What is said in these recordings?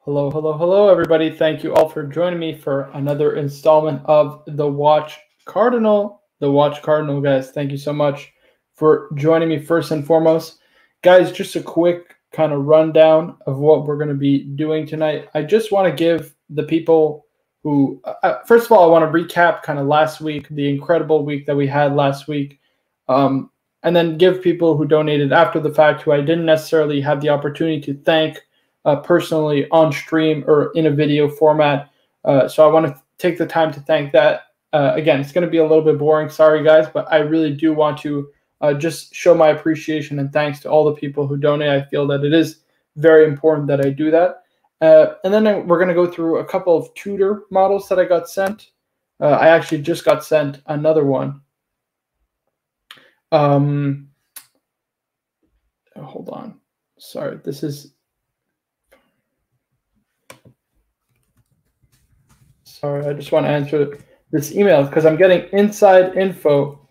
Hello, hello, hello, everybody. Thank you all for joining me for another installment of The Watch Cardinal. The Watch Cardinal, guys. Thank you so much for joining me first and foremost. Guys, just a quick kind of rundown of what we're going to be doing tonight. I just want to give the people who, first of all, I want to recap kind of last week, the incredible week that we had last week, and then give people who donated after the fact who I didn't necessarily have the opportunity to thank personally on stream or in a video format. So I want to take the time to thank that. Again, it's going to be a little bit boring. Sorry, guys, but I really do want to just show my appreciation and thanks to all the people who donate. I feel that it is very important that I do that. And then we're going to go through a couple of Tudor models that I got sent. I actually just got sent another one. Hold on. Sorry, this is... Sorry, I just want to answer this email because I'm getting inside info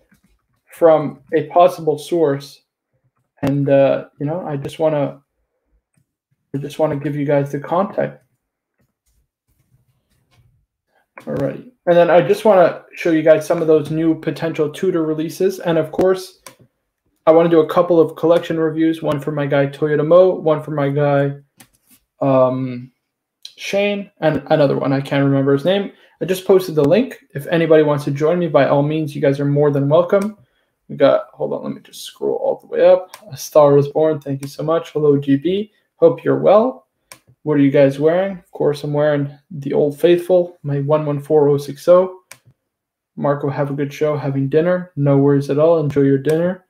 from a possible source, and I just want to give you guys the contact. Alrighty, and then I just want to show you guys some of those new potential Tudor releases, and of course, I want to do a couple of collection reviews. One for my guy Toyota Mo, one for my guy Shane, and another one. I can't remember his name. I just posted the link. If anybody wants to join me, by all means, you guys are more than welcome. We got, hold on, let me just scroll all the way up. A Star is Born. Thank you so much. Hello, GB. Hope you're well. What are you guys wearing? Of course, I'm wearing the Old Faithful, my 114060. Marco, have a good show. Having dinner. No worries at all. Enjoy your dinner.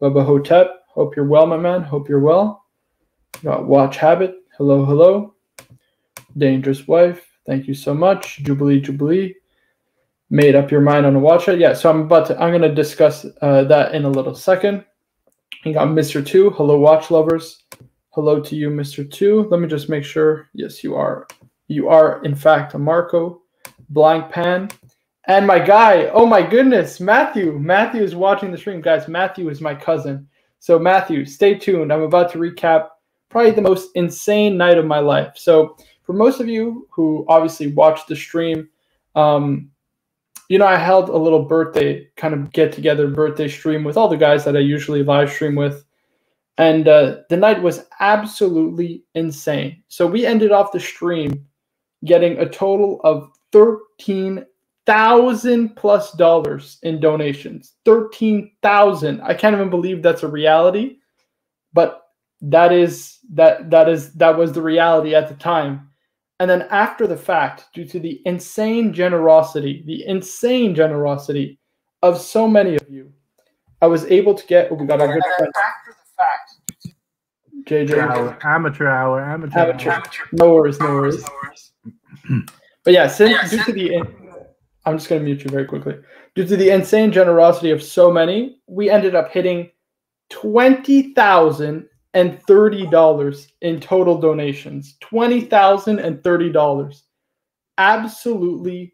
Bubba Hotep. Hope you're well, my man. Hope you're well. Got Watch Habit. Hello, hello. Dangerous Wife, thank you so much. Jubilee, made up your mind on a watch it. Yeah, so I'm going to discuss that in a little second. You got Mr. 2. Hello, watch lovers. Hello to you, Mr. 2. Let me just make sure. Yes, you are. You are, in fact, a Marco. Blank Pan. And my guy, oh my goodness, Matthew. Matthew is watching the stream. Guys, Matthew is my cousin. So Matthew, stay tuned. I'm about to recap probably the most insane night of my life. So for most of you who obviously watched the stream, I held a little birthday kind of get-together birthday stream with all the guys that I usually live stream with. And the night was absolutely insane. So we ended off the stream getting a total of $13,000+ in donations. 13,000. I can't even believe that's a reality, but that was the reality at the time. And then after the fact, due to the insane generosity of so many of you, I was able to get, we got our good friend. After the fact, JJ. Amateur hour. No worries. But yeah, I'm just going to mute you very quickly. Due to the insane generosity of so many, we ended up hitting $20,030 in total donations. $20,030. Absolutely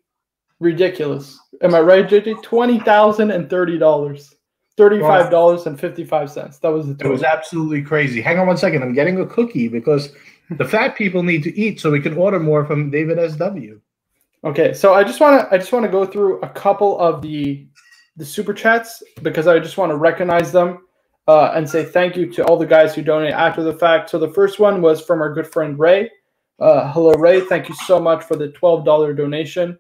ridiculous. Am I right, JJ? $20,030. $35.55. That was the total. It was absolutely crazy. Hang on one second. I'm getting a cookie because the fat people need to eat so we can order more from David SW. Okay, so I just want to go through a couple of the super chats because I just want to recognize them. And say thank you to all the guys who donate after the fact. So the first one was from our good friend Ray. Hello, Ray. Thank you so much for the $12 donation.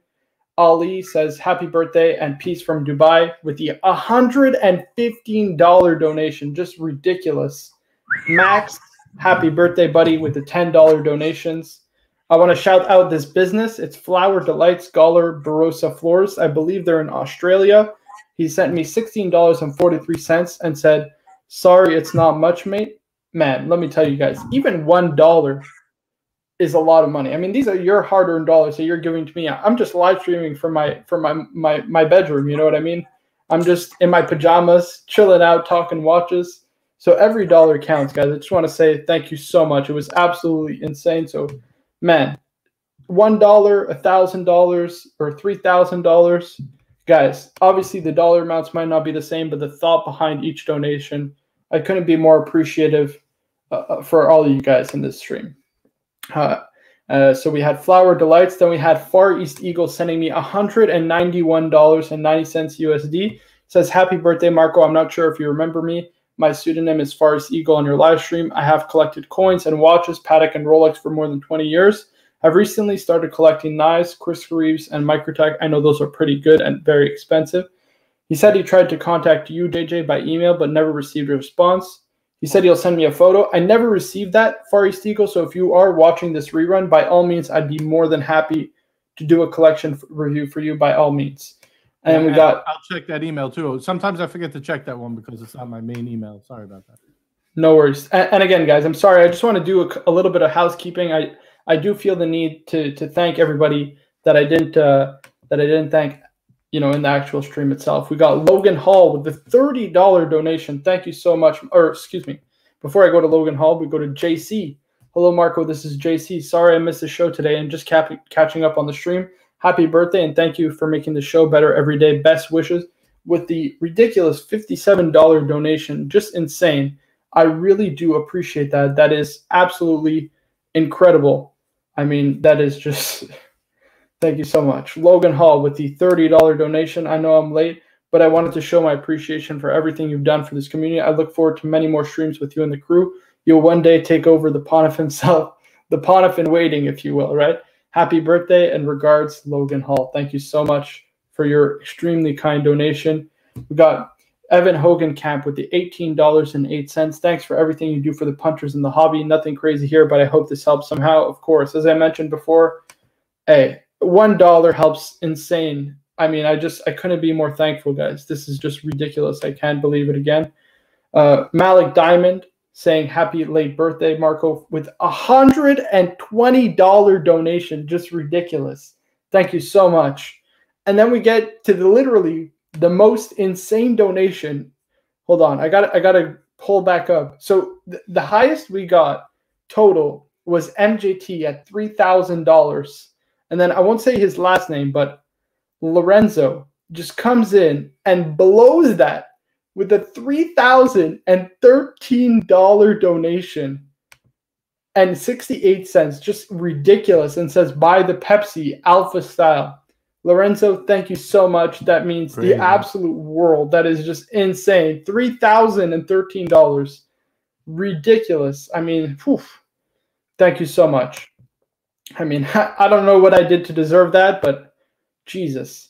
Ali says, happy birthday and peace from Dubai with the $115 donation. Just ridiculous. Max, happy birthday, buddy, with the $10 donations. I want to shout out this business. It's Flower Delights Galler Barossa Floors. I believe they're in Australia. He sent me $16.43 and said, sorry, it's not much, mate. Man, let me tell you guys, even $1 is a lot of money. I mean, these are your hard-earned dollars that you're giving to me. I'm just live streaming from my bedroom. You know what I mean? I'm just in my pajamas, chilling out, talking watches. So every dollar counts, guys. I just want to say thank you so much. It was absolutely insane. So, man, $1, $1,000, or $3,000. Guys, obviously the dollar amounts might not be the same, but the thought behind each donation, I couldn't be more appreciative for all of you guys in this stream. So we had Flower Delights. Then we had Far East Eagle sending me $191.90 USD. Says, happy birthday, Marco. I'm not sure if you remember me. My pseudonym is Far East Eagle on your live stream. I have collected coins and watches, Patek and Rolex for more than 20 years. I've recently started collecting knives, Christopher Reeves, and Microtech. I know those are pretty good and very expensive. He said he tried to contact you, JJ, by email, but never received a response. He said he'll send me a photo. I never received that, Far East Eagle, so if you are watching this rerun, by all means, I'd be more than happy to do a collection review for you by all means. And we got... I'll check that email, too. Sometimes I forget to check that one because it's not my main email. Sorry about that. No worries. And again, guys, I'm sorry. I just want to do a little bit of housekeeping. I do feel the need to thank everybody that I didn't thank, you know, in the actual stream itself. We got Logan Hall with the $30 donation. Thank you so much. Or excuse me, before I go to Logan Hall, we go to JC. Hello, Marco. This is JC. Sorry I missed the show today and just catching up on the stream. Happy birthday and thank you for making the show better every day. Best wishes. With the ridiculous $57 donation, just insane. I really do appreciate that. That is absolutely incredible. I mean, that is just... Thank you so much. Logan Hall with the $30 donation. I know I'm late, but I wanted to show my appreciation for everything you've done for this community. I look forward to many more streams with you and the crew. You'll one day take over the Pontiff himself, the Pontiff in waiting, if you will, right? Happy birthday and regards, Logan Hall. Thank you so much for your extremely kind donation. We got Evan Hogan Camp with the $18.08. Thanks for everything you do for the punters in the hobby. Nothing crazy here, but I hope this helps somehow. Of course, as I mentioned before, hey, $1 helps insane. I mean, I couldn't be more thankful, guys. This is just ridiculous. I can't believe it again. Malik Diamond saying happy late birthday, Marco, with $120 donation. Just ridiculous. Thank you so much. And then we get to literally the most insane donation. Hold on, I gotta pull back up. So the highest we got total was MJT at $3,000. And then I won't say his last name, but Lorenzo just comes in and blows that with a $3,013 donation and 68 cents. Just ridiculous. And says, buy the Pepsi Alpha style. Lorenzo, thank you so much. That means the absolute world. That is just insane. $3,013. Ridiculous. I mean, whew. Thank you so much. I mean, I don't know what I did to deserve that, but Jesus.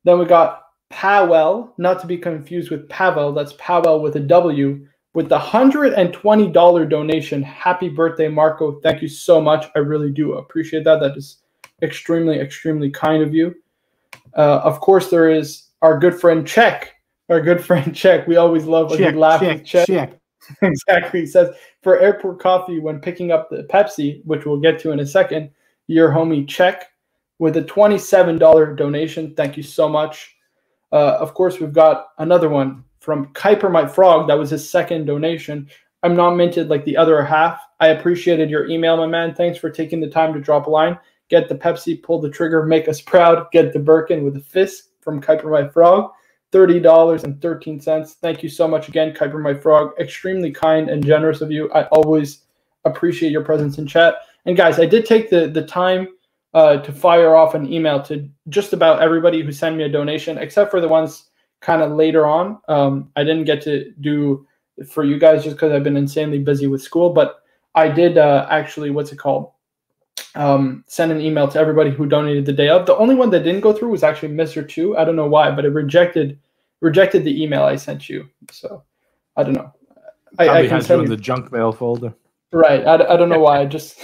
Then we got Powell, not to be confused with Pavel. That's Powell with a W, with the $120 donation. Happy birthday, Marco. Thank you so much. I really do appreciate that. That is extremely, extremely kind of you. Of course, there is our good friend Czech. Our good friend Czech. We always love a good laugh with Czech. Exactly. He says, for airport coffee when picking up the Pepsi, which we'll get to in a second, your homie Czech with a $27 donation. Thank you so much. Of course, we've got another one from Kuiper My Frog. That was his second donation. I'm not minted like the other half. I appreciated your email, my man. Thanks for taking the time to drop a line. Get the Pepsi, pull the trigger, make us proud. Get the Birkin with a fist from Kuiper My Frog. $30.13. Thank you so much again, Kuiper My Frog. Extremely kind and generous of you. I always appreciate your presence in chat. And guys, I did take the time to fire off an email to just about everybody who sent me a donation, except for the ones kind of later on. I didn't get to do for you guys just because I've been insanely busy with school. But I did actually, send an email to everybody who donated the day of. The only one that didn't go through was actually Mr. 2. I don't know why, but it rejected the email I sent you. So I don't know. I can has you in the junk mail folder. Right. I don't know why. It just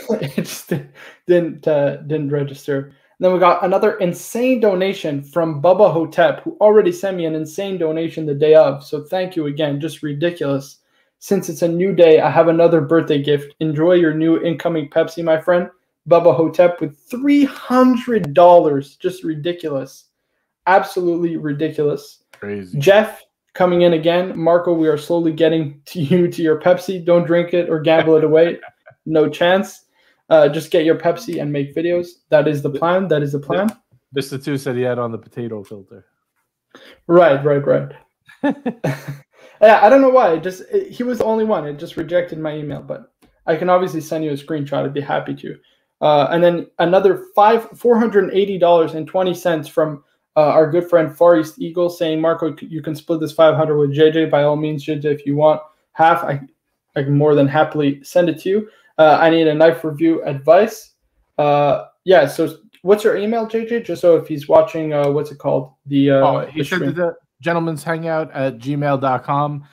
didn't register. And then we got another insane donation from Bubba Hotep, who already sent me an insane donation the day of. So thank you again. Just ridiculous. Since it's a new day, I have another birthday gift. Enjoy your new incoming Pepsi, my friend. Bubba Hotep with $300. Just ridiculous. Absolutely ridiculous. Crazy. Jeff coming in again. Marco, we are slowly getting to your Pepsi. Don't drink it or gamble it away. No chance. Just get your Pepsi and make videos. That is the plan. That is the plan. Mr. 2 said he had on the potato filter. Right. Yeah, I don't know why. He was the only one. It just rejected my email, but I can obviously send you a screenshot. I'd be happy to. And then another $480.20 from our good friend Far East Eagle saying, Marco, you can split this 500 with JJ. By all means, JJ, if you want half, I can more than happily send it to you. I need a knife review advice. Yeah, so what's your email, JJ? Just so if he's watching, what's it called? He sent it to gentleman'shangout@gmail.com.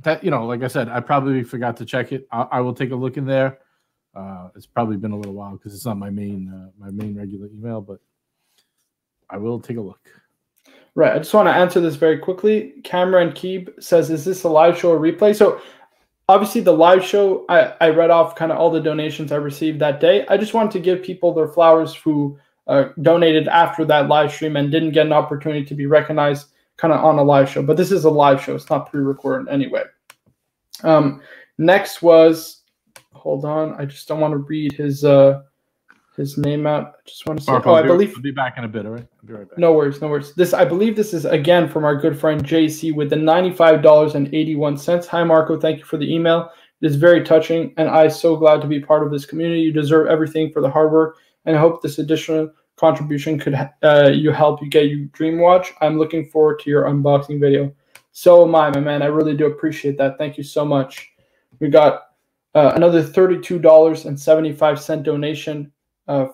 That, like I said, I probably forgot to check it. I will take a look in there. It's probably been a little while because it's not my main regular email, but I will take a look. Right. I just want to answer this very quickly. Cameron Keeb says, is this a live show or replay? So obviously the live show, I read off kind of all the donations I received that day. I just wanted to give people their flowers who donated after that live stream and didn't get an opportunity to be recognized kind of on a live show. But this is a live show. It's not pre-recorded anyway. Next was, hold on. I just don't want to read his name out. I just want to say, Marco, I'll be back in a bit, all right? I'll be right back. No worries, no worries. I believe this is again from our good friend JC with the $95.81. Hi, Marco. Thank you for the email. It is very touching, and I'm so glad to be part of this community. You deserve everything for the hard work, and I hope this additional contribution could help you get your dream watch. I'm looking forward to your unboxing video. So am I, my man. I really do appreciate that. Thank you so much. We got another $32.75 donation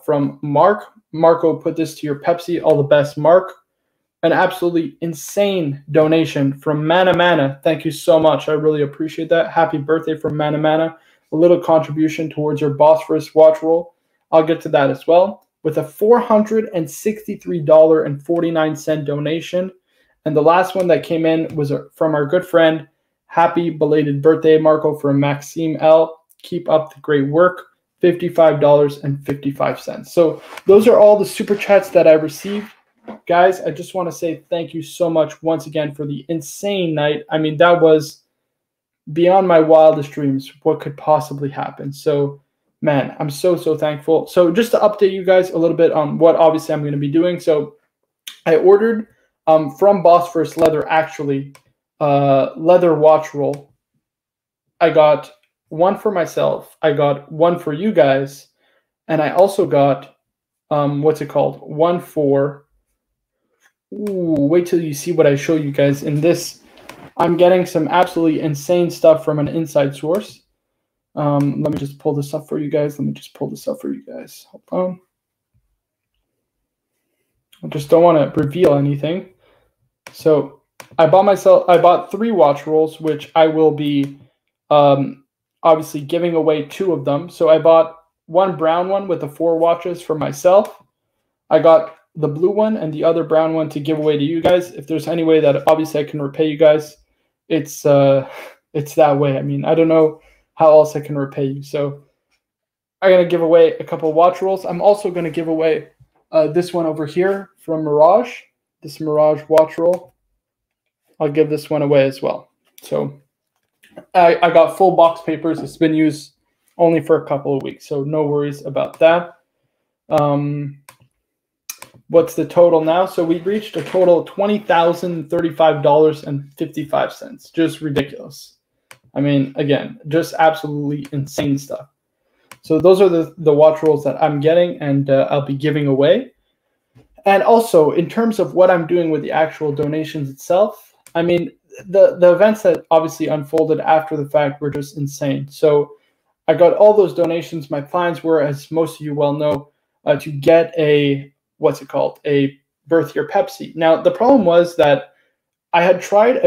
from Mark. Marco, put this to your Pepsi. All the best, Mark. An absolutely insane donation from Mana Mana. Thank you so much. I really appreciate that. Happy birthday from Mana Mana. A little contribution towards your Bosphorus watch roll. I'll get to that as well. With a $463.49 donation. And the last one that came in was from our good friend. Happy belated birthday, Marco, from Maxime L. Keep up the great work. $55.55. So those are all the super chats that I received. Guys, I just want to say thank you so much once again for the insane night. I mean, that was beyond my wildest dreams. What could possibly happen? So, man, I'm so thankful. So just to update you guys a little bit on what obviously I'm going to be doing. So I ordered from Bosphorus Leather, actually, leather watch roll. I got one for myself. I got one for you guys. And I also got, what's it called? One for, wait till you see what I show you guys in this. I'm getting some absolutely insane stuff from an inside source. Let me just pull this up for you guys. Hold on. I just don't want to reveal anything. So I bought 3 watch rolls, which I will be, obviously giving away 2 of them. So I bought one brown one with the 4 watches for myself. I got the blue one and the other brown one to give away to you guys. If there's any way that obviously I can repay you guys, it's that way. I mean, I don't know how else I can repay you. So I'm going to give away a couple of watch rolls. I'm also going to give away this one over here from Mirage, this Mirage watch roll. I'll give this one away as well. So I got full box papers. It's been used only for a couple of weeks, so no worries about that. What's the total now? So we reached a total of $20,035.55. Just ridiculous. I mean, again, just absolutely insane stuff. So those are the watch rolls that I'm getting and I'll be giving away. And also, in terms of what I'm doing with the actual donations itself, I mean, the events that obviously unfolded after the fact were just insane. So I got all those donations. My plans were, as most of you well know, to get a, what's it called, a birth year Pepsi. Now, the problem was that I had tried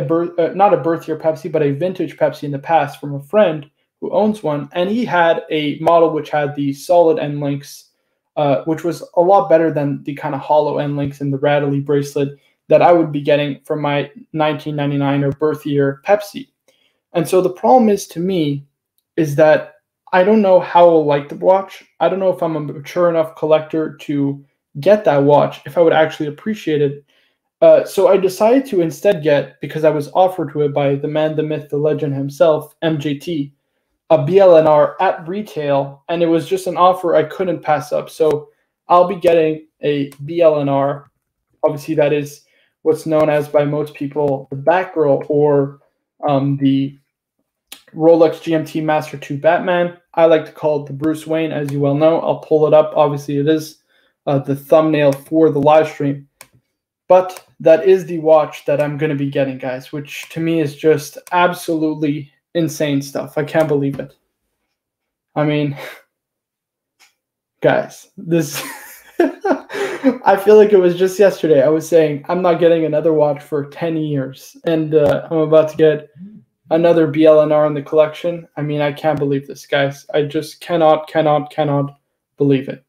not a birth year Pepsi, but a vintage Pepsi in the past from a friend who owns one, and he had a model which had the solid end links, which was a lot better than the kind of hollow end links in the rattly bracelet that I would be getting from my 1999 or birth year Pepsi. And so the problem is, to me, is that I don't know how I'll like the watch. I don't know if I'm a mature enough collector to get that watch, if I would actually appreciate it. So I decided to instead get, because I was offered to it by the man, the myth, the legend himself, MJT, a BLNR at retail, and it was just an offer I couldn't pass up. So I'll be getting a BLNR. Obviously, that is what's known as by most people the Batgirl, or the Rolex GMT Master 2 Batman. I like to call it the Bruce Wayne, as you well know. I'll pull it up. Obviously, it is the thumbnail for the live stream. But that is the watch that I'm going to be getting, guys, which to me is just absolutely insane stuff. I can't believe it. I mean, guys, this I feel like it was just yesterday. I was saying I'm not getting another watch for 10 years, and I'm about to get another BLNR in the collection. I mean, I can't believe this, guys. I just cannot believe it.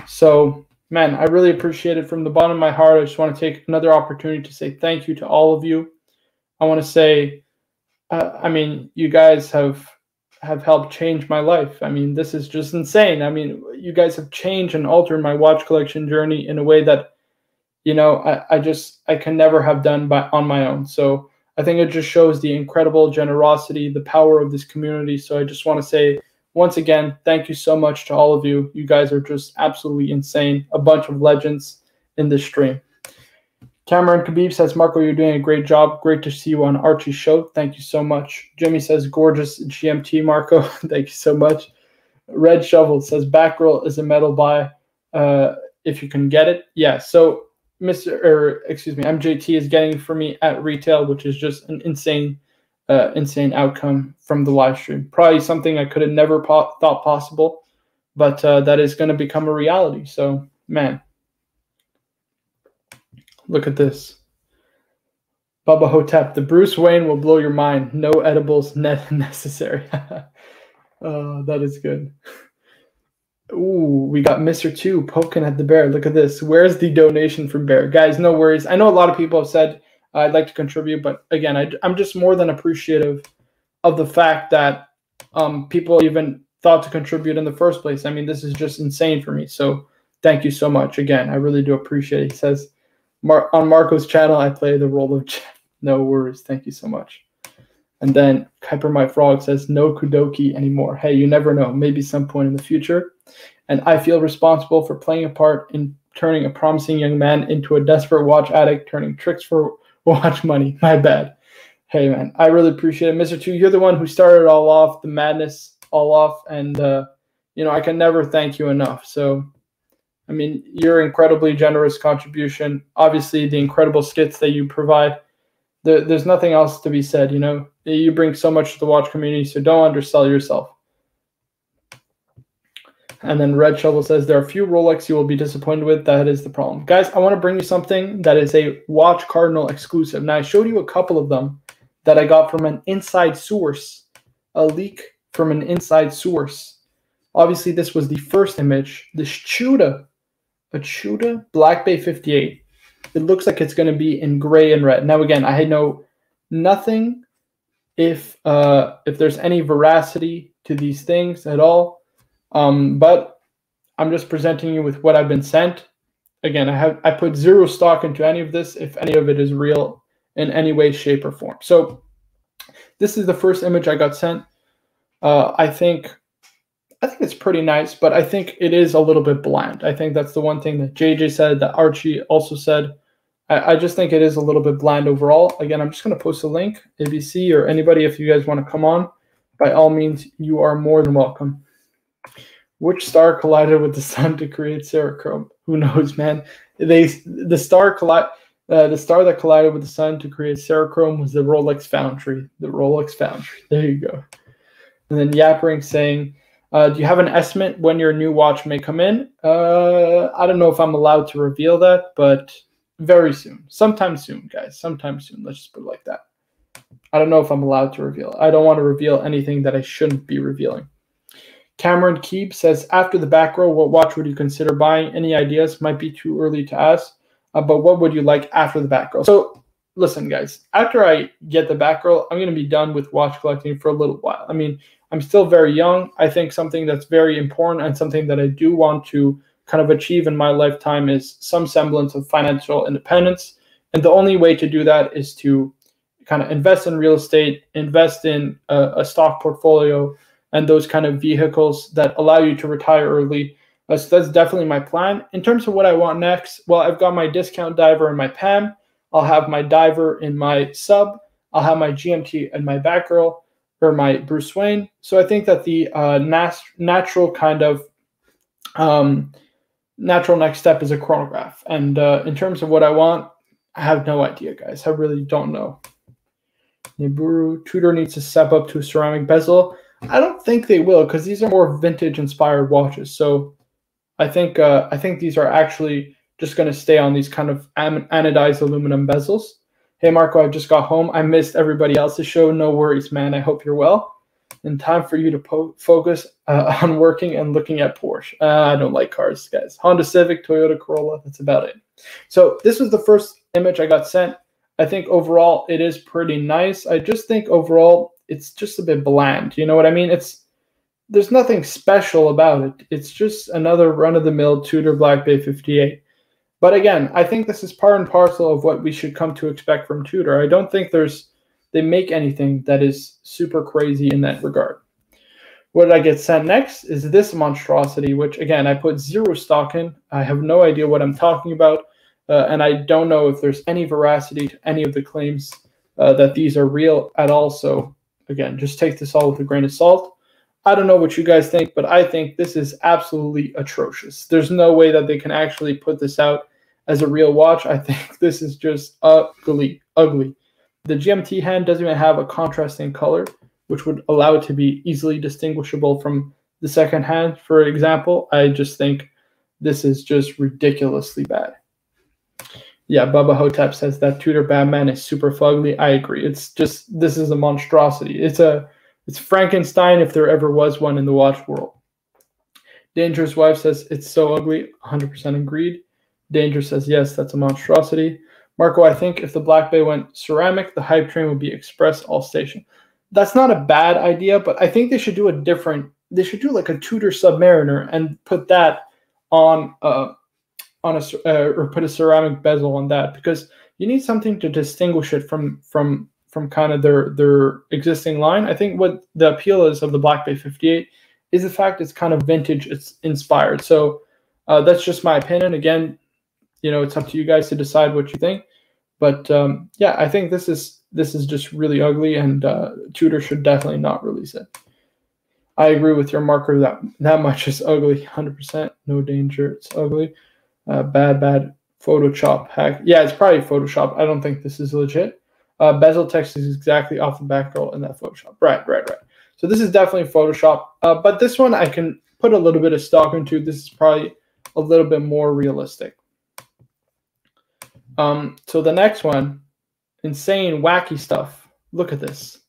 So, man, I really appreciate it from the bottom of my heart. I just want to take another opportunity to say thank you to all of you. I want to say, I mean, you guys have helped change my life. I mean, this is just insane. I mean, you guys have changed and altered my watch collection journey in a way that, you know, I can never have done on my own. So I think it just shows the incredible generosity, the power of this community. So I just want to say, once again, thank you so much to all of you. You guys are just absolutely insane. A bunch of legends in this stream. Cameron Khabib says, Marco, you're doing a great job. Great to see you on Archie's show. Thank you so much. Jimmy says, gorgeous GMT, Marco. Thank you so much. Red Shovel says, back roll is a metal buy if you can get it. Yeah, so MJT is getting it for me at retail, which is just an insane outcome from the live stream. Probably something I could have never thought possible, but that is going to become a reality. So, man. Look at this. Bubba Hotep. The Bruce Wayne will blow your mind. No edibles necessary. That is good. Ooh, we got Mr. 2 poking at the bear. Look at this. Where's the donation from Bear? Guys, no worries. I know a lot of people have said I'd like to contribute, but again, I'm just more than appreciative of the fact that people even thought to contribute in the first place. I mean, this is just insane for me. So thank you so much. Again, I really do appreciate it. He says, on Marco's channel, I play the role of Jeff. No worries. Thank you so much. And then Kuiper My Frog says, no Kudoki anymore. Hey, you never know. Maybe some point in the future. And I feel responsible for playing a part in turning a promising young man into a desperate watch addict, turning tricks for watch money. My bad. Hey, man, I really appreciate it. Mr. 2, you're the one who started it all off, the madness all off. And, you know, I can never thank you enough. So, I mean, your incredibly generous contribution, obviously the incredible skits that you provide, there's nothing else to be said, you know. You bring so much to the watch community, so don't undersell yourself. And then Red Shovel says, there are a few Rolex you will be disappointed with. That is the problem. Guys, I want to bring you something that is a Watch Cardinal exclusive. Now, I showed you a couple of them that I got from an inside source, a leak from an inside source. Obviously, this was the first image. The Chuda Black Bay 58. It looks like it's going to be in gray and red. Now, again, I know nothing if there's any veracity to these things at all. But I'm just presenting you with what I've been sent. Again, I put zero stock into any of this, if any of it is real in any way, shape, or form. So this is the first image I got sent. I think it's pretty nice, but I think it is a little bit bland. I think that's the one thing that JJ said, that Archie also said. I just think it is a little bit bland overall. Again, I'm just going to post a link, ABC or anybody, if you guys want to come on, by all means, you are more than welcome. Which star collided with the sun to create Serichrome? Who knows, man? The star that collided with the sun to create Serichrome was the Rolex Foundry. The Rolex Foundry. There you go. And then Yappering saying, do you have an estimate when your new watch may come in? I don't know if I'm allowed to reveal that, but very soon. Sometime soon, guys. Sometime soon. Let's just put it like that. I don't know if I'm allowed to reveal. I don't want to reveal anything that I shouldn't be revealing. Cameron Keeb says, after the back row, what watch would you consider buying? Any ideas? Might be too early to ask, but what would you like after the back row? So listen, guys, after I get the back row, I'm going to be done with watch collecting for a little while. I mean, I'm still very young. I think something that's very important and something that I do want to kind of achieve in my lifetime is some semblance of financial independence. And the only way to do that is to kind of invest in real estate, invest in a stock portfolio, and those kind of vehicles that allow you to retire early. So that's definitely my plan. In terms of what I want next, well, I've got my discount diver in my PAM. I'll have my diver in my sub. I'll have my GMT and my back row. my Bruce Wayne. So I think that the natural kind of natural next step is a chronograph. And in terms of what I want, I have no idea, guys. I really don't know. Nibiru, Tudor needs to step up to a ceramic bezel. I don't think they will, because these are more vintage inspired watches. So I think these are actually just going to stay on these kind of anodized aluminum bezels. Hey Marco, I just got home. I missed everybody else's show. No worries, man. I hope you're well. And time for you to focus on working and looking at Porsche. I don't like cars, guys. Honda Civic, Toyota Corolla. That's about it. So this was the first image I got sent. I think overall it is pretty nice. I just think overall it's just a bit bland. You know what I mean? There's nothing special about it. It's just another run-of-the-mill Tudor Black Bay 58. But again, I think this is part and parcel of what we should come to expect from Tudor. I don't think they make anything that is super crazy in that regard. What did I get sent next is this monstrosity, which again, I put zero stock in. I have no idea what I'm talking about. And I don't know if there's any veracity to any of the claims that these are real at all. So again, just take this all with a grain of salt. I don't know what you guys think, but I think this is absolutely atrocious. There's no way that they can actually put this out as a real watch. I think this is just ugly. The GMT hand doesn't even have a contrasting color, which would allow it to be easily distinguishable from the second hand, for example. I just think this is just ridiculously bad. Yeah, Bubba Hotep says that Tudor Batman is super fugly. I agree. It's just, this is a monstrosity. It's Frankenstein if there ever was one in the watch world. Dangerous Wife says it's so ugly. 100% agreed. Danger says yes, that's a monstrosity. Marco, I think if the Black Bay went ceramic, the hype train would be Express all station. That's not a bad idea, but I think they should do they should do like a Tudor Submariner and put that on or put a ceramic bezel on that, because you need something to distinguish it from kind of their existing line. I think what the appeal is of the Black Bay 58 is the fact it's kind of vintage, it's inspired. So that's just my opinion. Again, you know, it's up to you guys to decide what you think. But yeah, I think this is just really ugly, and Tudor should definitely not release it. I agree with your marker that much is ugly. 100%. No danger. It's ugly. Bad Photoshop hack. Yeah, it's probably Photoshop. I don't think this is legit. Bezel text is exactly off the back roll in that Photoshop. Right. So this is definitely Photoshop. But this one I can put a little bit of stock into. This is probably a little bit more realistic. So the next one, insane, wacky stuff. Look at this.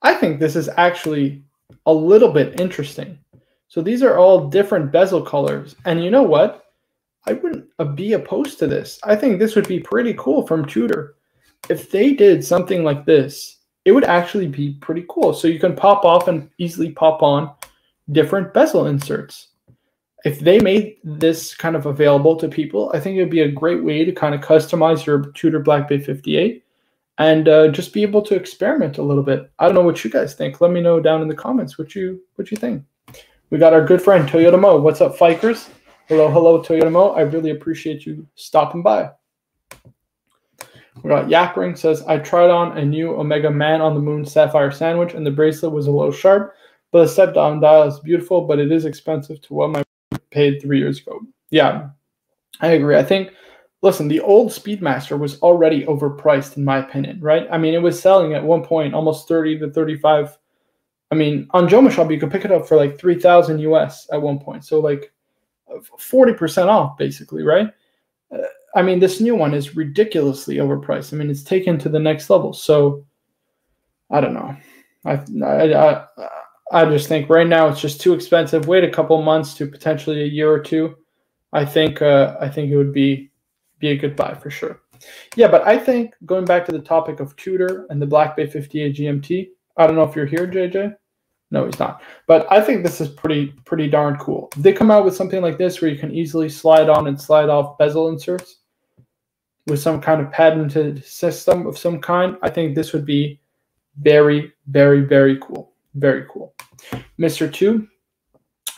I think this is actually a little bit interesting. So these are all different bezel colors. And you know what? I wouldn't be opposed to this. I think this would be pretty cool from Tudor. If they did something like this, it would actually be pretty cool. So you can pop off and easily pop on different bezel inserts. If they made this kind of available to people, I think it would be a great way to kind of customize your Tudor Black Bay 58 and just be able to experiment a little bit. I don't know what you guys think. Let me know down in the comments what you think. We got our good friend Toyota Mo. What's up, Fikers? Hello, Toyota Mo. I really appreciate you stopping by. We got Yapring says, I tried on a new Omega Man on the Moon Sapphire Sandwich, and the bracelet was a little sharp, but the step-down dial is beautiful, but it is expensive to what my paid 3 years ago. Yeah, I agree. I think, listen, the old Speedmaster was already overpriced in my opinion, right? I mean, it was selling at one point almost 30 to 35. I mean, on JomoShop, you could pick it up for like 3,000 US at one point. So like 40% off basically, right? I mean, this new one is ridiculously overpriced. I mean, it's taken to the next level. So I don't know. I just think right now it's just too expensive. Wait a couple months to potentially a year or two. I think it would be a good buy for sure. Yeah, but I think going back to the topic of Tudor and the Black Bay 58 GMT, I don't know if you're here, JJ. No, he's not. But I think this is pretty darn cool. If they come out with something like this where you can easily slide on and slide off bezel inserts with some kind of patented system of some kind, I think this would be very, very, very cool. Very cool. Mr. 2,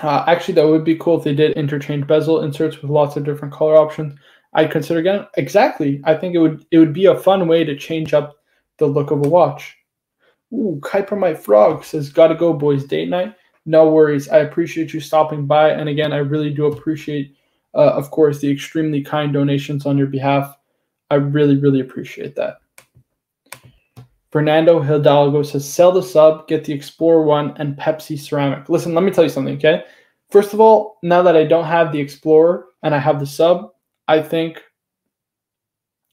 actually that would be cool if they did interchange bezel inserts with lots of different color options. I'd consider again. Exactly. I think it would be a fun way to change up the look of a watch. Ooh, Kuiper My Frog says, gotta go, boys, date night. No worries. I appreciate you stopping by. And again, I really do appreciate, of course, the extremely kind donations on your behalf. I really, really appreciate that. Fernando Hidalgo says, sell the sub, get the Explorer 1 and Pepsi Ceramic. Listen, let me tell you something, okay? First of all, now that I don't have the Explorer and I have the sub, I think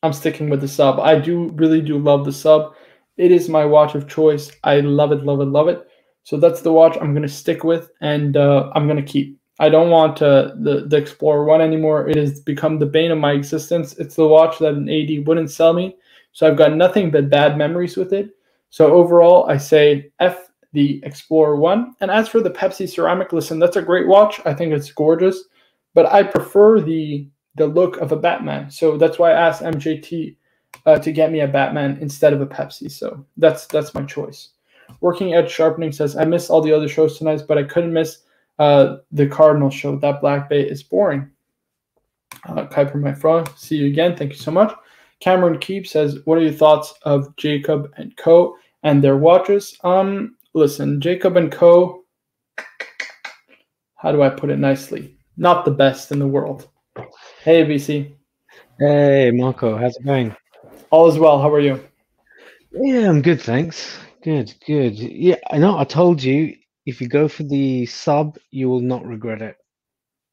I'm sticking with the sub. I really do love the sub. It is my watch of choice. I love it, love it, love it. So that's the watch I'm going to stick with, and I'm going to keep. I don't want the Explorer 1 anymore. It has become the bane of my existence. It's the watch that an AD wouldn't sell me. So I've got nothing but bad memories with it. So overall, I say F the Explorer 1. And as for the Pepsi Ceramic, listen, that's a great watch. I think it's gorgeous. But I prefer the look of a Batman. So that's why I asked MJT to get me a Batman instead of a Pepsi. So that's my choice. Working Edge Sharpening says, I missed all the other shows tonight, but I couldn't miss the Cardinal show. That Black Bay is boring. Kuiper My Frog, see you again. Thank you so much. Cameron Keep says, what are your thoughts of Jacob & Co. and their watches? Listen, Jacob & Co., how do I put it nicely? Not the best in the world. Hey, ABC. Hey, Marco. How's it going? All is well. How are you? Yeah, I'm good, thanks. Good. Yeah, I know. I told you, if you go for the sub, you will not regret it.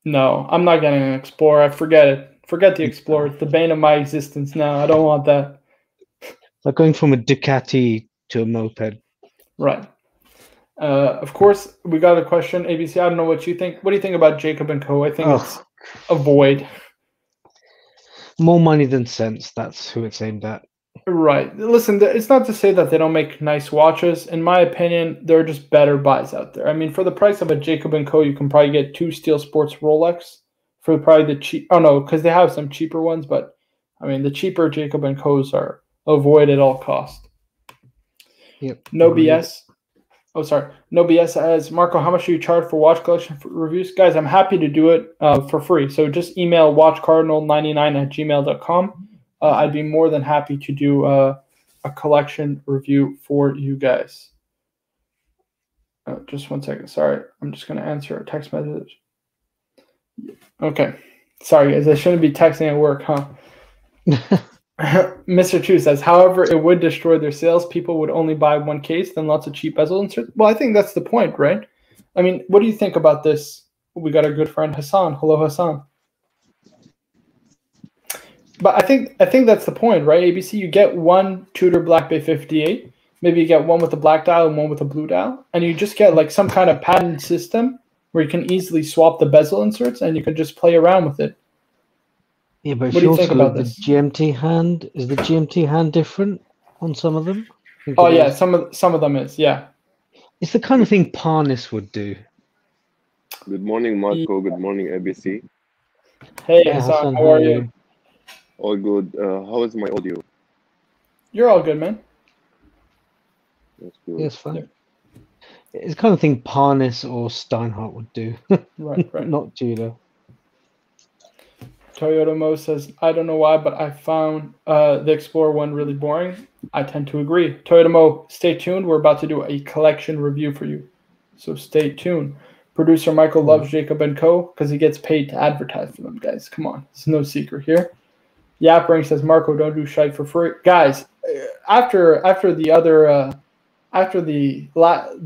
No, I'm not getting an Explorer. Forget it. Forget the Explorer. It's the bane of my existence now. I don't want that. Like going from a Ducati to a moped. Right. Of course, we got a question. ABC, I don't know what you think. What do you think about Jacob & Co.? I think it's a void. More money than sense. That's who it's aimed at. Right. Listen, it's not to say that they don't make nice watches. In my opinion, there are just better buys out there. I mean, for the price of a Jacob & Co., you can probably get 2 Steel Sports Rolex for probably the cheap. Oh, no, because they have some cheaper ones. But, I mean, the cheaper Jacob & Co.'s are avoid at all costs. Yep. No BS. Oh, sorry. No BS as Marco, how much do you charge for watch collection for reviews? Guys, I'm happy to do it for free. So just email watchcardinal99@gmail.com. I'd be more than happy to do a collection review for you guys. Just 1 second. Sorry. I'm just going to answer a text message. Okay. Sorry, guys. I shouldn't be texting at work, huh? Mr. Chu says, however, it would destroy their sales. People would only buy one case, then lots of cheap bezel inserts. Well, I think that's the point, right? I mean, what do you think about this? We got our good friend Hassan. Hello, Hassan. But I think that's the point, right? ABC, you get one Tudor Black Bay 58. Maybe you get one with a black dial and one with a blue dial. And you just get like some kind of patent system where you can easily swap the bezel inserts and you can just play around with it. Yeah, but what do you think about the this? GMT hand, is the GMT hand different on some of them? Oh yeah, some of them is, yeah. It's the kind of thing Parnis would do. Good morning, Marco. Good morning, ABC. Hey, Hassan, how are you? All good. How is my audio? You're all good, man. That's good. Yeah, it's fine. Yeah. It's the kind of thing Parnis or Steinhardt would do. Right. Not Tudor. Toyota Mo says, I don't know why, but I found the Explorer 1 really boring. I tend to agree. Toyota Mo, stay tuned. We're about to do a collection review for you. So stay tuned. Producer Michael loves Jacob & Co. because he gets paid to advertise for them, guys. Come on. It's no secret here. Yapring says, Marco, don't do shite for free. Guys, after the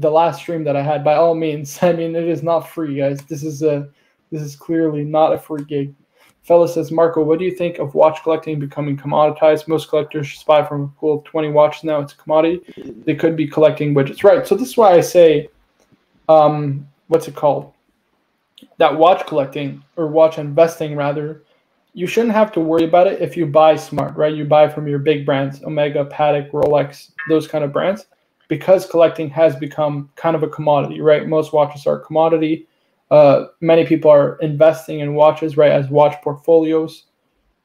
last stream that I had, by all means, I mean, it is not free, guys. This is clearly not a free gig. Fella says, Marco, what do you think of watch collecting becoming commoditized? Most collectors just buy from a pool of 20 watches now. It's a commodity. They could be collecting widgets. Right. So this is why I say, what's it called? That watch collecting or watch investing, rather, you shouldn't have to worry about it if you buy smart, right? You buy from your big brands, Omega, Patek, Rolex, those kind of brands, because collecting has become kind of a commodity, right? Most watches are a commodity. Many people are investing in watches, right, as watch portfolios.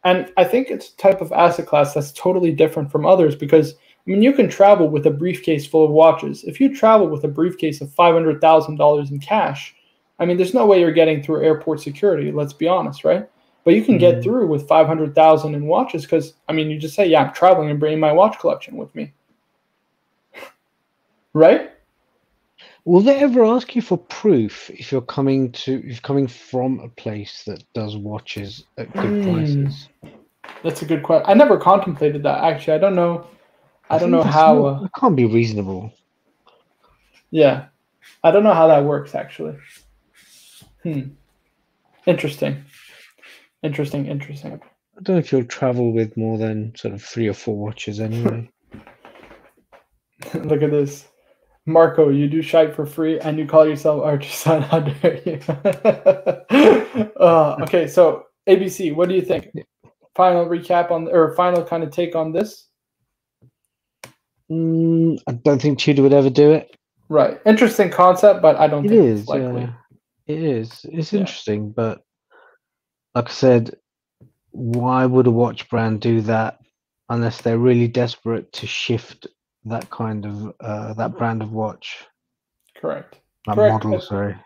And I think it's a type of asset class that's totally different from others because, I mean, you can travel with a briefcase full of watches. If you travel with a briefcase of $500,000 in cash, I mean, there's no way you're getting through airport security, let's be honest, right? But you can get through with $500,000 in watches because, I mean, you just say, yeah, I'm traveling and bringing my watch collection with me. right? Will they ever ask you for proof if you're coming from a place that does watches at good prices? That's a good question. I never contemplated that actually. I don't know. I don't think know that's how. that can't be reasonable. Yeah, I don't know how that works actually. Interesting. I don't know if you'll travel with more than sort of 3 or 4 watches anyway. Look at this. Marco, you do shite for free and you call yourself Artisan. How dare you? Okay, so ABC, what do you think? Final recap or final kind of take on this? I don't think Tudor would ever do it. Right. Interesting concept, but I don't think it's likely. Yeah. It is. It's interesting, but like I said, why would a watch brand do that unless they're really desperate to shift that kind of that brand of watch? Correct. Model, sorry.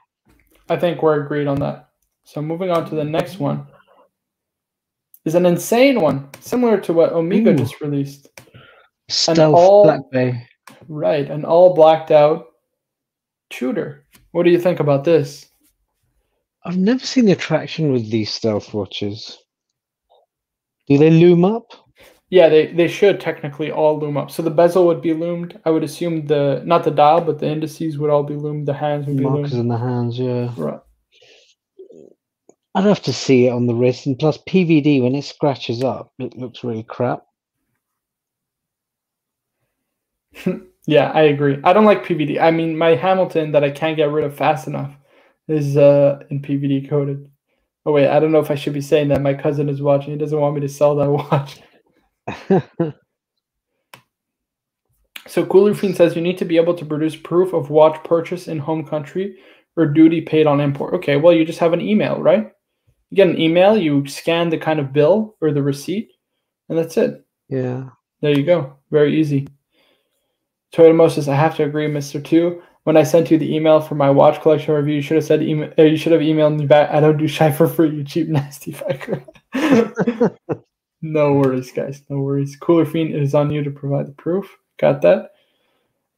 I think we're agreed on that. So moving on to the next one is an insane one, similar to what Omega just released. Stealth Black Bay. Right, an all blacked out Tudor. What do you think about this? I've never seen the attraction with these stealth watches. Do they loom up? Yeah, they should technically all loom up. So the bezel would be loomed. I would assume not the dial, but the indices would all be loomed. The hands would be loomed. Markers in the hands, yeah. Right. I'd have to see it on the wrist, and plus PVD, when it scratches up, it looks really crap. Yeah, I agree. I don't like PVD. I mean, my Hamilton that I can't get rid of fast enough is in PVD coated. Oh wait, I don't know if I should be saying that. My cousin is watching. He doesn't want me to sell that watch. So Cooler Fiend says you need to be able to produce proof of watch purchase in home country or duty paid on import. Okay, well, you just have an email, right? You get an email, you scan the kind of bill or the receipt, and that's it. Yeah. There you go. Very easy. Toyota Moses, I have to agree, Mr. 2. When I sent you the email for my watch collection review, you should have said you should have emailed me back. I don't do shy for free, you cheap, nasty fucker. No worries, guys. No worries. Cooler Fiend, it is on you to provide the proof. Got that.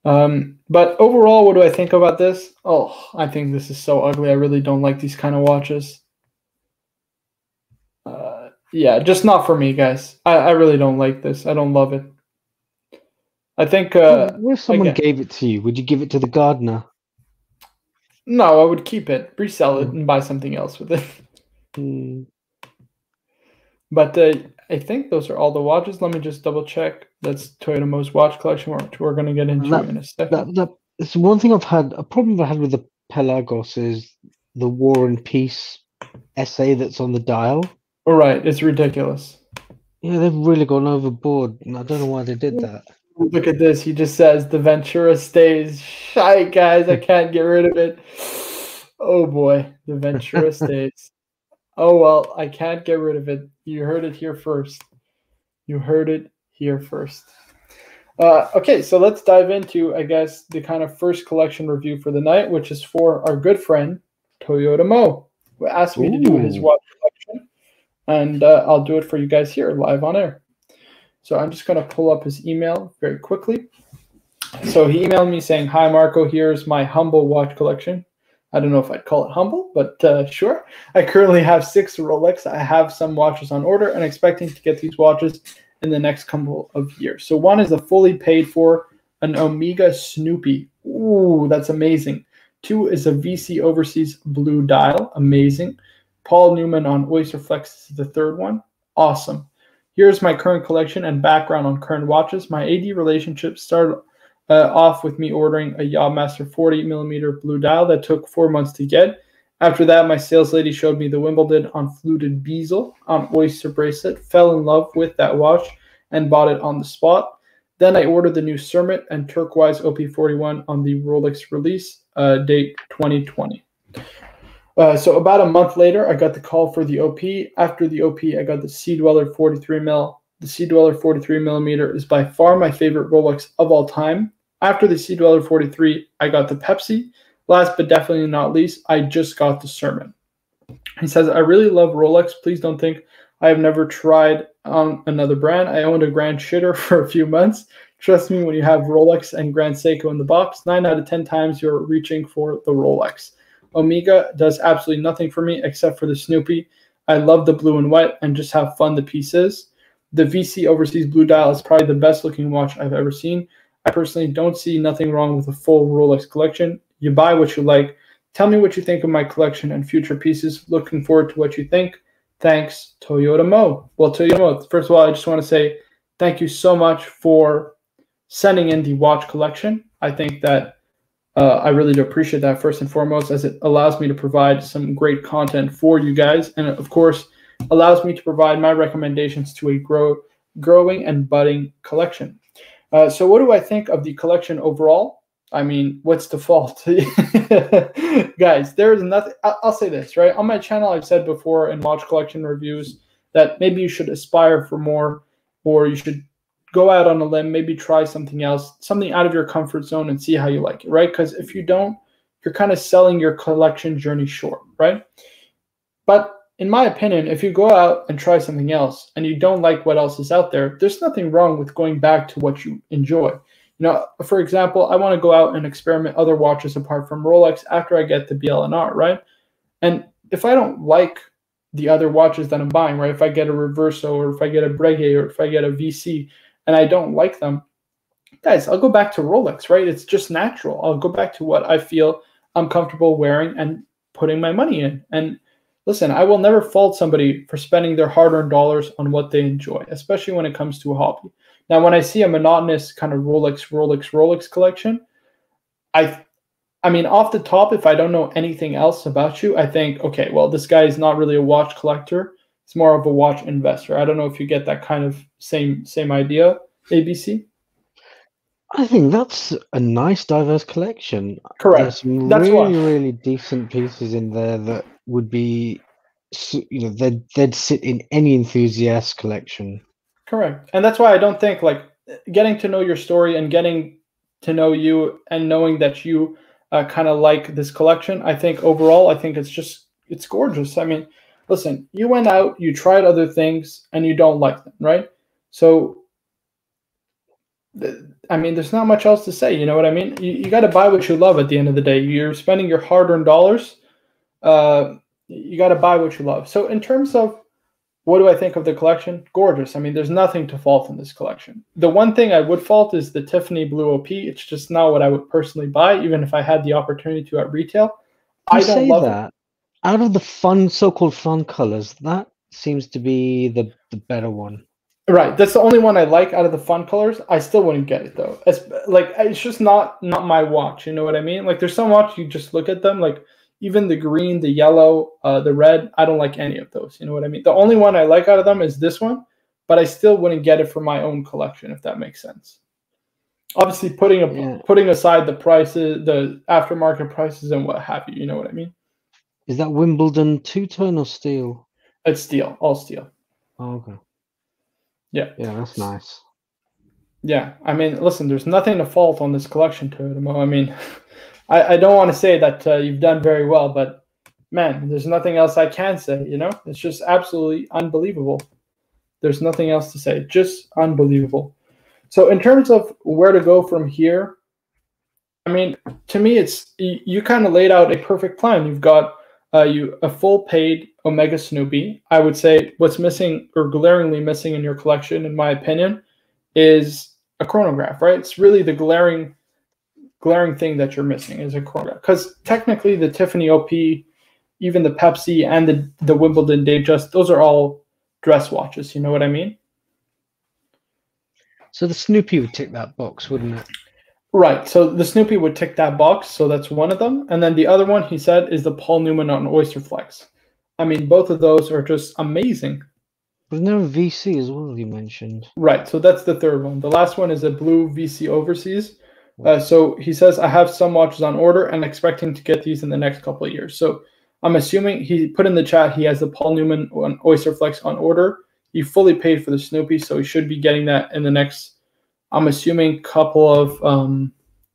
But overall, what do I think about this? Oh, I think this is so ugly. I really don't like these kind of watches. Yeah, just not for me, guys. I really don't like this. I don't love it. I think... what if someone gave it to you? Would you give it to the gardener? No, I would keep it, resell it, and buy something else with it. But I think those are all the watches. Let me just double check. That's Toyota Mo's watch collection, which we're going to get into in a second. It's one thing a problem I've had with the Pelagos is the War and Peace essay that's on the dial. All right, it's ridiculous. Yeah, they've really gone overboard, and I don't know why they did that. Look at this. He just says the Ventura stays. Shite, guys. I can't get rid of it. Oh, boy. The Ventura stays. Oh, well, I can't get rid of it. You heard it here first. Okay, so let's dive into, I guess, the kind of first collection review for the night, which is for our good friend, Toyota Mo, who asked me to do his watch collection. And I'll do it for you guys here live on air. So I'm just going to pull up his email very quickly. So he emailed me saying, "Hi, Marco, here's my humble watch collection." I don't know if I'd call it humble, but sure. I currently have 6 Rolex. I have some watches on order and expecting to get these watches in the next couple of years. So one is a fully paid for an Omega Snoopy. Ooh, that's amazing. 2 is a VC Overseas Blue Dial. Amazing. Paul Newman on Oyster Flex is the 3rd one. Awesome. Here's my current collection and background on current watches. My AD relationship started off with me ordering a Yachtmaster 40mm blue dial that took 4 months to get. After that, my sales lady showed me the Wimbledon on fluted bezel on Oyster bracelet, fell in love with that watch, and bought it on the spot. Then I ordered the new Cermet and turquoise OP41 on the Rolex release date 2020. So about a month later, I got the call for the OP. After the OP, I got the Sea Dweller 43mm. The Sea Dweller 43mm is by far my favorite Rolex of all time. After the Sea Dweller 43, I got the Pepsi. Last but definitely not least, I just got the Cermet. He says, "I really love Rolex. Please don't think I have never tried on another brand. I owned a Grand Shitter for a few months. Trust me, when you have Rolex and Grand Seiko in the box, 9 out of 10 times you're reaching for the Rolex. Omega does absolutely nothing for me except for the Snoopy. I love the blue and white and just how fun the piece is. The VC Overseas Blue Dial is probably the best looking watch I've ever seen. I personally don't see nothing wrong with a full Rolex collection. You buy what you like. Tell me what you think of my collection and future pieces. Looking forward to what you think. Thanks, Toyota Mo. Well, Toyota Mo, first of all, I just want to say thank you so much for sending in the watch collection. I think that I really do appreciate that first and foremost, as it allows me to provide some great content for you guys. And of course, allows me to provide my recommendations to a growing and budding collection. So what do I think of the collection overall? I mean, what's the fault? Guys, there is nothing. I'll say this, right? On my channel, I've said before in watch collection reviews that maybe you should aspire for more, or you should go out on a limb, maybe try something else, something out of your comfort zone and see how you like it, right? Because if you don't, you're kind of selling your collection journey short, right? But in my opinion, if you go out and try something else and you don't like what else is out there, there's nothing wrong with going back to what you enjoy. You know, for example, I want to go out and experiment other watches apart from Rolex after I get the BL&R, right? And if I don't like the other watches that I'm buying, right? If I get a Reverso or if I get a Breguet or if I get a VC and I don't like them, guys, I'll go back to Rolex, right? It's just natural. I'll go back to what I feel I'm comfortable wearing and putting my money in. And listen, I will never fault somebody for spending their hard-earned dollars on what they enjoy, especially when it comes to a hobby. Now, when I see a monotonous kind of Rolex collection, I mean, off the top, if I don't know anything else about you, I think, okay, well, this guy is not really a watch collector. He's more of a watch investor. I don't know if you get that kind of same idea, ABC. I think that's a nice, diverse collection. Correct. There's some That's really decent pieces in there that would be, you know, they'd sit in any enthusiast collection. Correct. And that's why I don't think, like, getting to know your story and getting to know you and knowing that you kind of like this collection, I think overall, I think it's gorgeous. I mean, listen, you went out, you tried other things, and you don't like them, right? So, I mean, there's not much else to say. You know what I mean? You got to buy what you love at the end of the day. You're spending your hard-earned dollars. You got to buy what you love. So in terms of what do I think of the collection? Gorgeous. I mean, there's nothing to fault in this collection. The one thing I would fault is the Tiffany Blue OP. It's just not what I would personally buy, even if I had the opportunity to at retail. I don't love that. Out of the so-called fun colors, that seems to be the better one. Right. That's the only one I like out of the fun colors. I still wouldn't get it though. It's just not my watch. You know what I mean? Like, there's some watch you just look at them, like even the green, the yellow, the red, I don't like any of those. You know what I mean? The only one I like out of them is this one, but I still wouldn't get it for my own collection, if that makes sense. Obviously, putting aside the prices, the aftermarket prices and what have you. You know what I mean? Is that Wimbledon two-tone or steel? It's steel, all steel. Oh, okay. Yeah. Yeah, that's nice. Yeah, I mean, listen, there's nothing to fault on this collection, Toyota Mo. I mean, I don't want to say that you've done very well, but man, there's nothing else I can say, you know? It's just absolutely unbelievable. There's nothing else to say, just unbelievable. So in terms of where to go from here, I mean, to me, you kind of laid out a perfect plan. You've got a full paid Omega Snoopy. I would say what's missing or glaringly missing in your collection, in my opinion, is a chronograph, right? It's really the glaring thing that you're missing is a chronograph. Because technically the Tiffany OP, even the Pepsi and the Wimbledon Datejust, those are all dress watches. You know what I mean? So the Snoopy would tick that box, wouldn't it? Right. So the Snoopy would tick that box. So that's one of them. And then the other one, he said, is the Paul Newman on Oyster Flex. I mean, both of those are just amazing. Wasn't there a VC as well you mentioned? Right. So that's the third one. The last one is a blue VC Overseas. So he says, I have some watches on order and expecting to get these in the next couple of years. So I'm assuming he put in the chat he has the Paul Newman on Oyster Flex on order. He fully paid for the Snoopy, so he should be getting that in the next, I'm assuming, couple of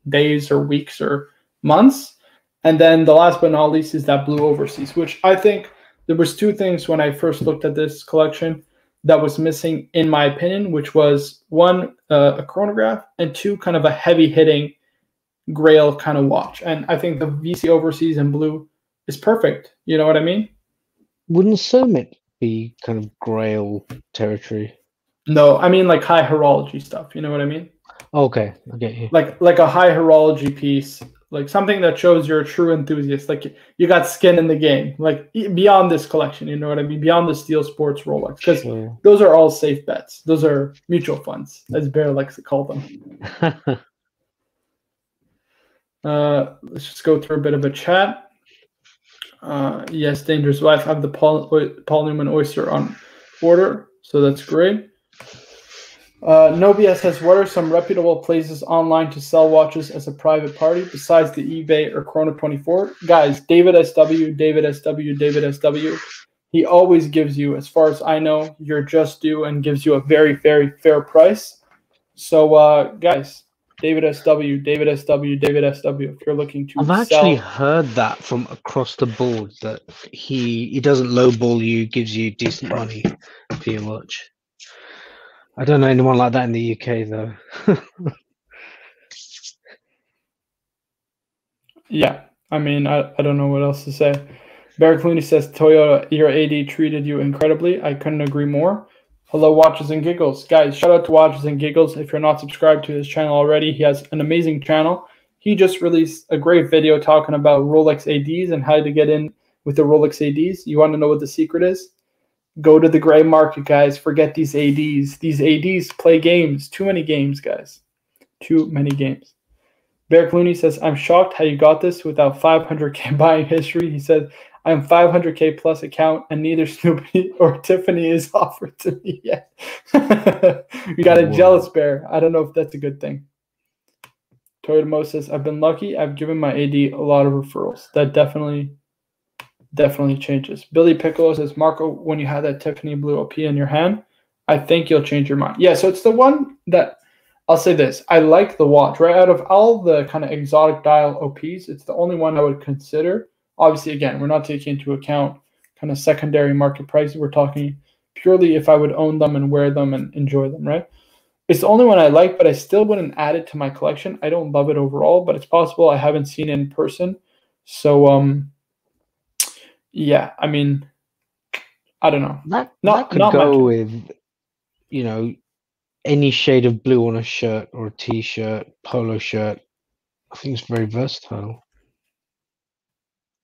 days or weeks or months. And then the last but not least is that blue Overseas, which I think there was two things when I first looked at this collection. that was missing, in my opinion, which was one, a chronograph, and two, kind of a heavy hitting Grail kind of watch. And I think the VC Overseas in blue is perfect. You know what I mean? Wouldn't Summit be kind of Grail territory? No, I mean like high horology stuff. You know what I mean? Okay, I get you. Like a high horology piece, like something that shows you're a true enthusiast. Like you got skin in the game. Like beyond this collection, you know what I mean? Beyond the Steel Sports Rolex, because Sure. those are all safe bets. Those are mutual funds, as Bear likes to call them. Let's just go through a bit of a chat. Yes, Dangerous Wife. I have the Paul Newman Oyster on order, so that's great. Nobia says, what are some reputable places online to sell watches as a private party besides the eBay or Chrono24? Guys, David SW. He always gives you, as far as I know, your just due and gives you a very, very fair price. So, guys, David SW, if you're looking to I've actually heard that from across the board, that he doesn't lowball you, gives you decent money for your watch. I don't know anyone like that in the UK though. Yeah, I mean, I don't know what else to say. Barry Clooney says, Toyota, your AD treated you incredibly. I couldn't agree more. Hello, Watches and Giggles. Guys, shout out to Watches and Giggles. If you're not subscribed to his channel already, he has an amazing channel. He just released a great video talking about Rolex ADs and how to get in with the Rolex ADs. You want to know what the secret is? Go to the gray market, guys. Forget these ADs. These ADs play games. Too many games, guys. Too many games. Bear Clooney says, I'm shocked how you got this without 500K buying history. He said, I'm 500K plus account and neither Snoopy or Tiffany is offered to me yet. You got a jealous Bear. I don't know if that's a good thing. Toyota Mo says, I've been lucky. I've given my AD a lot of referrals. That definitely changes. Billy Piccolo says, Marco, when you had that Tiffany blue OP in your hand, I think you'll change your mind. Yeah, so it's the one that, I'll say this, I like the watch. Right out of all the kind of exotic dial OPs, it's the only one I would consider. Obviously, again, we're not taking into account kind of secondary market prices. We're talking purely if I would own them and wear them and enjoy them, right? It's the only one I like, but I still wouldn't add it to my collection. I don't love it overall, but it's possible I haven't seen it in person. So, yeah, I mean, I don't know. That could go with, any shade of blue on a shirt or a t-shirt, polo shirt. I think it's very versatile.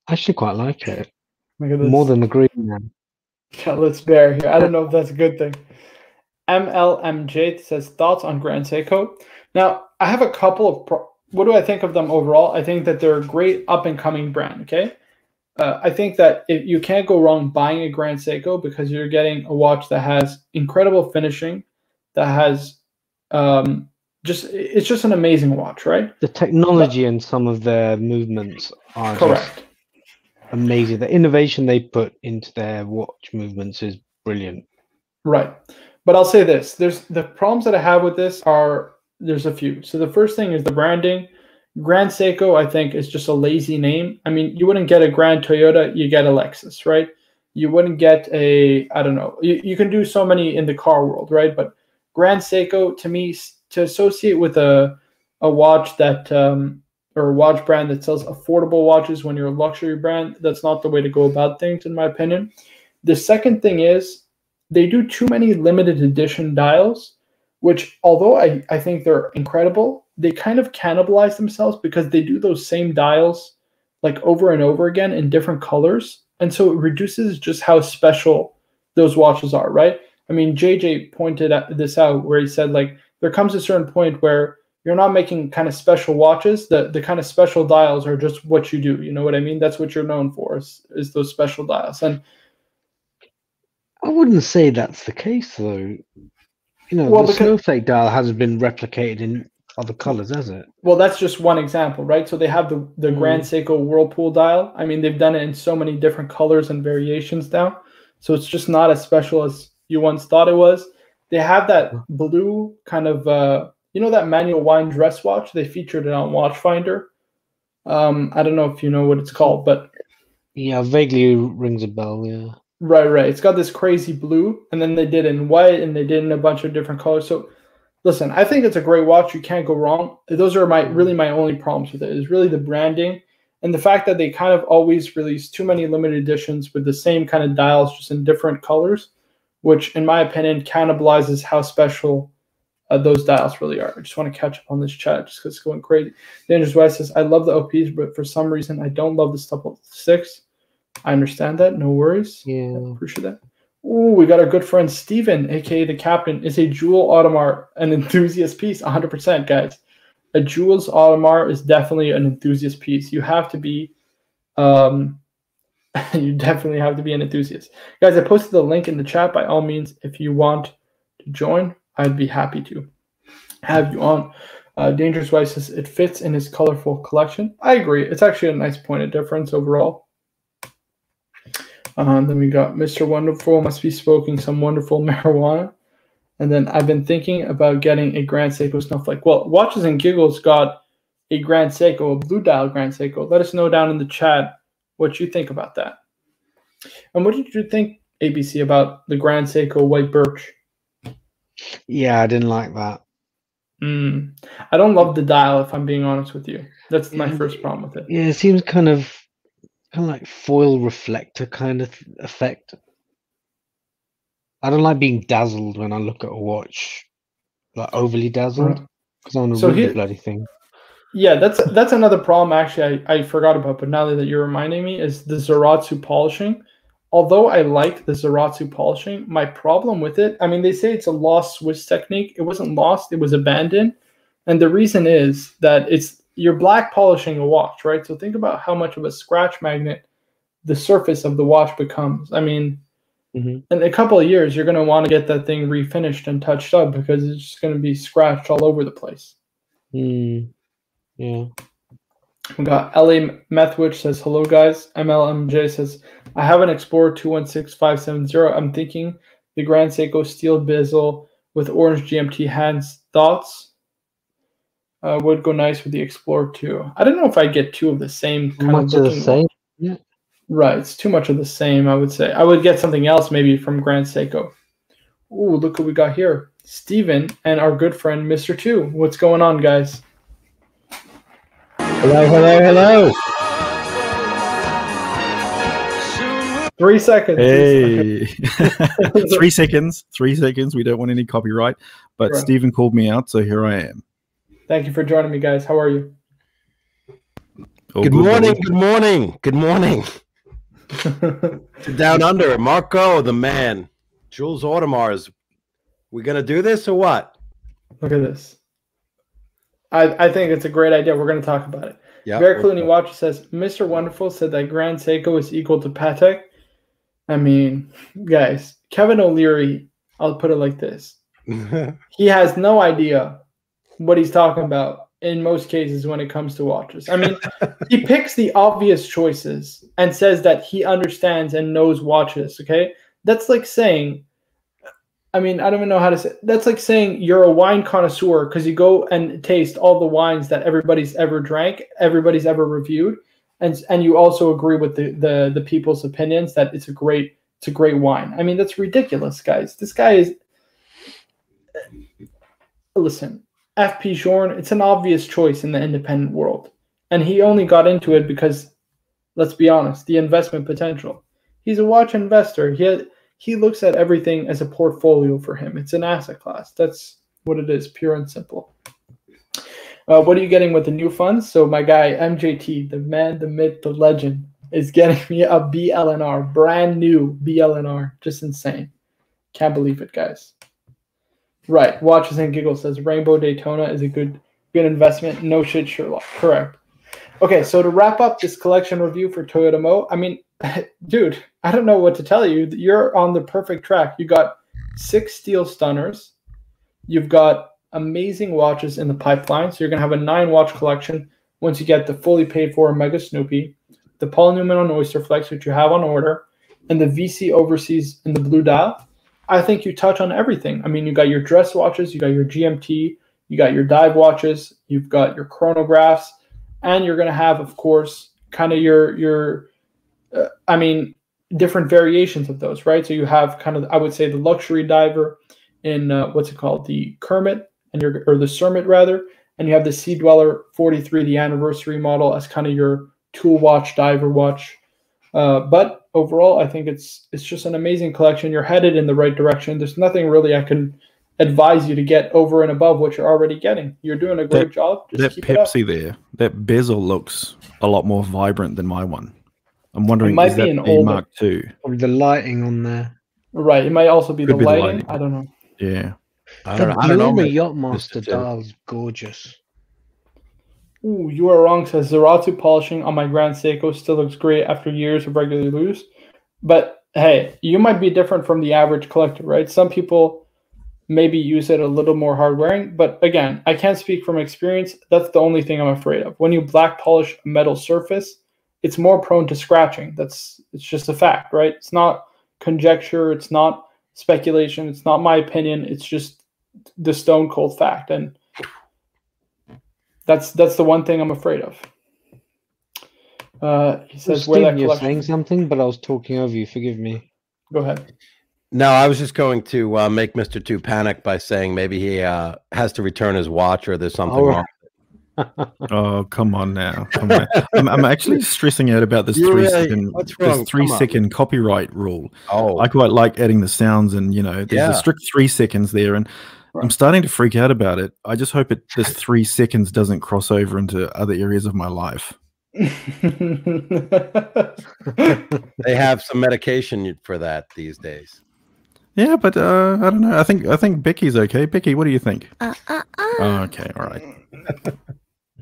I actually quite like it. More than the green one. Yeah, let's bear here. I don't know if that's a good thing. MLMJ says, thoughts on Grand Seiko? Now, I have a couple of... what do I think of them overall? I think that they're a great up-and-coming brand, okay? I think that you can't go wrong buying a Grand Seiko because you're getting a watch that has incredible finishing, that has it's just an amazing watch, right? The technology and some of their movements are correct. Amazing. The innovation they put into their watch movements is brilliant. Right. But I'll say this. There's the problems that I have with this there's a few. So the first thing is the branding. Grand Seiko, I think, is just a lazy name. I mean, you wouldn't get a Grand Toyota, you get a Lexus, right? You wouldn't get I don't know. You can do so many in the car world, right? But Grand Seiko, to me, to associate with a watch that, or a watch brand that sells affordable watches when you're a luxury brand, that's not the way to go about things, in my opinion. The second thing is they do too many limited edition dials, which, although I think they're incredible, they kind of cannibalize themselves because they do those same dials like over and over again in different colors. And so it reduces just how special those watches are, right? I mean, JJ pointed this out where he said, like, there comes a certain point where you're not making kind of special watches. The kind of special dials are just what you do. You know what I mean? That's what you're known for is those special dials. And I wouldn't say that's the case, though. The snowflake dial hasn't been replicated in other colors, has it? Well, that's just one example, right? So they have the Grand Seiko Whirlpool dial. I mean, they've done it in so many different colors and variations now. So it's just not as special as you once thought it was. They have that blue kind of, that manual wind dress watch. They featured it on Watchfinder. I don't know if you know what it's called, but... Yeah, vaguely rings a bell, yeah. Right. It's got this crazy blue, and then they did it in white, and they did it in a bunch of different colors. So, listen, I think it's a great watch. You can't go wrong. Those are my only problems with it. Is really the branding and the fact that they kind of always release too many limited editions with the same kind of dials, just in different colors, which, in my opinion, cannibalizes how special those dials really are. I just want to catch up on this chat just because it's going crazy. Dangerous West says, I love the OPs, but for some reason, I don't love the Stubble 6. I understand that. No worries. Yeah. Appreciate that. Ooh, we got our good friend Steven, a.k.a. the captain, is a Jewel Audemars, an enthusiast piece, 100%, guys. A Jewel's Audemars is definitely an enthusiast piece. You have to be, you definitely have to be an enthusiast. Guys, I posted the link in the chat. By all means, if you want to join, I'd be happy to have you on. Dangerous White says it fits in his colorful collection. I agree. It's actually a nice point of difference overall. Then we got Mr. Wonderful must be smoking some wonderful marijuana. And then I've been thinking about getting a Grand Seiko Snowflake. Well, Watches and Giggles got a Grand Seiko, a blue dial Grand Seiko. Let us know down in the chat what you think about that. And what did you think, ABC, about the Grand Seiko White Birch? Yeah, I didn't like that. I don't love the dial, if I'm being honest with you. That's my first problem with it. Yeah, it seems kind of like foil reflector kind of effect. I don't like being dazzled when I look at a watch, like overly dazzled, because I want to read the bloody thing. Yeah, that's another problem actually I forgot about, but now that you're reminding me, is the Zaratsu polishing. Although I like the Zaratsu polishing, my problem with it, I mean, they say it's a lost Swiss technique. It wasn't lost, it was abandoned. And the reason is that you're black polishing a watch, right? So think about how much of a scratch magnet the surface of the watch becomes. I mean, in a couple of years, you're going to want to get that thing refinished and touched up because it's just going to be scratched all over the place. Yeah. We got LA Methwich says, hello, guys. MLMJ says, I have an Explorer 216570. I'm thinking the Grand Seiko steel bezel with orange GMT hands. Thoughts? Would go nice with the Explorer 2. I don't know if I get two of the same kind much of the same. Yeah. Right, it's too much of the same, I would say. I would get something else maybe from Grand Seiko. Ooh, look what we got here. Steven and our good friend, Mr. 2. What's going on, guys? Hello. 3 seconds. Hey. 3 seconds. 3 seconds. We don't want any copyright. But right. Steven called me out, so here I am. Thank you for joining me, guys. How are you? Good morning. Down under, Marco, the man. Jules Audemars. We gonna do this or what? Look at this. I think it's a great idea. We're gonna talk about it. Yeah. Bear Clooney Watch says, Mr. Wonderful said that Grand Seiko is equal to Patek. I mean, guys, Kevin O'Leary, I'll put it like this. He has no idea what he's talking about in most cases when it comes to watches. I mean, he picks the obvious choices and says that he understands and knows watches, okay? That's like saying, I mean, I don't even know how to say it. That's like saying you're a wine connoisseur because you go and taste all the wines that everybody's ever drank, everybody's ever reviewed, and you also agree with the people's opinions that it's a great wine. I mean, that's ridiculous, guys. This guy is listen, FP Journe, it's an obvious choice in the independent world. And he only got into it because, let's be honest, the investment potential. He's a watch investor. He looks at everything as a portfolio for him. It's an asset class. That's what it is, pure and simple. What are you getting with the new funds? So my guy, MJT, the man, the myth, the legend, is getting me a BLNR, brand new BLNR. Just insane. Can't believe it, guys. Right. Watches and Giggles says Rainbow Daytona is a good investment. No shit, Sherlock. Correct. Okay, so to wrap up this collection review for Toyota Mo, I mean, dude, I don't know what to tell you. You're on the perfect track. You got 6 steel stunners. You've got amazing watches in the pipeline. So you're going to have a 9-watch collection once you get the fully paid for Omega Snoopy, the Paul Newman on Oysterflex, which you have on order, and the VC Overseas in the blue dial. I think you touch on everything. I mean, you got your dress watches, you got your GMT, you got your dive watches, you've got your chronographs, and you're going to have, of course, kind of your I mean, different variations of those, right? So you have kind of, I would say, the luxury diver in what's it called, the Kermit or the Cermit rather, and you have the Sea Dweller 43, the anniversary model, as kind of your tool watch, diver watch. But overall, I think it's just an amazing collection. You're headed in the right direction. There's nothing really I can advise you to get over and above what you're already getting. You're doing a great job. Just that Pepsi there, that bezel looks a lot more vibrant than my one. I'm wondering, is that the Mark II? Or the lighting on there. Right. It might also be the lighting. I don't know. Yeah. I don't know. The Yachtmaster dial is gorgeous. Ooh, you are wrong, says Zaratsu polishing on my Grand Seiko still looks great after years of regular use. But hey, you might be different from the average collector, right? Some people maybe use it a little more hard wearing, but again, I can't speak from experience. That's the only thing I'm afraid of. When you black polish a metal surface, it's more prone to scratching. It's just a fact, right? It's not conjecture, it's not speculation, it's not my opinion, it's just the stone cold fact. And that's the one thing I'm afraid of. He says, Steve, that you're saying something, but I was talking over you. Forgive me. Go ahead. No, I was just going to make Mr. 2 panic by saying maybe he has to return his watch or there's something wrong. Oh, come on now. Come on. I'm actually stressing out about this 3 second copyright rule. Oh, I quite like adding the sounds, and there's a strict 3 seconds there, and I'm starting to freak out about it. I just hope this 3 seconds doesn't cross over into other areas of my life. They have some medication for that these days. Yeah, but I don't know. I think Becky's okay. Becky, what do you think? Oh, okay, all right.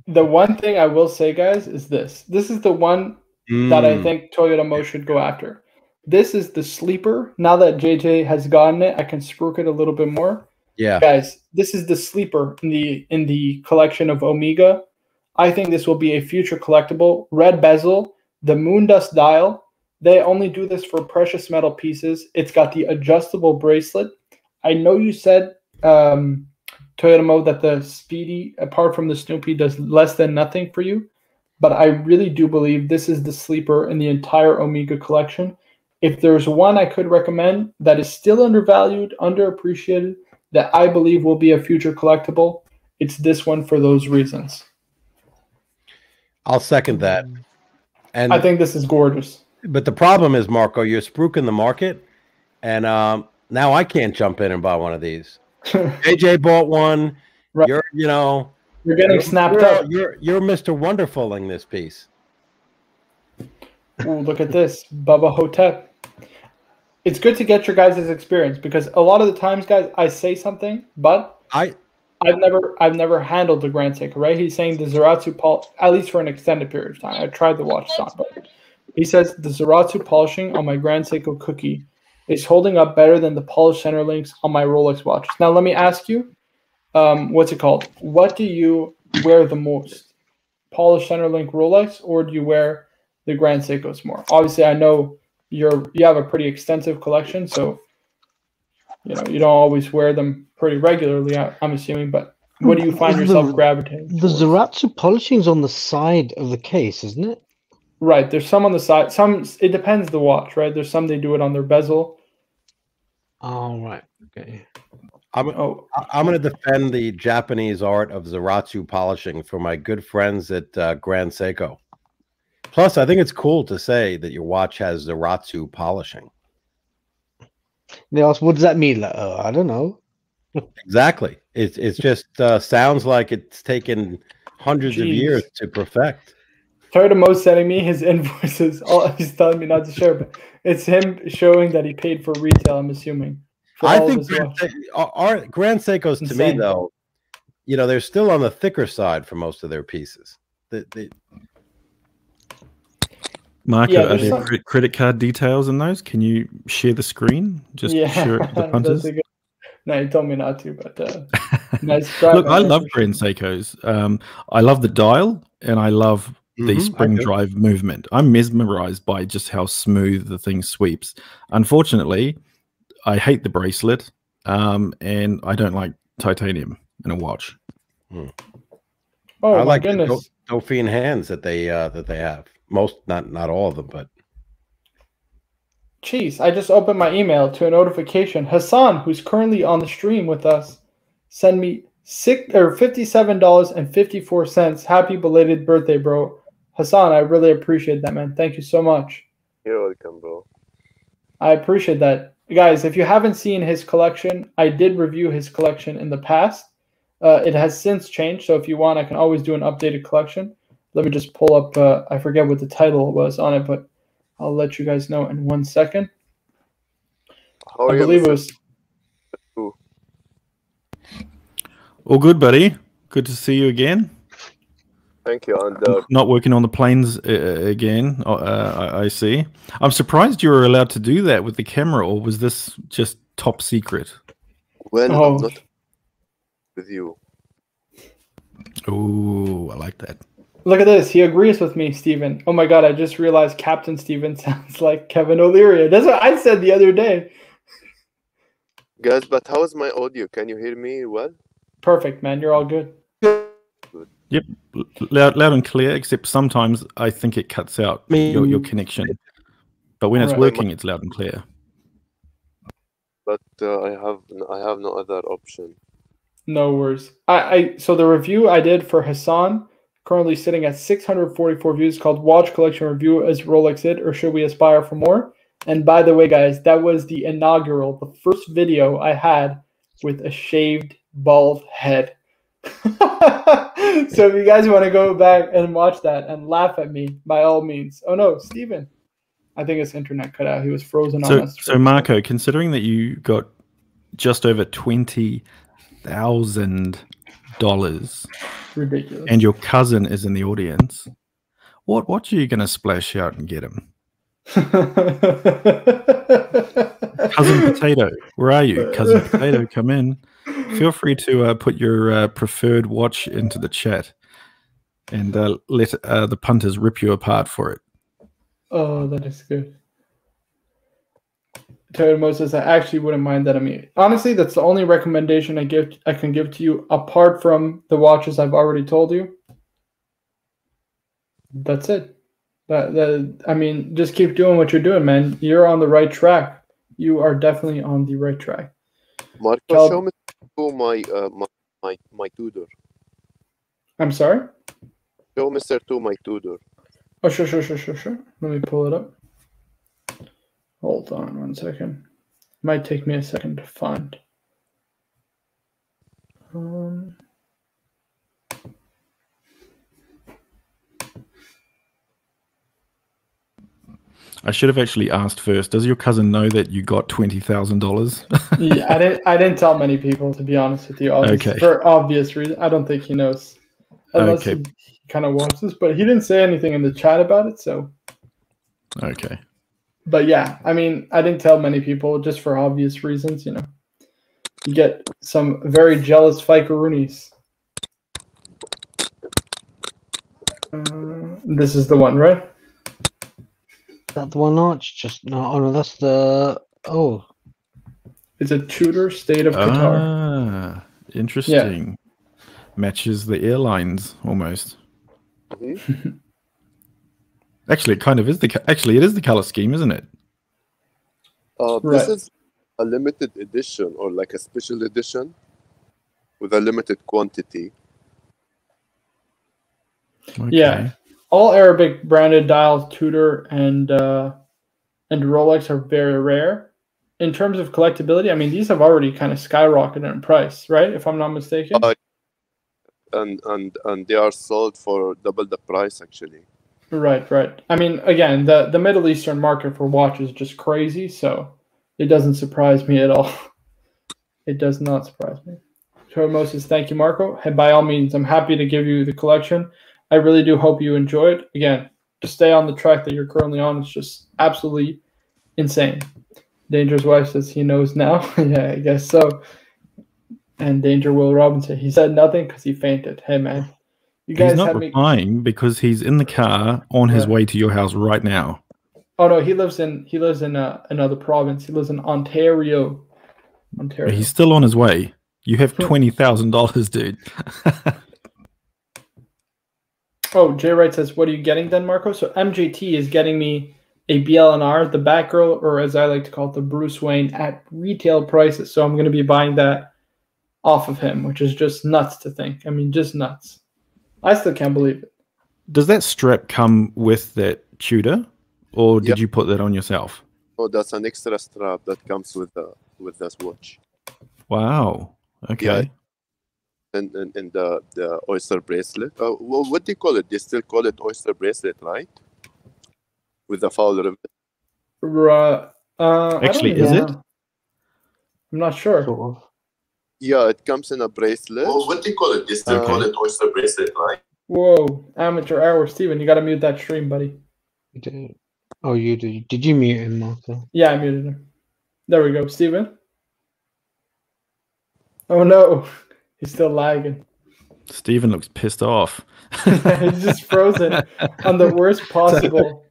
The one thing I will say, guys, is this. This is the one that I think Toyota Mo should go after. This is the sleeper. Now that JJ has gotten it, I can spruik it a little bit more. Yeah, guys, this is the sleeper in the collection of Omega. I think this will be a future collectible. Red bezel, the Moondust dial. They only do this for precious metal pieces. It's got the adjustable bracelet. I know you said, Toyota Mo, that the Speedy, apart from the Snoopy, does less than nothing for you. But I really do believe this is the sleeper in the entire Omega collection. If there's one I could recommend that is still undervalued, underappreciated, that I believe will be a future collectible, it's this one for those reasons. I'll second that. And I think this is gorgeous. But the problem is, Marco, you're spruiking the market, and now I can't jump in and buy one of these. AJ bought one. Right. You're getting snapped up. You're Mr. Wonderfuling this piece. Ooh, look at this, Bubba Hotep. It's good to get your guys' experience, because a lot of the times, guys, I say something, but I've never handled the Grand Seiko, right? He's saying the Zaratsu at least for an extended period of time. I tried the watch on, but he says the Zaratsu polishing on my Grand Seiko Cookie is holding up better than the polished center links on my Rolex watches. Now, let me ask you, what's it called? What do you wear the most? Polished center link Rolex, or do you wear the Grand Seikos more? Obviously, I know you have a pretty extensive collection, so you don't always wear them pretty regularly, I'm assuming, but what do you find yourself gravitating towards? The Zaratsu polishing's on the side of the case, isn't it? Right. There's some on the side. Some, it depends the watch, right? There's some they do it on their bezel. Oh, right. Okay. I'm going to defend the Japanese art of Zaratsu polishing for my good friends at Grand Seiko. Plus, I think it's cool to say that your watch has Zaratsu polishing. They ask, what does that mean? Like, I don't know. Exactly. It's just sounds like it's taken hundreds of years to perfect. Toyota Mo's sending me his invoices. He's telling me not to share, but it's him showing that he paid for retail, I'm assuming. I think our Grand Seikos, to me, though, they're still on the thicker side for most of their pieces. Marco, are there credit card details in those? Can you share the screen? Just share the punters? No, you told me not to, but nice try. Look, I love Grand Seikos. I love the dial, and I love the spring drive movement. I'm mesmerized by just how smooth the thing sweeps. Unfortunately, I hate the bracelet, and I don't like titanium in a watch. Oh, I like goodness. the Dauphine hands that they have. Most, not all of them, but Jeez, I just opened my email to a notification. Hassan, who's currently on the stream with us, send me $57.54. Happy belated birthday, bro. Hassan, I really appreciate that, man. Thank you so much. You're welcome, bro. I appreciate that. Guys, if you haven't seen his collection, I did review his collection in the past. It has since changed, so if you want, I can always do an updated collection. Let me just pull up, I forget what the title was on it, but I'll let you guys know in 1 second. How I believe it was... All good, buddy. Good to see you again. Thank you. And not working on the planes again, I see. I'm surprised you were allowed to do that with the camera, or was this just top secret? well, Oh. I'm not with you. Oh, I like that. Look at this. He agrees with me, Steven. Oh my God, I just realized Captain Steven sounds like Kevin O'Leary. That's what I said the other day. Guys, but how is my audio? Can you hear me well? Perfect, man. You're all good. Yep, loud and clear, except sometimes I think it cuts out your connection. But when it's Right. working, it's loud and clear. But I have no other option. No worries. So the review I did for Hassan, currently sitting at 644 views, called Watch Collection Review as Rolex It, or Should We Aspire for More? And by the way, guys, that was the first video I had with a shaved bald head. So if you guys want to go back and watch that and laugh at me, by all means. Oh no, Steven. I think his internet cut out. He was frozen on us. So Marco, considering that you got just over $20,000, Ridiculous. and your cousin is in the audience, what are you going to splash out and get him? Cousin Potato, where are you? Cousin Potato, come in. Feel free to put your preferred watch into the chat and let the punters rip you apart for it. Oh, that is good. Toyota Moses, I actually wouldn't mind that. I mean, honestly, that's the only recommendation I can give to you, apart from the watches I've already told you. That's it. I mean, just keep doing what you're doing, man. You're on the right track. You are definitely on the right track. Marco, show me my Tudor. I'm sorry? Show Mr. Tu my Tudor. Oh, sure. Let me pull it up. Hold on 1 second. Might take me a second to find. I should have actually asked first. Does your cousin know that you got $20,000? Yeah, I didn't tell many people, to be honest with you. Okay. For obvious reasons. I don't think he knows. Unless Okay. he kind of watches, but he didn't say anything in the chat about it, so. Okay. But yeah, I mean, I didn't tell many people just for obvious reasons, you know. You get some very jealous Fikeroonies. This is the one, right? Is that the one notch? Just no. Oh no, that's the. Oh, It's a Tudor State of Qatar. Ah, interesting. Matches the airlines almost. Mm-hmm. Actually, it kind of is it is the color scheme, isn't it? Right. This is a limited edition, or like a special edition with a limited quantity. Okay. Yeah. All Arabic branded dials, Tudor and Rolex, are very rare. In terms of collectability, I mean, these have already kind of skyrocketed in price, right? If I'm not mistaken. And they are sold for double the price, actually. Right. I mean, again, the Middle Eastern market for watches is just crazy, so it doesn't surprise me at all. It does not surprise me. Moses, thank you, Marco. And by all means, I'm happy to give you the collection. I really do hope you enjoy it. Again, just stay on the track that you're currently on. It's just absolutely insane. Danger's wife says he knows now. Yeah, I guess so. And Danger Will Robinson, he said nothing because he fainted. Hey, man. You guys He's not had me. replying because he's in the car on his way to your house right now. Oh no, he lives in another province. He lives in Ontario. He's still on his way. You have $20,000, dude. Oh, Jay Wright says, "What are you getting then, Marco?" So MJT is getting me a BLNR, the Batgirl, or as I like to call it, the Bruce Wayne, at retail prices. So I'm going to be buying that off of him, which is just nuts to think. I mean, just nuts. I still can't believe it. Does that strap come with that Tudor, or did Yep. you put that on yourself? Oh, that's an extra strap that comes with this watch. Wow. Okay. And the oyster bracelet. What do you call it? They still call it oyster bracelet, right? With the foul rivet. Actually, is it? I'm not sure. Sort of. Yeah, it comes in a bracelet. What do you call it? They still call it oyster bracelet, right? Whoa, amateur hour, Steven. You got to mute that stream, buddy. You do. Oh, you do. Did you mute him, Marco? Yeah, I muted him. There we go, Steven. Oh no, he's still lagging. Steven looks pissed off. He's just frozen on the worst possible.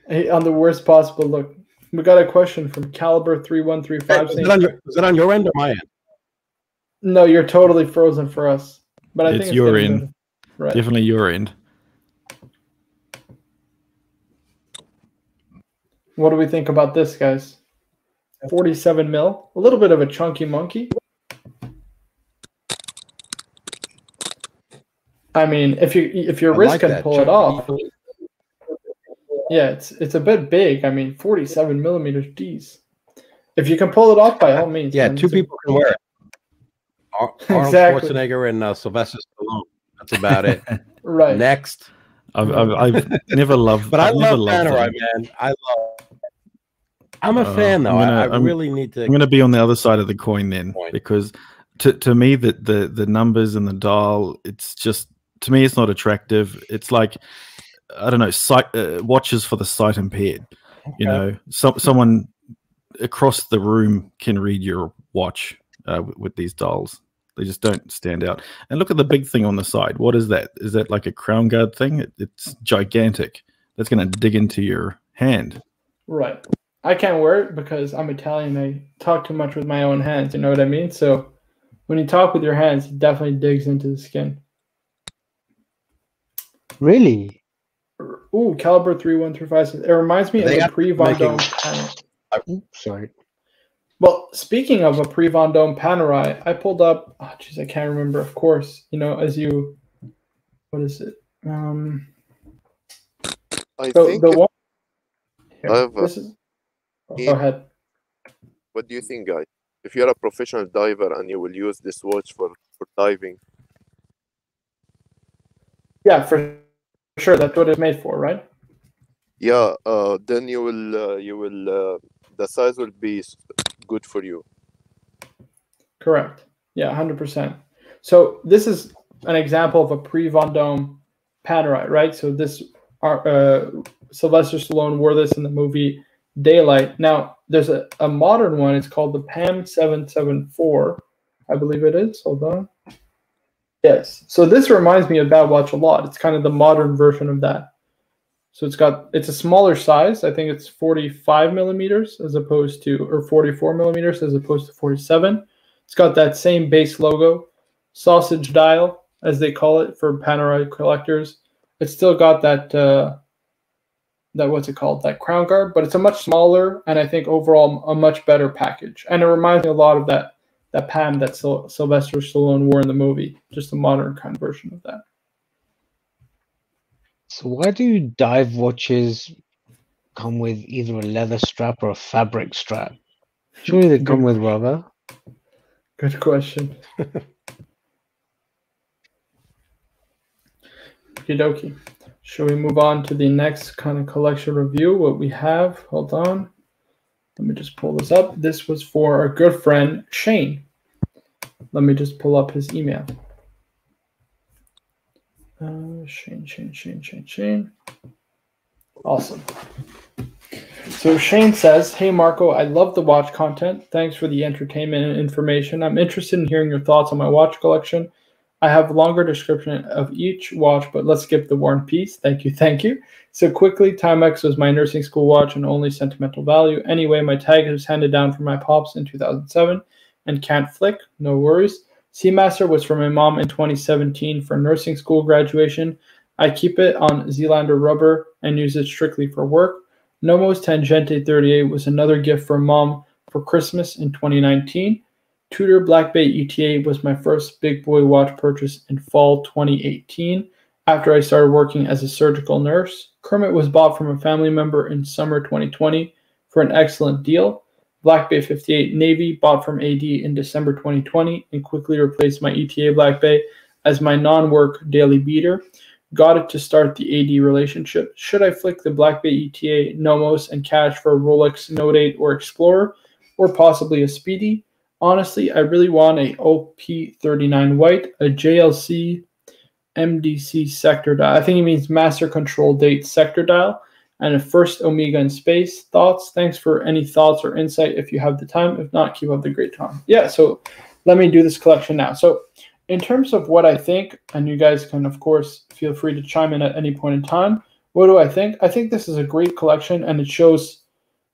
On the worst possible look. We got a question from Caliber 3135. Is it on your end or my end? No, you're totally frozen for us. But I It's think it's your getting end. better. Right. Definitely your end. What do we think about this, guys? 47 mil, a little bit of a chunky monkey. I mean, if your I wrist like can that. pull it off, yeah, it's a bit big. I mean, 47 millimeters, geez. If you can pull it off, by all means. Yeah, man. two people can wear it. Arnold Exactly. Schwarzenegger and Sylvester Stallone. That's about it. Right. Next. I've never loved. But I I've never love loved Panerai, them. man. I'm a fan, though. I I'm really need to. I'm going to be on the other side of the coin then, because to me the numbers and the dial, it's just, to me it's not attractive. It's like, I don't know, watches for the sight impaired. Okay. You know, someone across the room can read your watch with these dials. They just don't stand out. And look at the big thing on the side. What is that? Is that like a crown guard thing? It's gigantic. That's going to dig into your hand. Right. I can't wear it because I'm Italian. I talk too much with my own hands. You know what I mean? So when you talk with your hands, it definitely digs into the skin. Really? Ooh, Caliber 3135. It reminds me of a pre-Vendome Panerai. Oops, sorry. Well, speaking of a pre-Vendome Panerai, I pulled up. Oh, jeez, I can't remember. Of course, you know, what is it? I think the one. Here, this is. Go ahead. What do you think, guys? If you're a professional diver and you will use this watch for diving, yeah, for sure, that's what it's made for, right? yeah, then you will the size will be good for you. Correct. Yeah, 100%. So this is an example of a pre-Vendome Panerai, right? So this, Sylvester Stallone wore this in the movie Daylight. Now, there's a modern one. It's called the PAM 774, I believe it is. Hold on. Yes. So this reminds me of that watch a lot. It's kind of the modern version of that. So it's a smaller size. I think it's 45 millimeters as opposed to, or 44 millimeters as opposed to 47. It's got that same base logo, sausage dial, as they call it for Panerai collectors. It's still got that what's it called? That crown guard, but it's a much smaller and I think overall a much better package. And it reminds me a lot of that PAM that Sylvester Stallone wore in the movie, just a modern kind of version of that. So why do dive watches come with either a leather strap or a fabric strap? Surely they come with rubber. Good question. Okie dokie. Shall we move on to the next kind of collection review? What we have, hold on. Let me just pull this up. This was for our good friend, Shane. Let me just pull up his email. Shane. Awesome. So Shane says, "Hey Marco, I love the watch content. Thanks for the entertainment and information. I'm interested in hearing your thoughts on my watch collection. I have a longer description of each watch, but let's skip the War and Peace. Thank you. So quickly, Timex was my nursing school watch and only sentimental value. Anyway, my tag was handed down from my pops in 2007 and can't flick. No worries. Seamaster was from my mom in 2017 for nursing school graduation. I keep it on Zealander rubber and use it strictly for work. Nomos Tangente 38 was another gift from Mom for Christmas in 2019. Tudor Black Bay ETA was my first big boy watch purchase in fall 2018 after I started working as a surgical nurse. Kermit was bought from a family member in summer 2020 for an excellent deal. Black Bay 58 Navy bought from AD in December 2020 and quickly replaced my ETA Black Bay as my non-work daily beater. Got it to start the AD relationship. Should I flick the Black Bay ETA Nomos and cash for a Rolex Note 8 or Explorer, or possibly a Speedy? Honestly, I really want a OP39 white, a JLC MDC sector dial. I think he means Master Control Date sector dial, and a first Omega in space. Thoughts? Thanks for any thoughts or insight if you have the time. If not, keep up the great time. Yeah, so let me do this collection now. So in terms of what I think, and you guys can, of course, feel free to chime in at any point in time. What do I think? I think this is a great collection, and it shows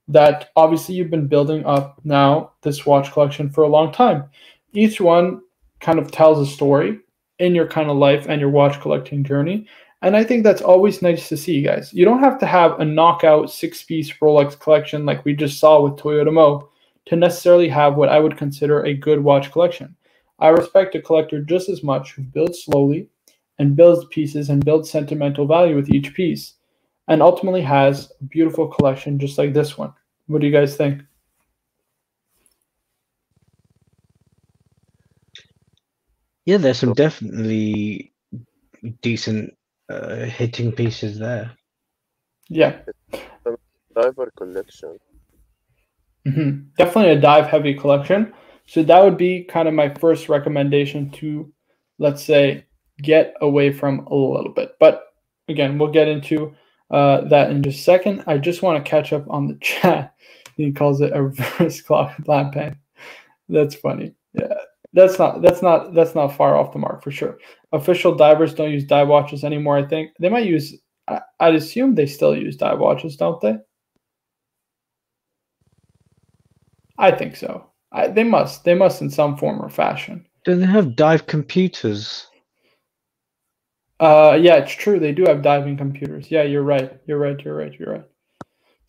that obviously you've been building up now this watch collection for a long time. Each one kind of tells a story in your kind of life and your watch collecting journey. And I think that's always nice to see, guys. You don't have to have a knockout 6-piece Rolex collection like we just saw with Toyota Mo to necessarily have what I would consider a good watch collection. I respect a collector just as much who builds slowly and builds pieces and builds sentimental value with each piece and ultimately has a beautiful collection just like this one. What do you guys think? Yeah, there's some definitely decent hitting pieces there. Yeah. Diver collection. Definitely a dive heavy collection. So that would be kind of my first recommendation to, let's say, get away from a little bit. But again, we'll get into that in just a second. I just want to catch up on the chat. He calls it a reverse clock lamp pen. That's funny. Yeah. That's not far off the mark for sure. Official divers don't use dive watches anymore, I think. They might use, I'd assume they still use dive watches, don't they? I think so. They must in some form or fashion. Do they have dive computers? Yeah, it's true. They do have diving computers. Yeah, you're right. You're right.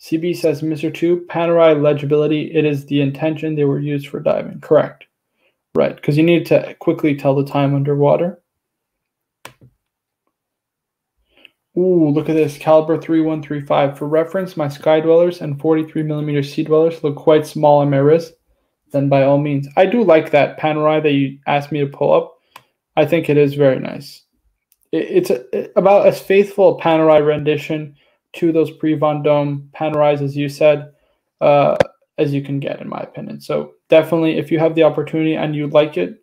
CB says, Mr. 2, Panerai legibility. It is the intention they were used for diving. Correct. Right, because you need to quickly tell the time underwater. Ooh, look at this. Caliber 3135. For reference, my Sky Dwellers and 43mm Sea Dwellers look quite small on my wrist. Then by all means. I do like that Panerai that you asked me to pull up. I think it is very nice. It's about as faithful a Panerai rendition to those pre-Vendôme Panerais, as you said, as you can get, in my opinion. So definitely, if you have the opportunity and you like it,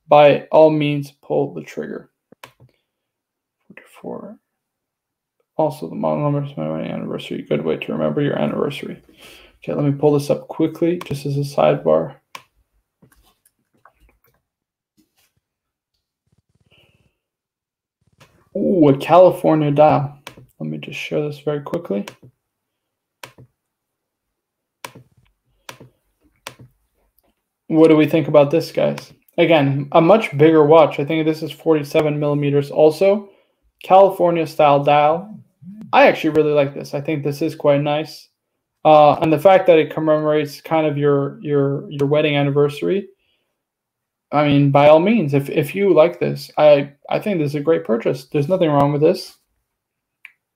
by all means, pull the trigger. 44. Also, the model number is my wedding anniversary. Good way to remember your anniversary. Okay, let me pull this up quickly, just as a sidebar. Ooh, a California dial. Let me just show this very quickly. What do we think about this, guys? Again, a much bigger watch. I think this is 47mm also. California style dial. I actually really like this. I think this is quite nice. And the fact that it commemorates kind of your wedding anniversary. I mean, by all means, if you like this, I think this is a great purchase. There's nothing wrong with this.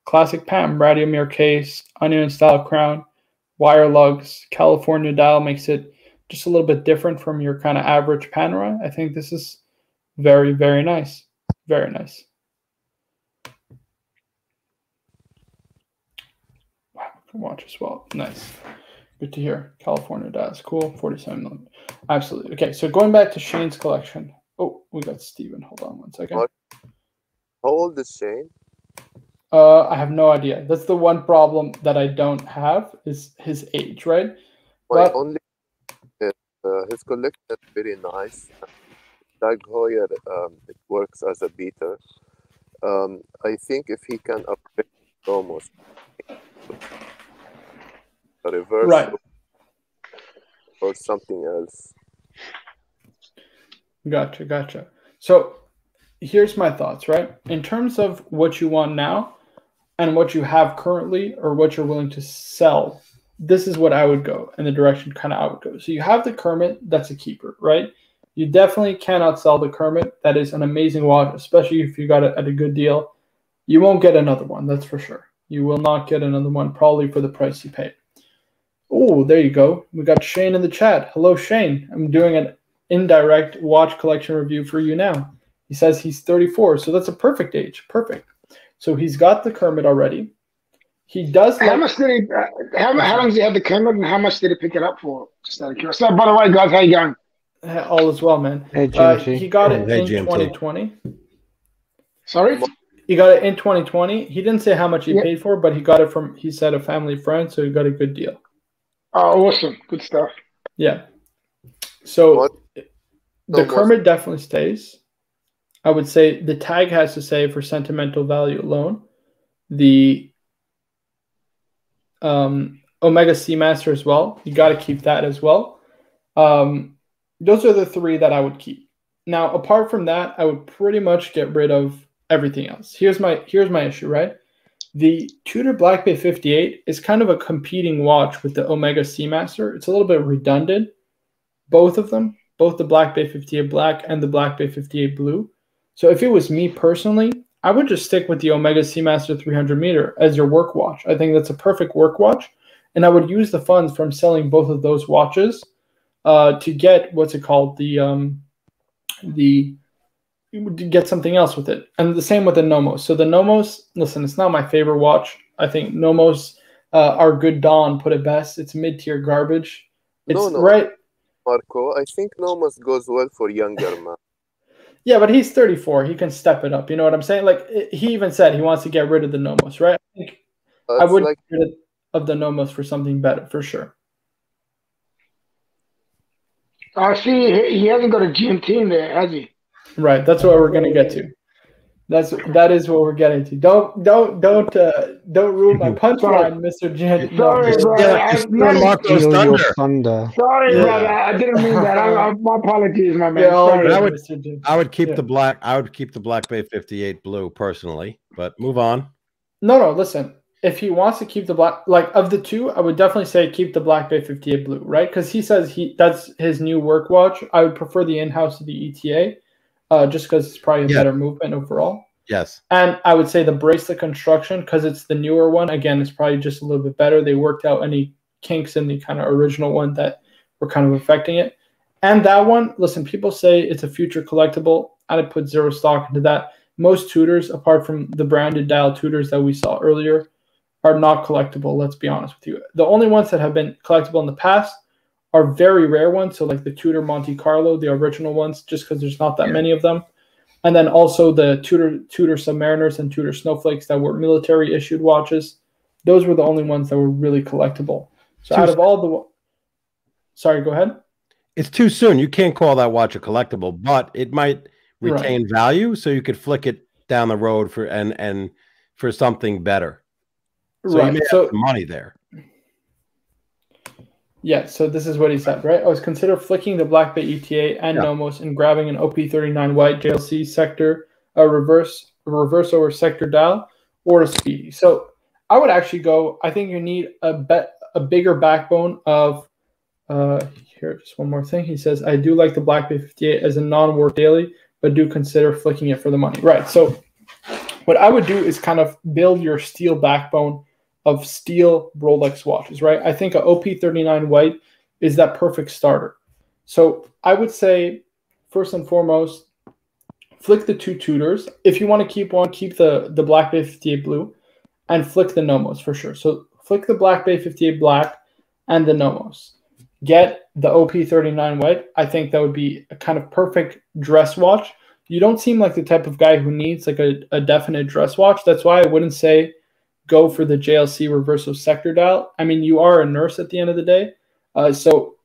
Classic PAM, Radiomir case, onion style crown, wire lugs, California dial makes it just a little bit different from your kind of average Panerai. I think this is very, very nice. Very nice. Wow, can watch as well. Nice. Good to hear. California dials. Cool. 47mm. Absolutely. Okay, so going back to Shane's collection. Oh, we got Steven. Hold on one second. How old is Shane? I have no idea. That's the one problem that I don't have is his age, right? But only his collection is very nice. Tag Heuer, it works as a beater. I think if he can upgrade almost a reverse, right, or something else. Gotcha. So here's my thoughts, right? In terms of what you want now, and what you have currently or what you're willing to sell, this is what I would go in the direction kind of I would go. So you have the Kermit, that's a keeper, right? You definitely cannot sell the Kermit. That is an amazing watch, especially if you got it at a good deal. You won't get another one, that's for sure. You will not get another one, probably for the price you paid. Oh, there you go. We got Shane in the chat. Hello, Shane. I'm doing an indirect watch collection review for you now. He says he's 34, so that's a perfect age. Perfect. So he's got the Kermit already. He does. How much did he? How long does he have the Kermit, and how much did he pick it up for? Just out of curiosity. So, by the way, guys, how you going? All is well, man. Hey, GMT. He got it Hey, in GMT. 2020. Sorry. He got it in 2020. He didn't say how much he paid for, but he got it from, he said, a family friend, so he got a good deal. Oh, awesome. Good stuff. Yeah. So What? the Kermit definitely stays. I would say the tag has to say for sentimental value alone. The Omega Seamaster as well. You got to keep that as well. Those are the three that I would keep. Now, apart from that, I would pretty much get rid of everything else. Here's my issue, right? The Tudor Black Bay 58 is kind of a competing watch with the Omega Seamaster. It's a little bit redundant, both of them, both the Black Bay 58 Black and the Black Bay 58 Blue. So if it was me personally, I would just stick with the Omega Seamaster 300 meter as your work watch. I think that's a perfect work watch. And I would use the funds from selling both of those watches to get, what's it called? To get something else with it. And the same with the Nomos. So the Nomos, listen, it's not my favorite watch. I think Nomos are good Don put it best. It's mid-tier garbage. It's No, right. Marco, I think Nomos goes well for younger man. Yeah, but he's 34. He can step it up. You know what I'm saying? Like he even said he wants to get rid of the Nomos, right? I think I would get rid of the Nomos for something better, for sure. I see he hasn't got a GMT in there, has he? Right, that's what we're gonna get to. That is what we're getting to. Don't ruin my punchline, Mr. Jen. Sorry, bro. Thunder. Sorry, brother. I didn't mean that. My apologies, my man. I would keep the black. I would keep the Black Bay 58 Blue personally, but move on. No. Listen, if he wants to keep the black, like of the two, I would definitely say keep the Black Bay 58 Blue, right? Because he says that's his new work watch. I would prefer the in-house to the ETA. Just because it's probably a better movement overall. Yes. And I would say the bracelet construction, because it's the newer one, again, it's probably just a little bit better. They worked out any kinks in the kind of original one that were kind of affecting it. And that one, listen, people say it's a future collectible. I'd put zero stock into that. Most Tudors, apart from the branded dial Tudors that we saw earlier, are not collectible, let's be honest with you. The only ones that have been collectible in the past are very rare ones, so like the Tudor Monte Carlo, the original ones, just because there's not that many of them. And then also the Tudor Submariners and Tudor Snowflakes that were military issued watches. Those were the only ones that were really collectible. So out of all the... Sorry, go ahead. It's too soon. You can't call that watch a collectible, but it might retain value, so you could flick it down the road for and for something better. So you may have some money there. Yeah, so this is what he said, right? I was consider flicking the Black Bay ETA and Nomos and grabbing an OP39 white JLC sector, a reverse over sector dial, or a Speedy. So I would actually go, I think you need a bigger backbone of, here, just one more thing. He says, I do like the Black Bay 58 as a non-work daily, but do consider flicking it for the money. Right, so what I would do is kind of build your steel backbone of steel Rolex watches, right? I think a OP39 white is that perfect starter. So I would say, first and foremost, flick the two Tudors. If you want to keep one, keep the Black Bay 58 Blue and flick the Nomos for sure. So flick the Black Bay 58 Black and the Nomos. Get the OP39 white. I think that would be a kind of perfect dress watch. You don't seem like the type of guy who needs like a definite dress watch. That's why I wouldn't say go for the JLC reverso sector dial. I mean, you are a nurse at the end of the day. So,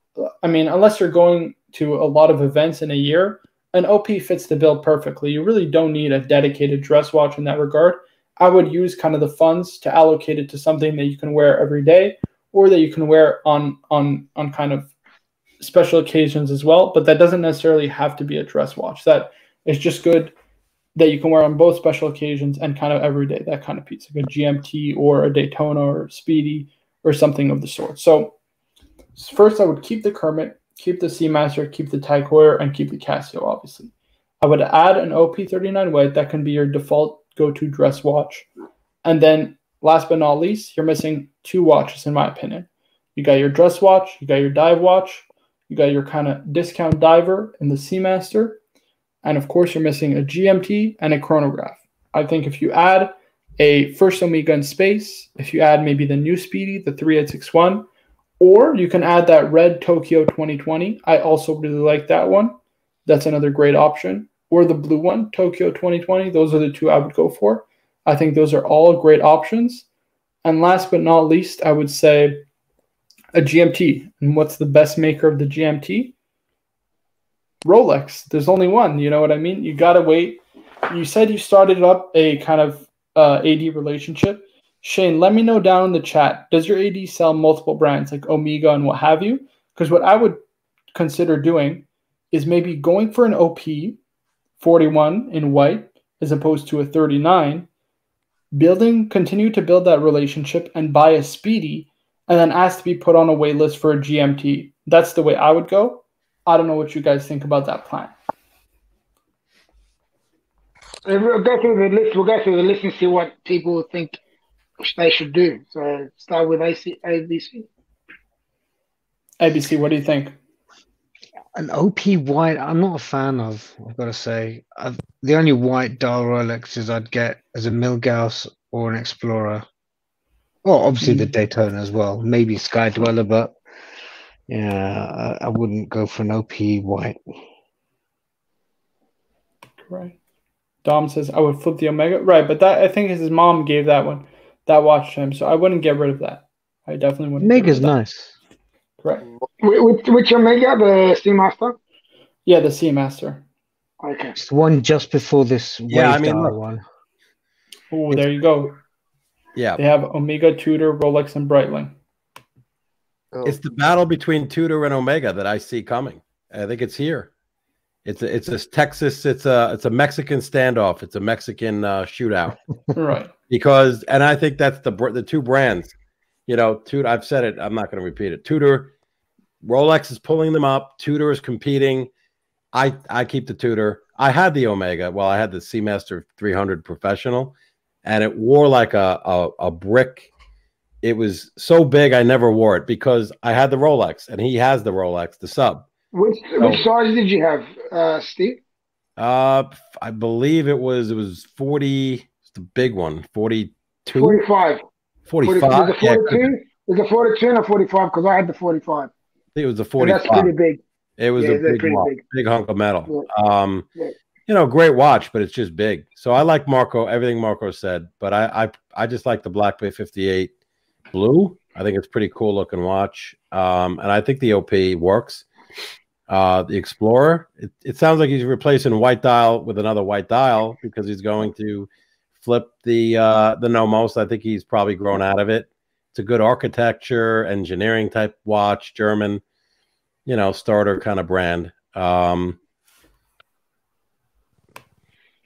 I mean, unless you're going to a lot of events in a year, an OP fits the bill perfectly. You really don't need a dedicated dress watch in that regard. I would use kind of the funds to allocate it to something that you can wear every day or that you can wear on kind of special occasions as well. But that doesn't necessarily have to be a dress watch. That is just good that you can wear on both special occasions and kind of every day, that kind of piece, like a GMT or a Daytona or Speedy or something of the sort. So first I would keep the Kermit, keep the Seamaster, keep the Tag Heuer, and keep the Casio, obviously. I would add an OP39 white. That can be your default go-to dress watch. And then last but not least, you're missing 2 watches, in my opinion. You got your dress watch, you got your dive watch, you got your kind of discount diver in the Seamaster, and of course you're missing a GMT and a chronograph. I think if you add a first Omega in space, if you add maybe the new Speedy, the 3861, or you can add that red Tokyo 2020. I also really like that one. That's another great option. Or the blue one, Tokyo 2020. Those are the 2 I would go for. I think those are all great options. And last but not least, I would say a GMT. And what's the best maker of the GMT? Rolex. There's only one. You know what I mean? You got to wait. You said you started up a kind of AD relationship. Shane, let me know down in the chat. Does your AD sell multiple brands like Omega and what have you? Because what I would consider doing is maybe going for an OP 41 in white as opposed to a 39, continue to build that relationship and buy a Speedy and then ask to be put on a wait list for a GMT. That's the way I would go. I don't know what you guys think about that plan. We'll go through the list. We'll go through the list and see what people think they should do. So start with ABC. ABC, what do you think? An OP white, I'm not a fan of, I've got to say. The only white dial Rolexes I'd get is a Milgauss or an Explorer. Well, obviously the Daytona as well. Maybe Sky Dweller, but yeah, I wouldn't go for an OP white. Right. Dom says, I would flip the Omega. Right, but that I think his mom gave that watch to him, so I wouldn't get rid of that. I definitely wouldn't. Omega's nice. Correct. Which Omega? The Seamaster? Yeah, the Seamaster. Okay. It's the one just before this one. Oh, there you go. Yeah. They have Omega, Tudor, Rolex, and Breitling. It's the battle between Tudor and Omega that I see coming. I think it's here. It's a Texas. It's a Mexican standoff. It's a Mexican shootout. Right. Because, and I think that's the 2 brands. You know, Tudor. I've said it. I'm not going to repeat it. Tudor, Rolex is pulling them up. Tudor is competing. I keep the Tudor. I had the Omega. Well, I had the Seamaster 300 Professional, and it wore like a brick. It was so big I never wore it because I had the Rolex, and he has the Rolex, the sub. Which size did you have, Steve? I believe it was 40. The big one, 42. 45. 45. Was it 42? Was it 42 or 45? Because I had the 45. I think it was the 45. And that's pretty big. It was a big hunk of metal. Yeah. You know, great watch, but it's just big. So I like everything Marco said, but I just like the Black Bay 58 blue. I think it's pretty cool looking watch. And I think the OP works. The Explorer, it sounds like he's replacing white dial with another white dial because he's going to flip the Nomos. I think he's probably grown out of it. It's a good architecture, engineering type watch, German, you know, starter kind of brand.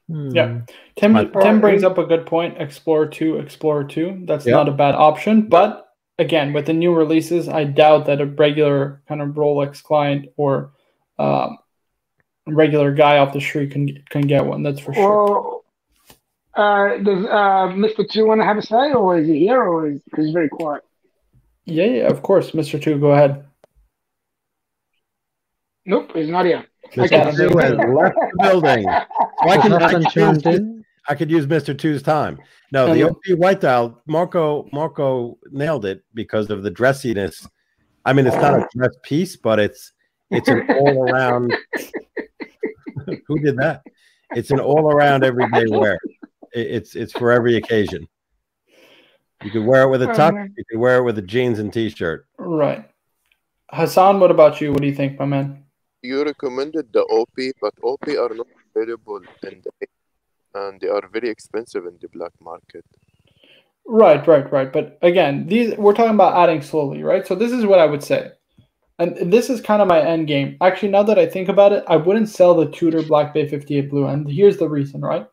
Yeah. Tim brings up a good point. Explorer 2. That's not a bad option. But again, with the new releases, I doubt that a regular kind of Rolex client or regular guy off the street can get one. That's for sure. Does Mr. 2 want to have a say, or is he here, or is he's very quiet? Yeah, of course. Mr. 2, go ahead. Nope, he's not here. Mr. 2 has left the building. I could use Mr. 2's time. No, the OP white dial, Marco nailed it because of the dressiness. I mean, it's not a dress piece, but it's an all around. Who did that? It's an all around everyday wear. It's for every occasion. You could wear it with a tuck. You could wear it with a jeans and t-shirt. Right. Hassan, what about you? What do you think, my man? You recommended the OP, but OP are not available and they are very expensive in the black market. Right. But again, we're talking about adding slowly, right? So this is what I would say. And this is kind of my end game. Actually, now that I think about it, I wouldn't sell the Tudor Black Bay 58 Blue. And here's the reason, right?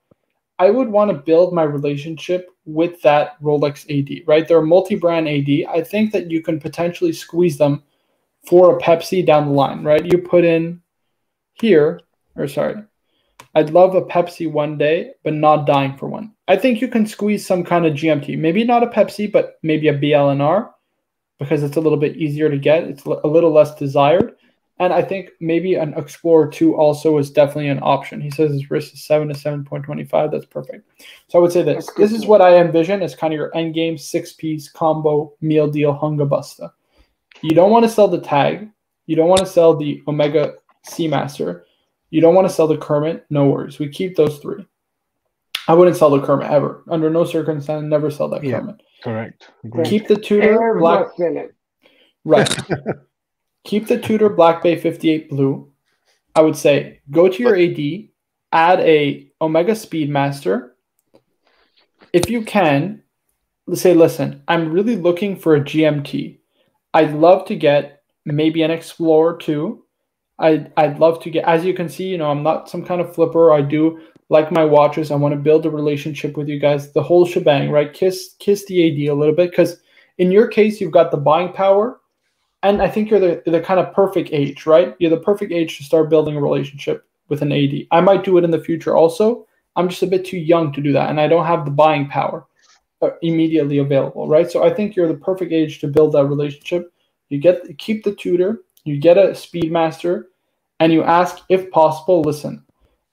I would want to build my relationship with that Rolex AD, right? They're a multi-brand AD. I think that you can potentially squeeze them for a Pepsi down the line, right? You put in here, or sorry, I'd love a Pepsi one day, but not dying for one. I think you can squeeze some kind of GMT, maybe not a Pepsi, but maybe a BLNR, because it's a little bit easier to get. It's a little less desired. And I think maybe an Explorer 2 also is definitely an option. He says his wrist is 7 to 7.25. That's perfect. So I would say this. This is what I envision as kind of your endgame 6-piece combo meal deal Hungabusta. You don't want to sell the tag. You don't want to sell the Omega Seamaster. You don't want to sell the Kermit. No worries. We keep those 3. I wouldn't sell the Kermit ever. Under no circumstance, never sell that Kermit. Correct. Keep the Tudor Black. Right. Keep the Tudor Black Bay 58 Blue. I would say go to your AD, add a Omega Speedmaster. If you can, say, listen, I'm really looking for a GMT. I'd love to get maybe an Explorer 2. I'd love to get, as you can see, I'm not some kind of flipper. I do like my watches. I want to build a relationship with you guys. The whole shebang, right? Kiss the AD a little bit, because in your case, you've got the buying power. And I think you're the kind of perfect age, right? You're the perfect age to start building a relationship with an AD. I might do it in the future also. I'm just a bit too young to do that, and I don't have the buying power immediately available, right? So I think you're the perfect age to build that relationship. You keep the Tudor, you get a Speedmaster, and you ask, if possible, listen,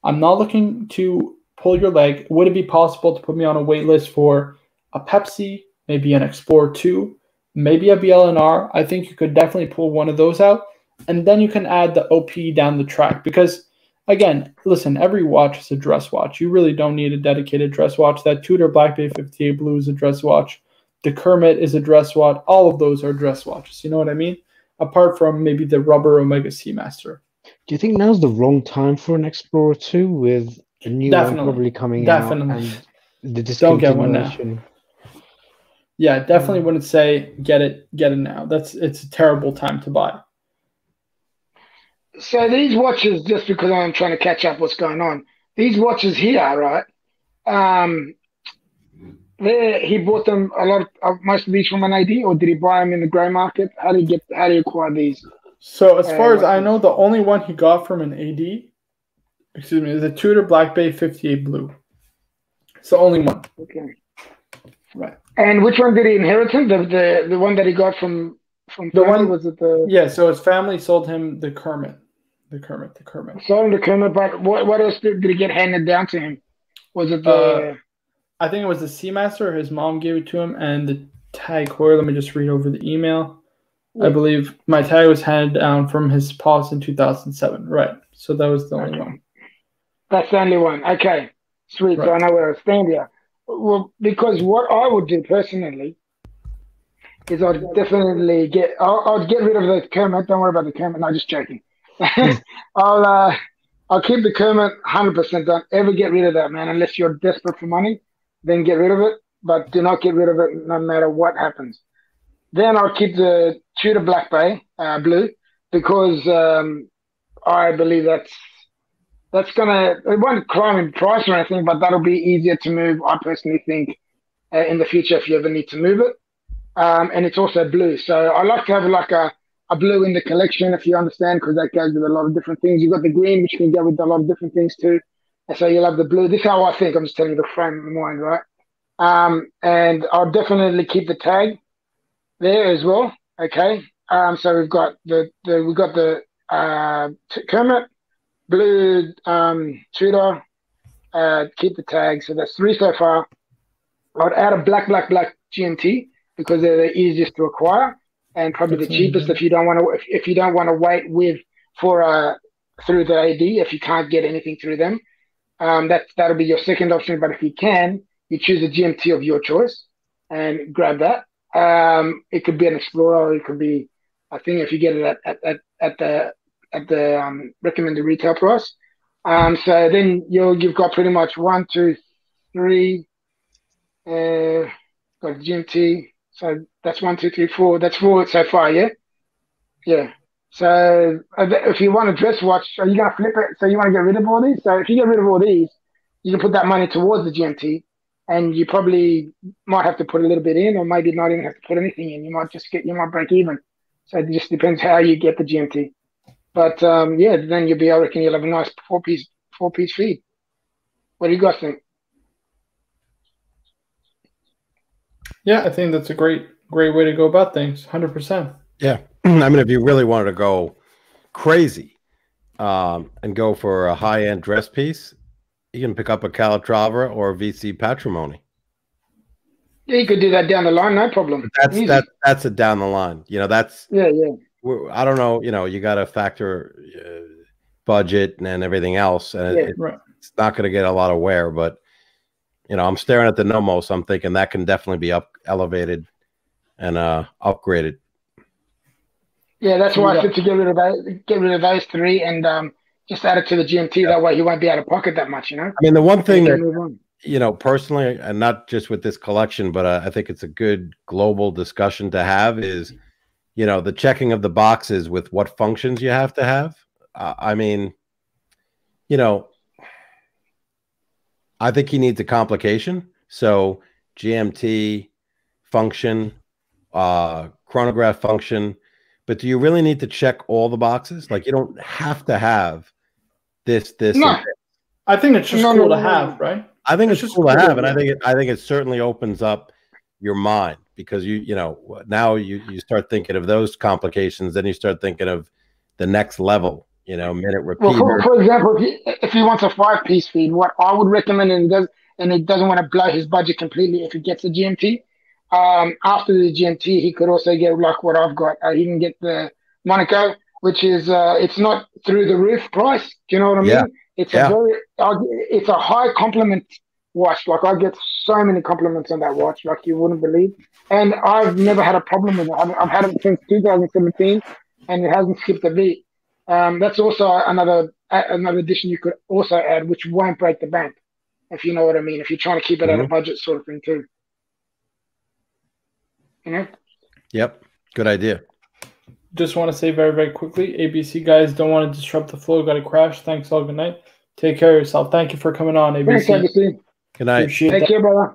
I'm not looking to pull your leg. Would it be possible to put me on a wait list for a Pepsi, maybe an Explorer 2, maybe a BLNR? I think you could definitely pull one of those out. And then you can add the OP down the track. Because, again, listen, every watch is a dress watch. You really don't need a dedicated dress watch. That Tudor Black Bay 58 Blue is a dress watch. The Kermit is a dress watch. All of those are dress watches. You know what I mean? Apart from maybe the rubber Omega Seamaster. Do you think now's the wrong time for an Explorer 2 with a new one probably coming out? And the discontinuation? Don't get one now. Yeah, definitely wouldn't say get it now. It's a terrible time to buy. So these watches, just because I'm trying to catch up what's going on, these watches here, right? He bought them most of these from an AD, or did he buy them in the grey market? How do you acquire these? So as far as I know, the only one he got from an AD, is the Tudor Black Bay 58 Blue. It's the only one. Okay. Right. And which one did he inherit? The one that he got from the one, was it the? Yeah. So his family sold him the Kermit. Sold him the Kermit, but what else did he get handed down to him? Was it the? I think it was the Seamaster. His mom gave it to him, and the Tag Heuer. Let me just read over the email. I believe my tag was handed down from his pops in 2007. Right. So that was the only one. That's the only one. Okay. Sweet. Right. So I know where I stand here. Well, because what I would do personally is I'd definitely I'd get rid of the Kermit. Don't worry about the Kermit. No, just joking. I'll keep the Kermit 100%. Don't ever get rid of that, man, unless you're desperate for money. Then get rid of it, but do not get rid of it no matter what happens. Then I'll keep the Tudor Black Bay Blue, because I believe that's gonna, it won't climb in price or anything, but that'll be easier to move. I personally think in the future if you ever need to move it, and it's also blue. So I like to have like a blue in the collection, if you understand, because that goes with a lot of different things. You've got the green, which can go with a lot of different things too, and so you'll have the blue. This is how I think. I'm just telling you the frame of mind, right? And I'll definitely keep the tag there as well. Okay. So we've got the Kermit, blue, Tudor, keep the tag. So that's 3 so far. I'd add a black GMT because they're the easiest to acquire and probably the cheapest if you don't want to wait through the AD, if you can't get anything through them. That'll be your second option. But if you can, you choose a GMT of your choice and grab that. It could be an Explorer. It could be, I think, if you get it at the recommended retail price. So then you've got pretty much 1, 2, 3. Got GMT. So that's 1, 2, 3, 4. That's 4 so far. Yeah. Yeah. So if you want a dress watch, are you gonna flip it? So you want to get rid of all these? So if you get rid of all these, you can put that money towards the GMT, and you probably might have to put a little bit in, or maybe not even have to put anything in. You might break even. So it just depends how you get the GMT. But yeah, then I reckon you'll have a nice four-piece feed. What do you guys think? Yeah, I think that's a great way to go about things. 100%. Yeah, I mean, if you really wanted to go crazy and go for a high-end dress piece, you can pick up a Calatrava or a VC Patrimony. Yeah, you could do that down the line, no problem. That's a down the line. You know, that's yeah. I don't know. You know, you got to factor budget and everything else, and it's not going to get a lot of wear. But you know, I'm staring at the Nomos. I'm thinking that can definitely be elevated and upgraded. Yeah, that's why I said to get rid of those three and just add it to the GMT. That way, he won't be out of pocket that much. You know. I mean, the one thing that, you know, personally, and not just with this collection, but I think it's a good global discussion to have is, you know, the checking of the boxes with what functions you have to have. I mean, you know, I think he needs a complication. So GMT function, chronograph function, but do you really need to check all the boxes? Like, you don't have to have this. No. I think it's just cool to have, right? I think it's cool to have, and I think it certainly opens up your mind, because you know, now you start thinking of those complications, then you start thinking of the next level, you know, minute repeater. Well, for example, if he wants a 5-piece feed, what I would recommend, and he doesn't want to blow his budget completely if he gets a GMT, after the GMT, he could also get like what I've got. He can get the Monaco, which is it's not through the roof price. Do you know what I mean? Yeah. It's a high compliment watch. Like, I get so many compliments on that watch, like you wouldn't believe. And I've never had a problem with it. I've had it since 2017, and it hasn't skipped a beat. That's also another addition you could also add, which won't break the bank, if you know what I mean. If you're trying to keep it at a budget sort of thing too. You know? Yep. Good idea. Just want to say very, very quickly, ABC guys, don't want to disrupt the flow. Got to crash. Thanks all. Good night. Take care of yourself. Thank you for coming on, ABC. Thanks, ABC. Good night. Take care, brother.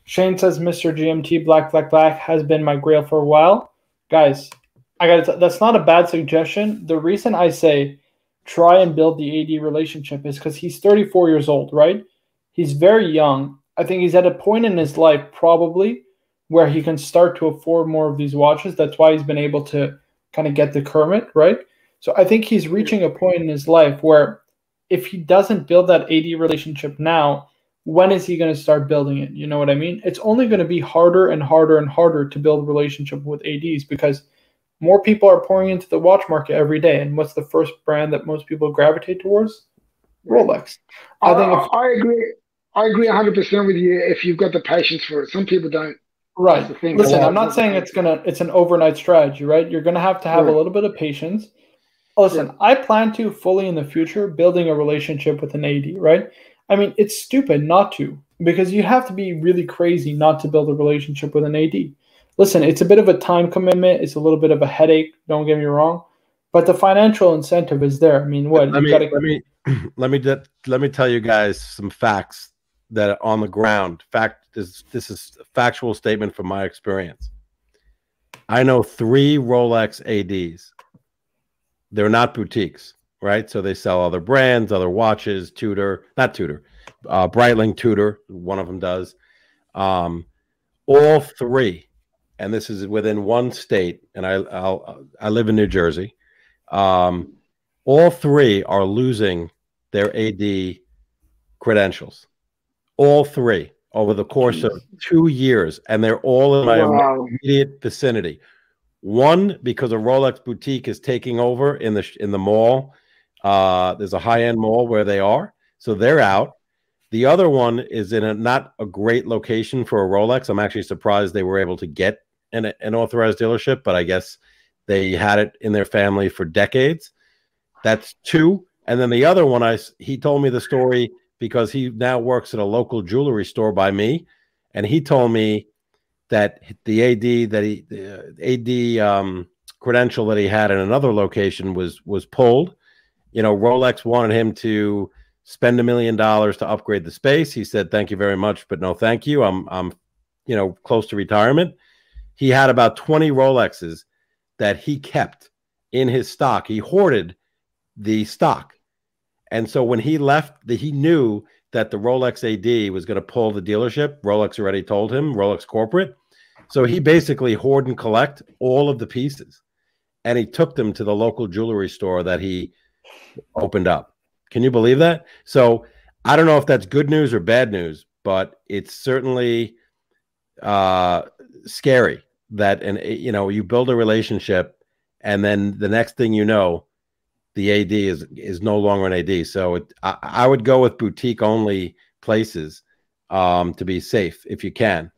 Shane says, Mr. GMT Black has been my grail for a while. Guys, that's not a bad suggestion. The reason I say try and build the AD relationship is because he's 34 years old, right? He's very young. I think he's at a point in his life probably where he can start to afford more of these watches. That's why he's been able to kind of get the Kermit, right? So I think he's reaching a point in his life where if he doesn't build that AD relationship now, when is he going to start building it? You know what I mean? It's only going to be harder and harder and harder to build a relationship with ADs because more people are pouring into the watch market every day. And what's the first brand that most people gravitate towards? Rolex. I agree. I agree 100% with you if you've got the patience for it. Some people don't. Right. Listen, I'm not saying it's an overnight strategy, right? You're going to have a little bit of patience. Listen, I plan to fully in the future building a relationship with an AD, right? I mean, it's stupid not to, because you have to be really crazy not to build a relationship with an AD. Listen, it's a bit of a time commitment. It's a little bit of a headache. Don't get me wrong, but the financial incentive is there. I mean, what? Let me tell you guys some facts that are on the ground. This is a factual statement from my experience. I know 3 Rolex ADs. They're not boutiques, right? So they sell other brands, other watches, Breitling, Tudor, one of them does. All 3, and this is within one state, and I live in New Jersey. All 3 are losing their AD credentials. All 3 over the course of 2 years, and they're all in my immediate vicinity. One, because a Rolex boutique is taking over in the mall. There's a high-end mall where they are, so they're out. The other one is in not a great location for a Rolex. I'm actually surprised they were able to get an authorized dealership, but I guess they had it in their family for decades. That's 2. And then the other one, he told me the story because he now works at a local jewelry store by me, and he told me that the AD credential that he had in another location was pulled. You know, Rolex wanted him to spend $1 million to upgrade the space. He said, thank you very much, but no thank you. I'm close to retirement. He had about 20 Rolexes that he kept in his stock. He hoarded the stock. And so when he left, he knew that the Rolex AD was going to pull the dealership. Rolex already told him, Rolex corporate. So he basically hoard and collect all of the pieces. And he took them to the local jewelry store that he opened up. Can you believe that? So I don't know if that's good news or bad news, but it's certainly scary that, and you build a relationship and then the next thing you know, the AD is no longer an AD. So I would go with boutique only places to be safe if you can.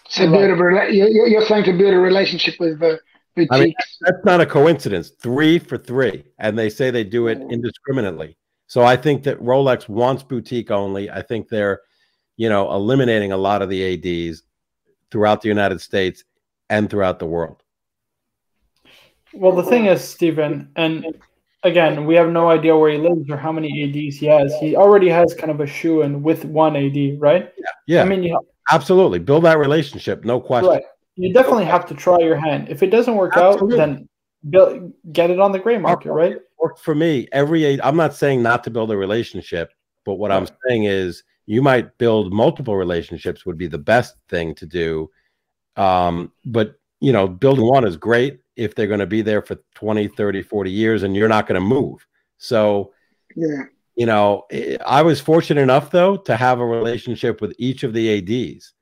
So you're saying to build a relationship with the boutiques. I mean, that's not a coincidence. 3 for 3, and they say they do it indiscriminately. So I think that Rolex wants boutique only. I think they're, eliminating a lot of the ADs throughout the United States and throughout the world. Well, the thing is, Stephen, and again, we have no idea where he lives or how many ADs he has. He already has kind of a shoe-in with one AD, right? Yeah. I mean, absolutely. Build that relationship, no question. Right. You definitely have to try your hand. If it doesn't work out, then get it on the gray market, right? Worked for me. I'm not saying not to build a relationship, but what I'm saying is you might build multiple relationships would be the best thing to do. But, building one is great if they're going to be there for 20, 30, 40 years and you're not going to move. So, I was fortunate enough, though, to have a relationship with each of the ADs.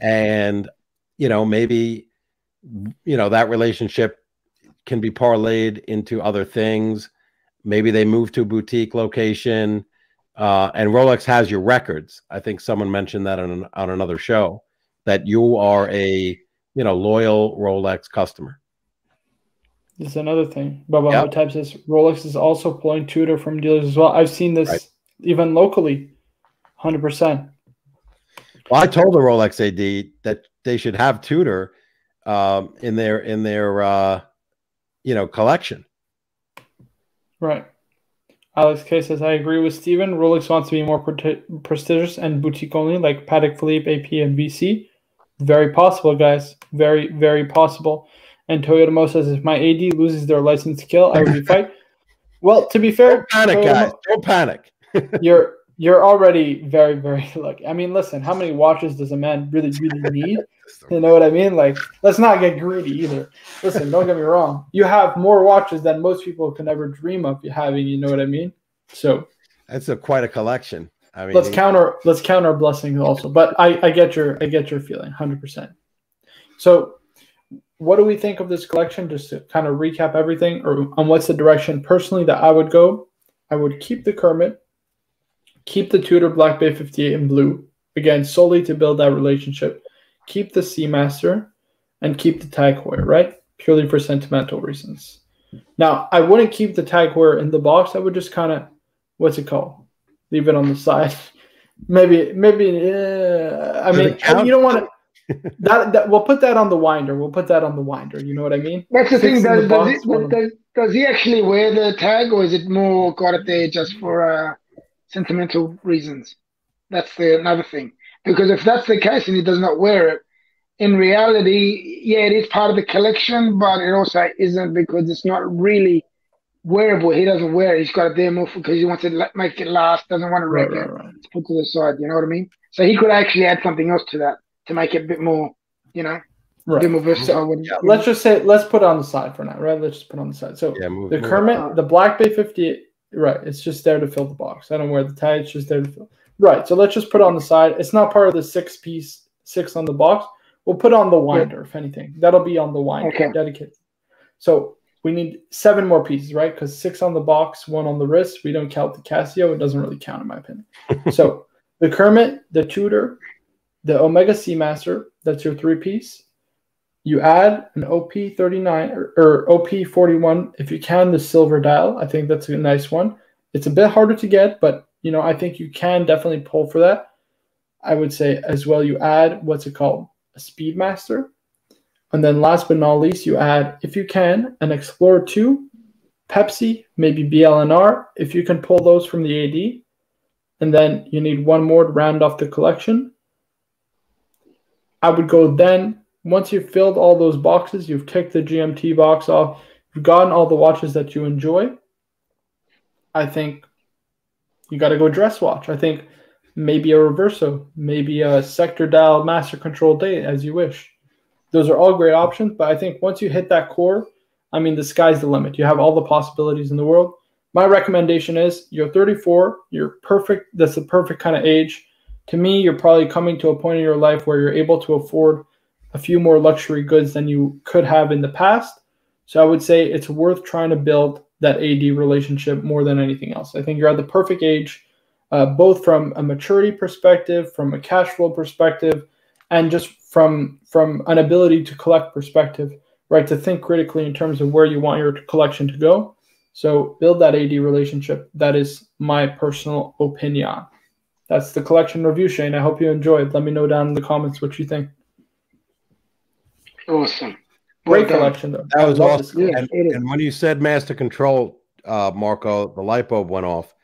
And, maybe, that relationship can be parlayed into other things. Maybe they move to a boutique location. And Rolex has your records. I think someone mentioned that on another show, that you are a, loyal Rolex customer. This is another thing. Bubba Hotep says Rolex is also pulling Tudor from dealers as well. I've seen this even locally, 100%. Well, I told the Rolex AD that they should have Tudor in their collection. Right. Alex K says, I agree with Steven. Rolex wants to be more prestigious and boutique only, like Patek Philippe, AP, and VC. Very possible, guys. Very, very possible. And Toyota Mo says, if my AD loses their license to kill, I would be fight. Well, to be fair, don't panic, guys. Don't panic. You're already very, very lucky. I mean, listen, how many watches does a man really, really need? You know what I mean? Like, let's not get greedy either. Listen, don't get me wrong. You have more watches than most people can ever dream of having. You know what I mean? So that's quite a collection. I mean, let's count our blessings also. But I get your feeling, 100%. So, what do we think of this collection? Just to kind of recap everything, or on what's the direction personally that I would go? I would keep the Kermit, keep the Tudor Black Bay 58 in blue, again solely to build that relationship. Keep the Seamaster and keep the Tag Heuer, right? Purely for sentimental reasons. Now, I wouldn't keep the Tag Heuer in the box. I would just kind of, what's it called? Leave it on the side. Maybe. I mean, you don't want to. That we'll put that on the winder. You know what I mean? That's the thing. Does he actually wear the tag, or is it more got it there just for sentimental reasons? That's another thing. Because if that's the case and he does not wear it, in reality, it is part of the collection, but it also isn't because it's not really wearable. He doesn't wear it. He's got it there more because he wants to make it last, doesn't want to wreck it. It's put to the side, you know what I mean? So he could actually add something else to that to make it a bit more, a bit more versatile. Let's just say, let's put it on the side for now, right? Let's just put it on the side. So the Kermit, the Black Bay 58, right, it's just there to fill the box. I don't wear the tag, it's just there to fill. Right, so let's just put it on the side. It's not part of the 6 on the box. We'll put it on the winder, if anything. That'll be on the winder, dedicated. So we need 7 more pieces, right? Because 6 on the box, 1 on the wrist. We don't count the Casio. It doesn't really count, in my opinion. So the Kermit, the Tudor, the Omega Seamaster, that's your 3-piece. You add an OP39 or OP41, if you can, the silver dial. I think that's a nice one. It's a bit harder to get, but I think you can definitely pull for that. I would say as well, you add, what's it called? A Speedmaster. And then last but not least, you add, if you can, an Explorer 2 Pepsi, maybe BLNR, if you can pull those from the AD. And then you need one more to round off the collection. I would go then, once you've filled all those boxes, you've kicked the GMT box off, you've gotten all the watches that you enjoy, I think you got to go dress watch. I think maybe a Reverso, maybe a Sector Dial Master Control Date, as you wish. Those are all great options, but I think once you hit that core, I mean, the sky's the limit. You have all the possibilities in the world. My recommendation is you're 34, you're perfect. That's the perfect kind of age. To me, you're probably coming to a point in your life where you're able to afford a few more luxury goods than you could have in the past. So I would say it's worth trying to build that AD relationship more than anything else. I think you're at the perfect age, both from a maturity perspective, from a cash flow perspective, and just from an ability to collect perspective, right? To think critically in terms of where you want your collection to go. So build that AD relationship. That is my personal opinion. That's the collection review, Shane. I hope you enjoyed. Let me know down in the comments what you think. Awesome. Great collection, though. That was awesome. Yeah, and when you said Master Control, Marco, the light bulb went off.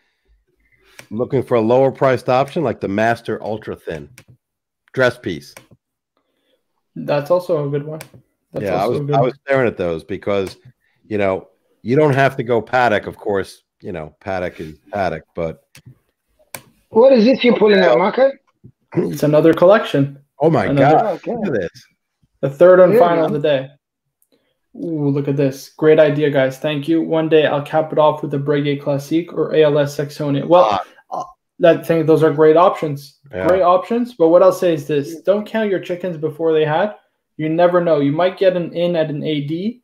Looking for a lower priced option like the Master Ultra Thin dress piece. That's also a good one. I was staring at those because, you know, you don't have to go Patek, of course. You know, Patek is Patek, but what is this you're pulling out, Marco? It's another collection. Oh my God! Look at this. The third and final of the day. Ooh, look at this. Great idea, guys. Thank you. One day I'll cap it off with a Breguet Classique or ALS Saxonia. Well, those are great options. Yeah. Great options. But what I'll say is this. Don't count your chickens before they hatch. You never know. You might get an in at an AD.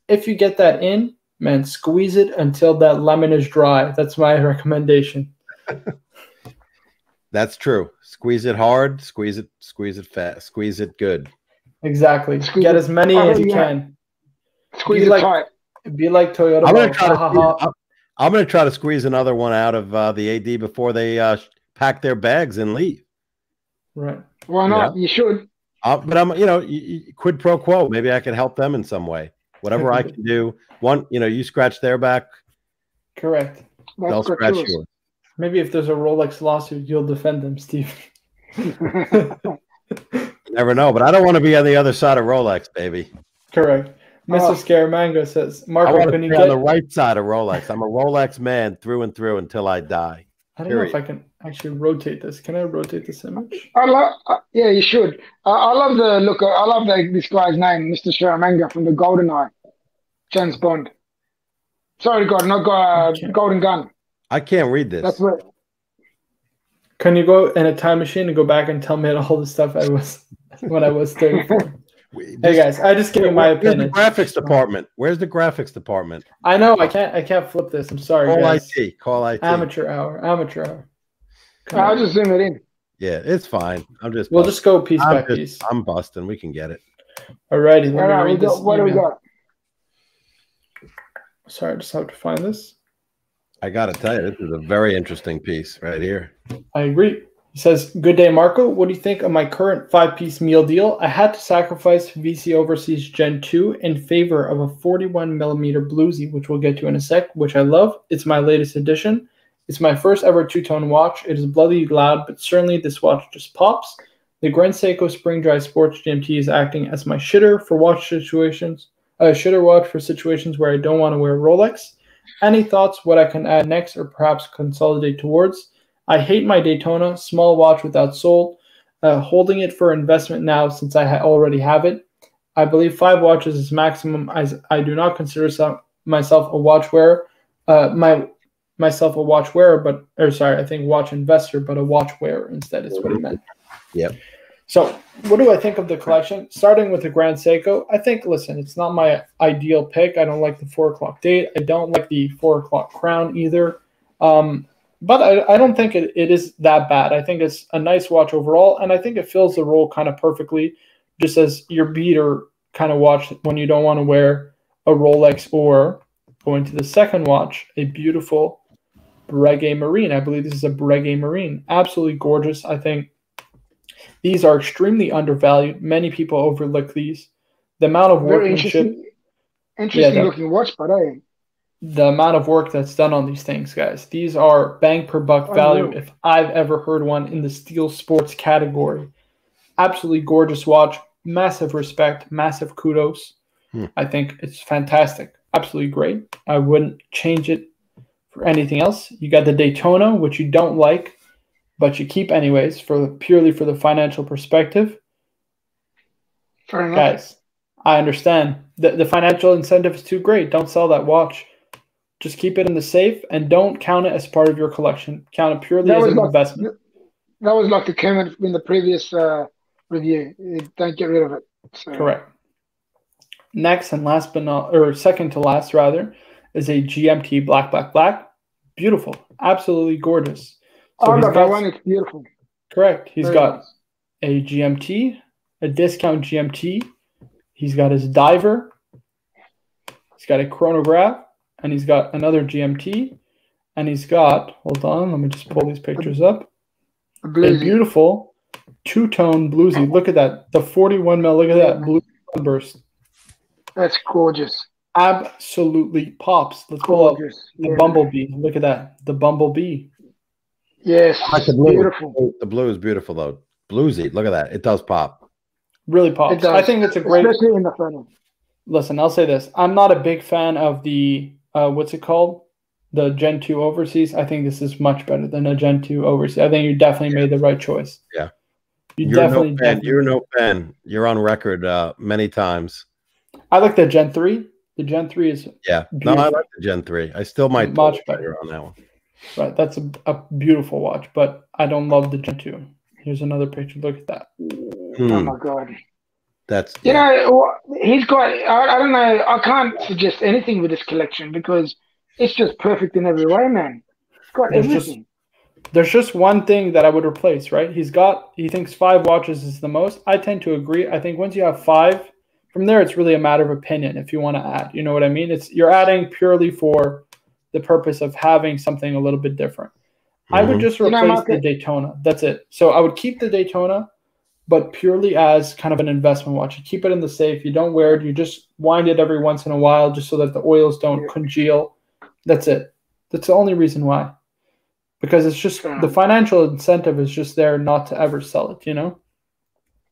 If you get that in, man, squeeze it until that lemon is dry. That's my recommendation. That's true. Squeeze it hard, squeeze it fast, squeeze it good. Exactly. Get as many as you can. Squeeze it tight. Be like Toyota. I'm going to try to squeeze another one out of the AD before they pack their bags and leave. Right. Why not? You should. But I'm, you know, quid pro quo. Maybe I can help them in some way. Whatever I can do. One, you know, you scratch their back. Correct. They'll scratch yours. Maybe if there's a Rolex lawsuit, you'll defend them, Steve. Never know, but I don't want to be on the other side of Rolex, baby. Correct. Mr. Scaramanga says, Marco, I want to be on the right side of Rolex. I'm a Rolex man through and through until I die. I don't know if I can actually rotate this. Can I rotate this image? Yeah, you should. I love the look. I love this guy's name, Mr. Scaramanga from the GoldenEye, James Bond. Sorry, God, not Golden Gun. I can't read this. That's what. Can you go in a time machine and go back and tell me all the stuff I was when I was 34? Hey guys, I just give you my opinion. Where's the graphics department? Where's the graphics department? I know I can't flip this. I'm sorry. Call guys. IT. Call IT. Amateur hour. I'll just zoom it in. Yeah, it's fine. We'll just go piece by piece. I'm busting. We can get it. Alrighty. What do we got? Sorry, I just have to find this. I got to tell you, this is a very interesting piece right here. I agree. He says, good day, Marco. What do you think of my current 5-piece meal deal? I had to sacrifice VC Overseas Gen 2 in favor of a 41mm bluesy, which we'll get to in a sec, which I love. It's my latest addition. It's my first ever two-tone watch. It is bloody loud, but certainly this watch just pops. The Grand Seiko Spring Dry Sports GMT is acting as my shitter for watch situations. Shitter watch for situations where I don't want to wear a Rolex. Any thoughts what I can add next or perhaps consolidate towards? I hate my Daytona, small watch without soul. Holding it for investment now since I already have it. I believe 5 watches is maximum as I do not consider myself a watch wearer. Myself a watch wearer, I think watch investor, but a watch wearer instead is what he meant. Yep. So what do I think of the collection? Starting with the Grand Seiko, I think, listen, it's not my ideal pick. I don't like the 4 o'clock date. I don't like the 4 o'clock crown either. But I don't think it is that bad. I think it's a nice watch overall, and I think it fills the role kind of perfectly, just as your beater kind of watch when you don't want to wear a Rolex, or going to the second watch, a beautiful Breguet Marine. I believe this is a Breguet Marine. Absolutely gorgeous. I think these are extremely undervalued. Many people overlook these. The amount of workmanship. Interesting looking watch, but the amount of work that's done on these things, guys. These are bang per buck value if I've ever heard one in the steel sports category. Absolutely gorgeous watch. Massive respect. Massive kudos. I think it's fantastic. Absolutely great. I wouldn't change it for anything else. You got the Daytona, which you don't like, but you keep anyways purely for the financial perspective. Fair enough. Guys, I understand. The financial incentive is too great. Don't sell that watch. Just keep it in the safe and don't count it as part of your collection. Count it purely as an investment. That was like the comment in the previous review. Don't get rid of it. So. Correct. Next and last but not, or second to last rather, is a GMT black. Beautiful. Absolutely gorgeous. So I got that one. It's beautiful. Correct. He's Very got nice. a GMT, a discount GMT. He's got his diver. He's got a chronograph. And he's got another GMT. And he's got, hold on, let me just pull these pictures up. A beautiful two-tone bluesy. Look at that. The 41 mil. Look at that blue sunburst. That's gorgeous. Absolutely pops. Let's pull up the Bumblebee. Look at that. The Bumblebee. Yes. I like the blue. Beautiful. The blue is beautiful, though. Bluesy. Look at that. It does pop. Really pops. It does. I think it's a great. Especially in the funnel. Listen, I'll say this. I'm not a big fan of the, what's it called? The Gen 2 Overseas. I think this is much better than a Gen 2 Overseas. I think you definitely made the right choice. Yeah. You're You're no fan. You're on record many times. I like the Gen 3. The Gen 3 is beautiful. No, I like the Gen 3. I still might much better on that one. Right, that's a beautiful watch, but I don't love the Gen 2. Here's another picture. Look at that. Oh my god. That's you know, he's got. I don't know. I can't suggest anything with this collection because it's just perfect in every way, man. It's got everything. There's just one thing that I would replace, right? He thinks 5 watches is the most. I tend to agree. I think once you have 5, from there it's really a matter of opinion if you want to add. You know what I mean? You're adding purely for the purpose of having something a little bit different. I would just replace the Daytona. That's it. So I would keep the Daytona, but purely as kind of an investment watch. You keep it in the safe. You don't wear it. You just wind it every once in a while just so that the oils don't congeal. That's it. That's the only reason why. Because it's just the financial incentive is just there not to ever sell it, you know?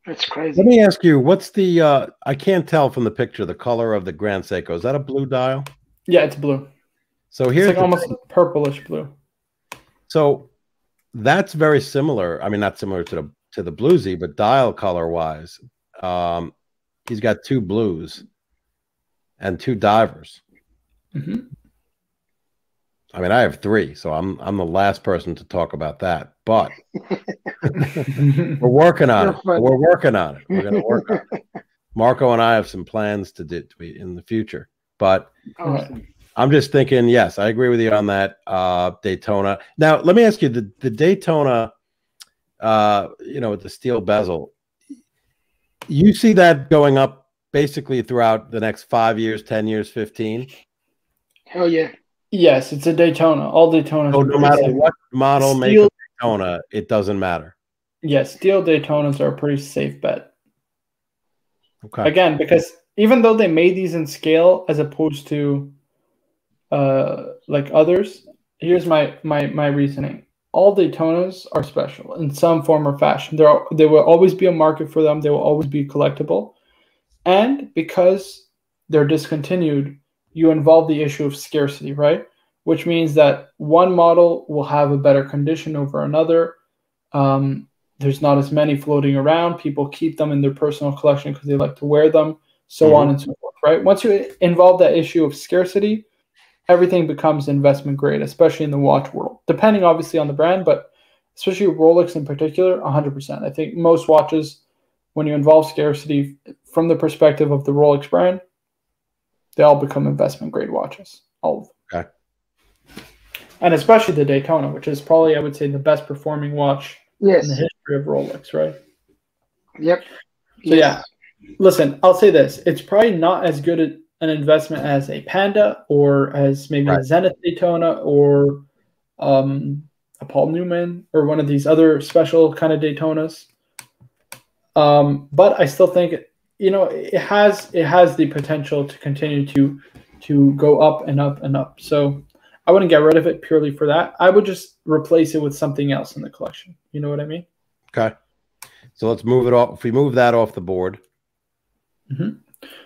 That's crazy. Let me ask you, what's the I can't tell from the picture the color of the Grand Seiko. Is that a blue dial? Yeah, it's blue. So here's it's like almost purplish blue. So that's very similar. I mean, not similar to the bluesy, but dial color wise, he's got 2 blues and 2 divers. I mean, I have 3, so I'm the last person to talk about that. But we're working on it. We're working on it. We're going to work on it. Marco and I have some plans to do in the future, but I'm just thinking. Yes, I agree with you on that. Daytona. Now, let me ask you: the Daytona, you know, with the steel bezel, you see that going up basically throughout the next 5 years, 10 years, 15? Hell yeah. Yes, it's a Daytona. All Daytonas. So no matter what model make a Daytona, it doesn't matter. Yes, steel Daytonas are a pretty safe bet. Okay. Again, because even though they made these in scale as opposed to like others, here's my reasoning. All Daytonas are special in some form or fashion. There will always be a market for them. They will always be collectible. And because they're discontinued, you involve the issue of scarcity, right? Which means that one model will have a better condition over another. There's not as many floating around. People keep them in their personal collection because they like to wear them, so on and so forth, right? Once you involve that issue of scarcity, everything becomes investment grade, especially in the watch world, depending obviously on the brand, but especially Rolex in particular, 100%. I think most watches, when you involve scarcity from the perspective of the Rolex brand, they all become investment grade watches, all of them. Okay. And especially the Daytona, which is probably, I would say, the best performing watch in the history of Rolex, right? Yep. So yeah, listen, I'll say this. It's probably not as good an investment as a Panda or as maybe a Zenith Daytona or a Paul Newman or one of these other special kind of Daytonas. But I still think, you know, it has the potential to continue to to go up and up and up. So I wouldn't get rid of it purely for that. I would just replace it with something else in the collection. You know what I mean? Okay. So let's move it off. If we move that off the board. Mm-hmm.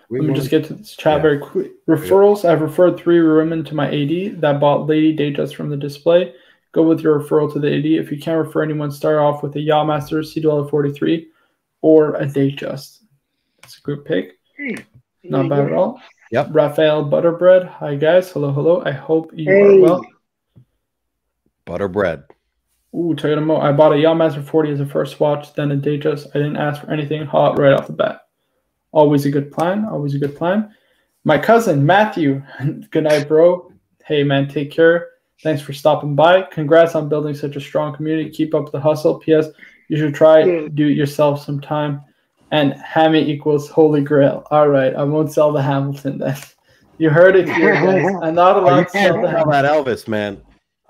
Let me just get to this chat very quick. Referrals. I've referred 3 women to my AD that bought Lady Datejust from the display. Go with your referral to the AD. If you can't refer anyone, start off with a Yachtmaster CW43 or a Datejust. That's a good pick. Not bad at all. Yep. Raphael Butterbread. Hi, guys. Hello, hello. I hope you are well. Butterbread. Ooh, Toyota Mo. I bought a Yachtmaster 40 as a first watch, then a Datejust. I didn't ask for anything hot right off the bat. Always a good plan. Always a good plan. My cousin, Matthew. Good night, bro. Hey, man, take care. Thanks for stopping by. Congrats on building such a strong community. Keep up the hustle. P.S. You should try do it yourself sometime. And Hammy equals Holy Grail. All right, I won't sell the Hamilton then. You heard it here, guys. I'm not allowed to sell the Hamilton. That Elvis, man.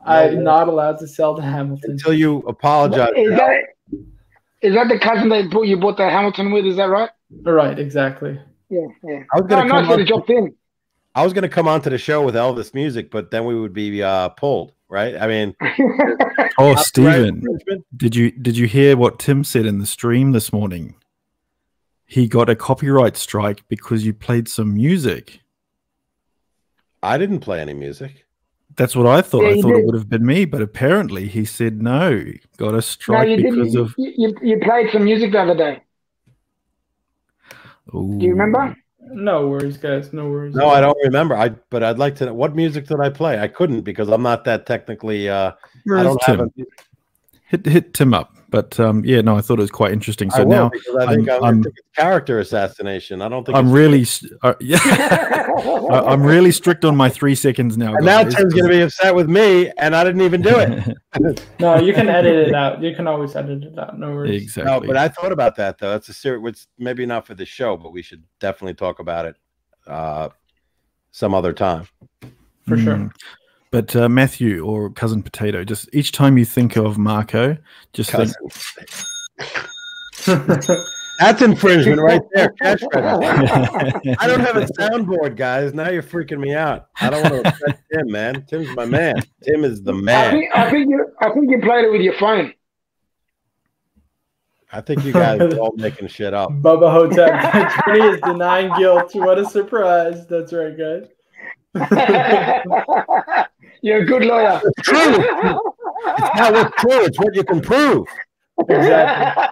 I'm not allowed to sell the Hamilton. Until you apologize. Is that the cousin that you bought the Hamilton with? Is that right? Right, exactly. Yeah. I was going to come onto the show with Elvis music, but then we would be pulled, right? I mean, oh, Stephen, did you hear what Tim said in the stream this morning? He got a copyright strike because you played some music. I didn't play any music. That's what I thought. I thought it would have been me, but apparently he said no. Got a strike because of you played some music the other day. Ooh. Do you remember? No worries, guys. No worries. No, I don't remember. But I'd like to know what music did I play? I couldn't because I'm not that technically. I don't have hit Tim up. But yeah, no, I thought it was quite interesting. So now I think I'm character assassination. I don't think I'm really I'm really strict on my 3 seconds now. And now Tim's going to be upset with me, and I didn't even do it. No, you can edit it out. You can always edit it out. No worries. Exactly. No, but I thought about that though. That's a serious. Maybe not for the show, but we should definitely talk about it some other time. For sure. But Matthew or Cousin Potato, just each time you think of Marco, just think. That's infringement right there. Cash I don't have a soundboard, guys. Now you're freaking me out. I don't want to upset Tim, man. Tim's my man. Tim is the man. I think you played it with your phone. I think you guys are all making shit up. Bubba Hotep. Tony is denying guilt. What a surprise. That's right, guys. You're a good lawyer. It's true. It's not what's true. It's what you can prove. Exactly.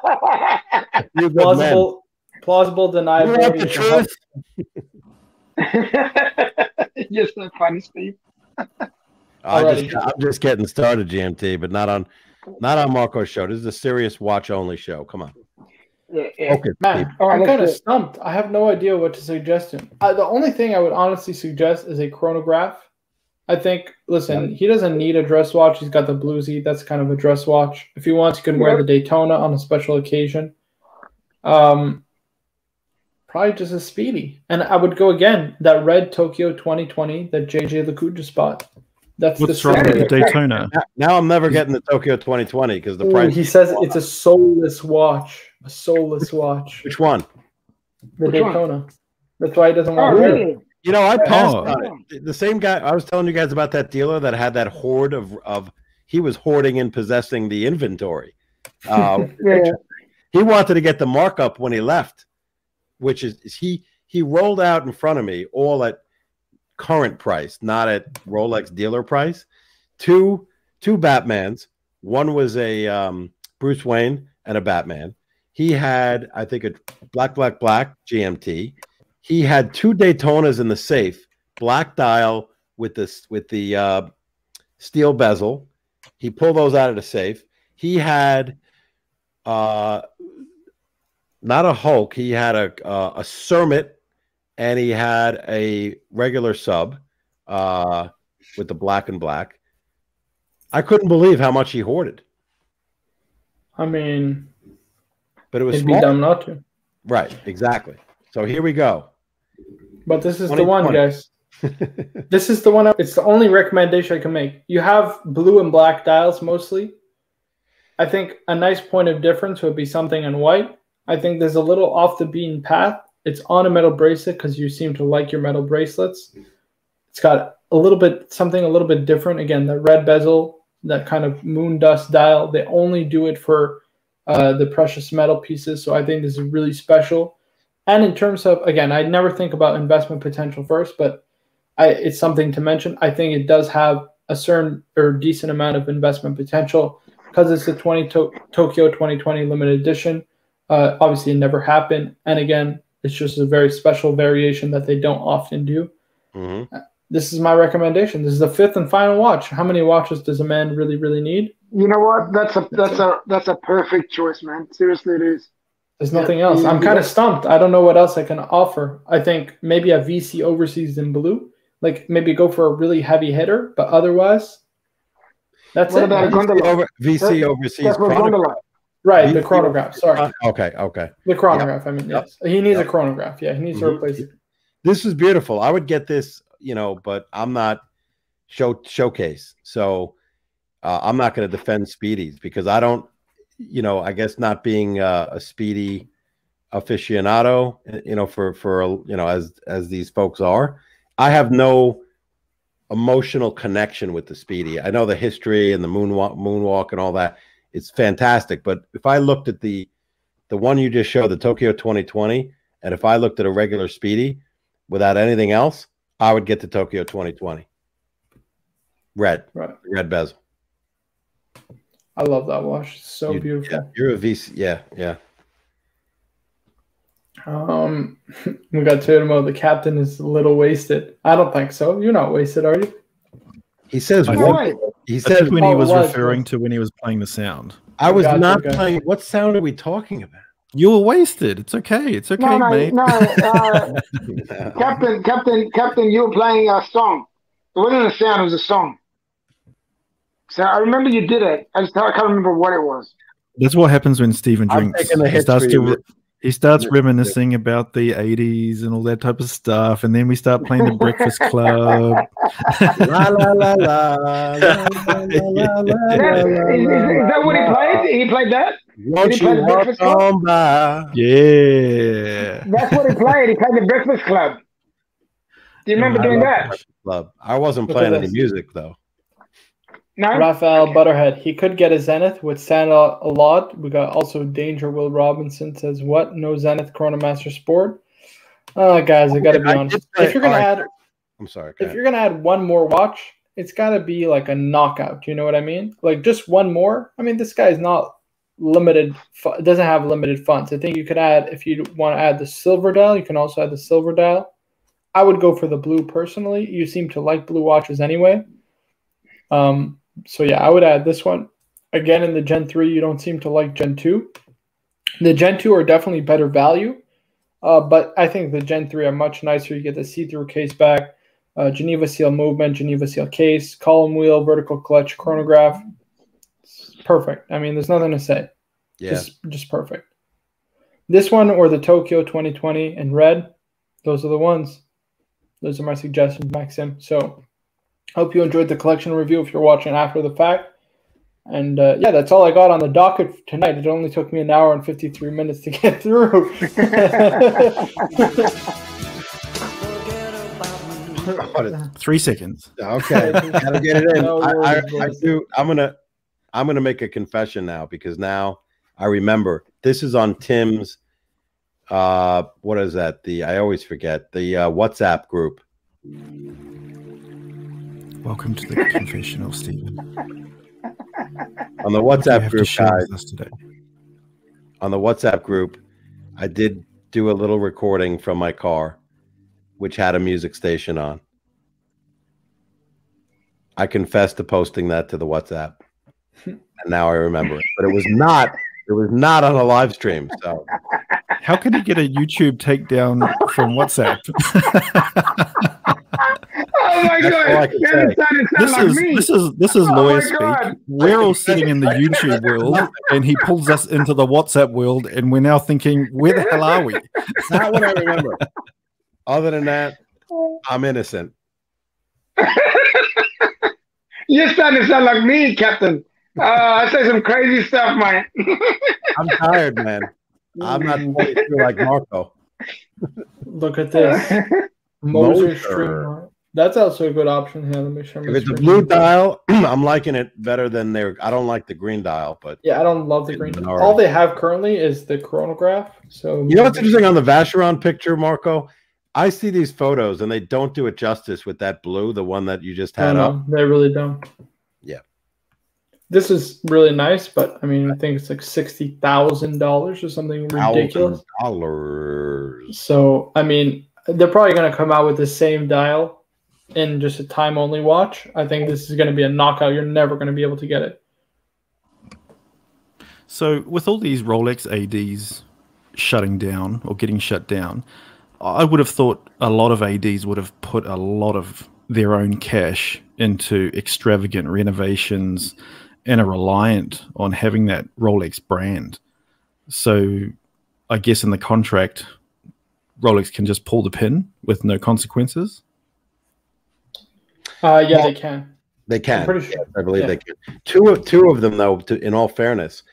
Plausible deniability. You're so funny, Steve. I'm just getting started, GMT, but not on Marco's show. This is a serious watch only show. Come on. Yeah. Okay, man, I'm kind of stumped. I have no idea what to suggest him. The only thing I would honestly suggest is a chronograph. I think, listen, he doesn't need a dress watch. He's got the Bluesy. That's kind of a dress watch. If he wants, he can wear the Daytona on a special occasion. Probably just a Speedy. And I would go again, that red Tokyo 2020 that JJ LeCoultre just bought. That's what's wrong with the Daytona? Now I'm never getting the Tokyo 2020 because the price. He says it's a soulless watch. A soulless watch. Which one? The Daytona. That's why he doesn't want to wear it. You know, I passed on it. The same guy I was telling you guys about, that dealer that had that hoard of he was hoarding and possessing the inventory. He wanted to get the markup when he left, which is he rolled out in front of me all at current price, not at Rolex dealer price. Two Batmans. One was a Bruce Wayne and a Batman. He had, I think, a black GMT. He had 2 Daytonas in the safe, black dial with the steel bezel. He pulled those out of the safe. He had not a Hulk. He had a Cermet, and he had a regular sub with the black and black. I couldn't believe how much he hoarded. I mean, but it was it'd be dumb not to. Right, exactly. So here we go. But this is the one, guys. This is the one. It's the only recommendation I can make. You have blue and black dials mostly. I think a nice point of difference would be something in white. I think there's a little off the beaten path. It's on a metal bracelet because you seem to like your metal bracelets. It's got something a little bit different. Again, the red bezel, that kind of moon dust dial. They only do it for the precious metal pieces. So I think this is really special. And in terms of, again, I never think about investment potential first, but it's something to mention. I think it does have a certain or decent amount of investment potential because it's the Tokyo 2020 limited edition. Obviously, it never happened. And again, it's just a very special variation that they don't often do. Mm-hmm. This is my recommendation. This is the 5th and final watch. How many watches does a man really, really need? You know what? That's a perfect choice, man. Seriously, it is. There's nothing else. I'm kind of stumped. I don't know what else I can offer. I think maybe a VC Overseas in blue. Like maybe go for a really heavy hitter, but otherwise, that's what it. About a gondola? VC Overseas gondola. Right, the chronograph. Sorry. Okay. The chronograph. Yep. I mean, yes. He needs a chronograph. Yeah, he needs to replace it. This is beautiful. I would get this, but I'm not showcase. So I'm not going to defend Speedies because I don't, I guess not being a Speedy aficionado, for as these folks are, I have no emotional connection with the Speedy. I know the history and the moonwalk and all that. It's fantastic. But if I looked at the one you just showed, the Tokyo 2020, and if I looked at a regular Speedy without anything else, I would get the Tokyo 2020. Red bezel. I love that watch. It's so beautiful. Yeah, you're a VC. Yeah. We got Turmo. The captain is a little wasted. I don't think so. You're not wasted, are you? He says what? He said when he was referring to when he was playing the sound. I was not playing. What sound are we talking about? You were wasted. It's okay. It's okay, mate. No, Captain, you were playing a song. It wasn't a sound. It was a song. So I remember you did it. I can't remember what it was. That's what happens when Stephen drinks. He starts reminiscing about the 80s and all that type of stuff, and then we start playing the Breakfast Club. La la la la. Is that what he played? He played that? Won't you walk on by? Yeah. That's what he played. He played the Breakfast Club. Do you remember doing that? Club. I wasn't playing any music though. No? Raphael Butterhead. He could get a Zenith, would stand out a lot. We got also Danger Will Robinson says, what? No Zenith Chronomaster Sport? Guys, I gotta be honest. If you're gonna add if you're gonna add one more watch, it's gotta be like a knockout. You know what I mean? Like just one more. I mean, this guy's not limited, doesn't have limited funds. I think you could add, if you want to add the silver dial, you can also add the silver dial. I would go for the blue personally. You seem to like blue watches anyway. So yeah, I would add this one. Again, in the Gen 3, you don't seem to like Gen 2. The Gen 2 are definitely better value, but I think the Gen 3 are much nicer. You get the see-through case back, Geneva seal movement, Geneva seal case, column wheel, vertical clutch, chronograph. It's perfect. I mean, there's nothing to say. Yeah. Just perfect. This one or the Tokyo 2020 in red, those are the ones. Those are my suggestions, Maxim. So hope you enjoyed the collection review if you're watching after the fact. And yeah, that's all I got on the docket tonight. It only took me 1 hour and 53 minutes to get through. 3 seconds. Okay, gotta get it in. I do. I'm gonna make a confession now because now I remember this is on Tim's. What is that? I always forget the WhatsApp group. Welcome to the confessional, Stephen. On the WhatsApp group, guys. Today. On the WhatsApp group, I did do a little recording from my car, which had a music station on. I confessed to posting that to the WhatsApp, and now I remember it. But it was not. It was not on a live stream. So, how could he get a YouTube takedown from WhatsApp? Oh my God! This is lawyer speak. We're all sitting in the YouTube world, and he pulls us into the WhatsApp world, and we're now thinking, where the hell are we? Not what I remember. Other than that, I'm innocent. You're starting to sound like me, Captain. I say some crazy stuff, man. I'm tired, man. I'm not fully through like Marco. Look at this. Moser stream. That's also a good option here. Let me show. If it's a blue dial, I'm liking it better than their. I don't like the green dial, but yeah, I don't love the green. All they have currently is the chronograph. So you know what's interesting on the Vacheron picture, Marco? I see these photos and they don't do it justice with that blue, the one that you just had up. They really don't. Yeah. This is really nice, but I mean, I think it's like $60,000 or something ridiculous. $1,000. So I mean, they're probably going to come out with the same dial in just a time-only watch. I think this is going to be a knockout. You're never going to be able to get it. So with all these Rolex ADs shutting down or getting shut down, I would have thought a lot of ADs would have put a lot of their own cash into extravagant renovations and are reliant on having that Rolex brand. So I guess in the contract, Rolex can just pull the pin with no consequences. Yeah, they can. They can. I'm pretty sure. Yes, I believe they can. Two of them, though, in all fairness,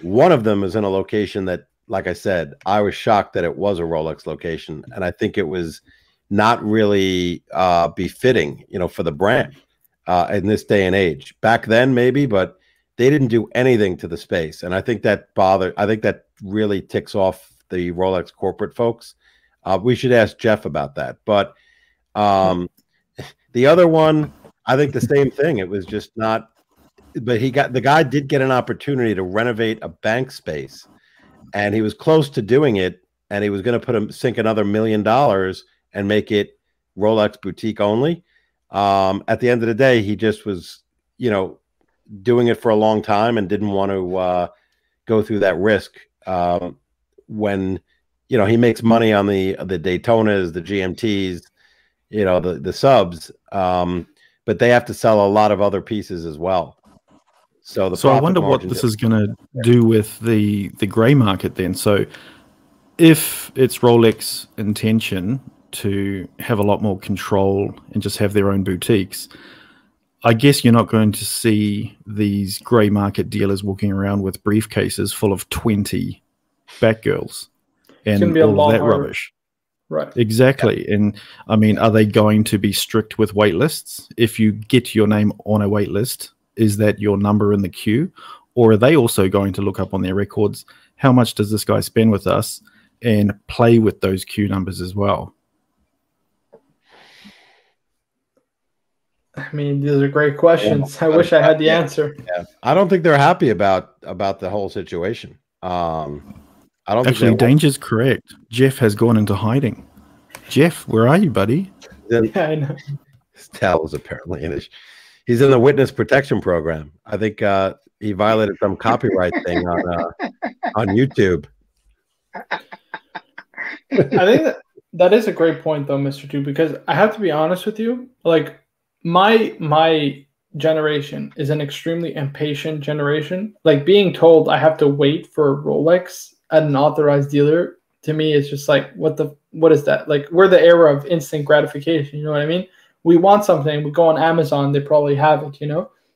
one of them is in a location that, like I said, I was shocked that it was a Rolex location, and I think it was not really befitting, for the brand in this day and age. Back then, maybe, but they didn't do anything to the space, and I think that really ticks off the Rolex corporate folks. We should ask Jeff about that, but. The other one, I think the same thing. It was just not, but the guy did get an opportunity to renovate a bank space, and he was close to doing it, and he was going to sink another $1 million and make it Rolex boutique only. At the end of the day, he just was, doing it for a long time and didn't want to go through that risk when, he makes money on the Daytonas, the GMTs, the subs, but they have to sell a lot of other pieces as well. So I wonder what this is going to do with the gray market then. So if it's Rolex intention to have a lot more control and just have their own boutiques, I guess you're not going to see these gray market dealers walking around with briefcases full of 20 Batgirls and all that rubbish. Right. Exactly. And I mean, are they going to be strict with wait lists? If you get your name on a wait list, is that your number in the queue? Or are they also going to look up on their records, how much does this guy spend with us, and play with those queue numbers as well? I mean, these are great questions. I wish I had the answer. Yeah. I don't think they're happy about the whole situation. I don't actually. Danger's correct. Jeff has gone into hiding. Jeff, where are you, buddy? Yeah, I know. His towel is apparently he's in the witness protection program. I think he violated some copyright thing on YouTube. I think that is a great point, though, Mr. Two, because I have to be honest with you. Like my generation is an extremely impatient generation. Like being told I have to wait for a Rolex at an authorized dealer, to me, it's just like, what is that? Like, we're the era of instant gratification, you know what I mean? We want something, we go on Amazon, they probably have it,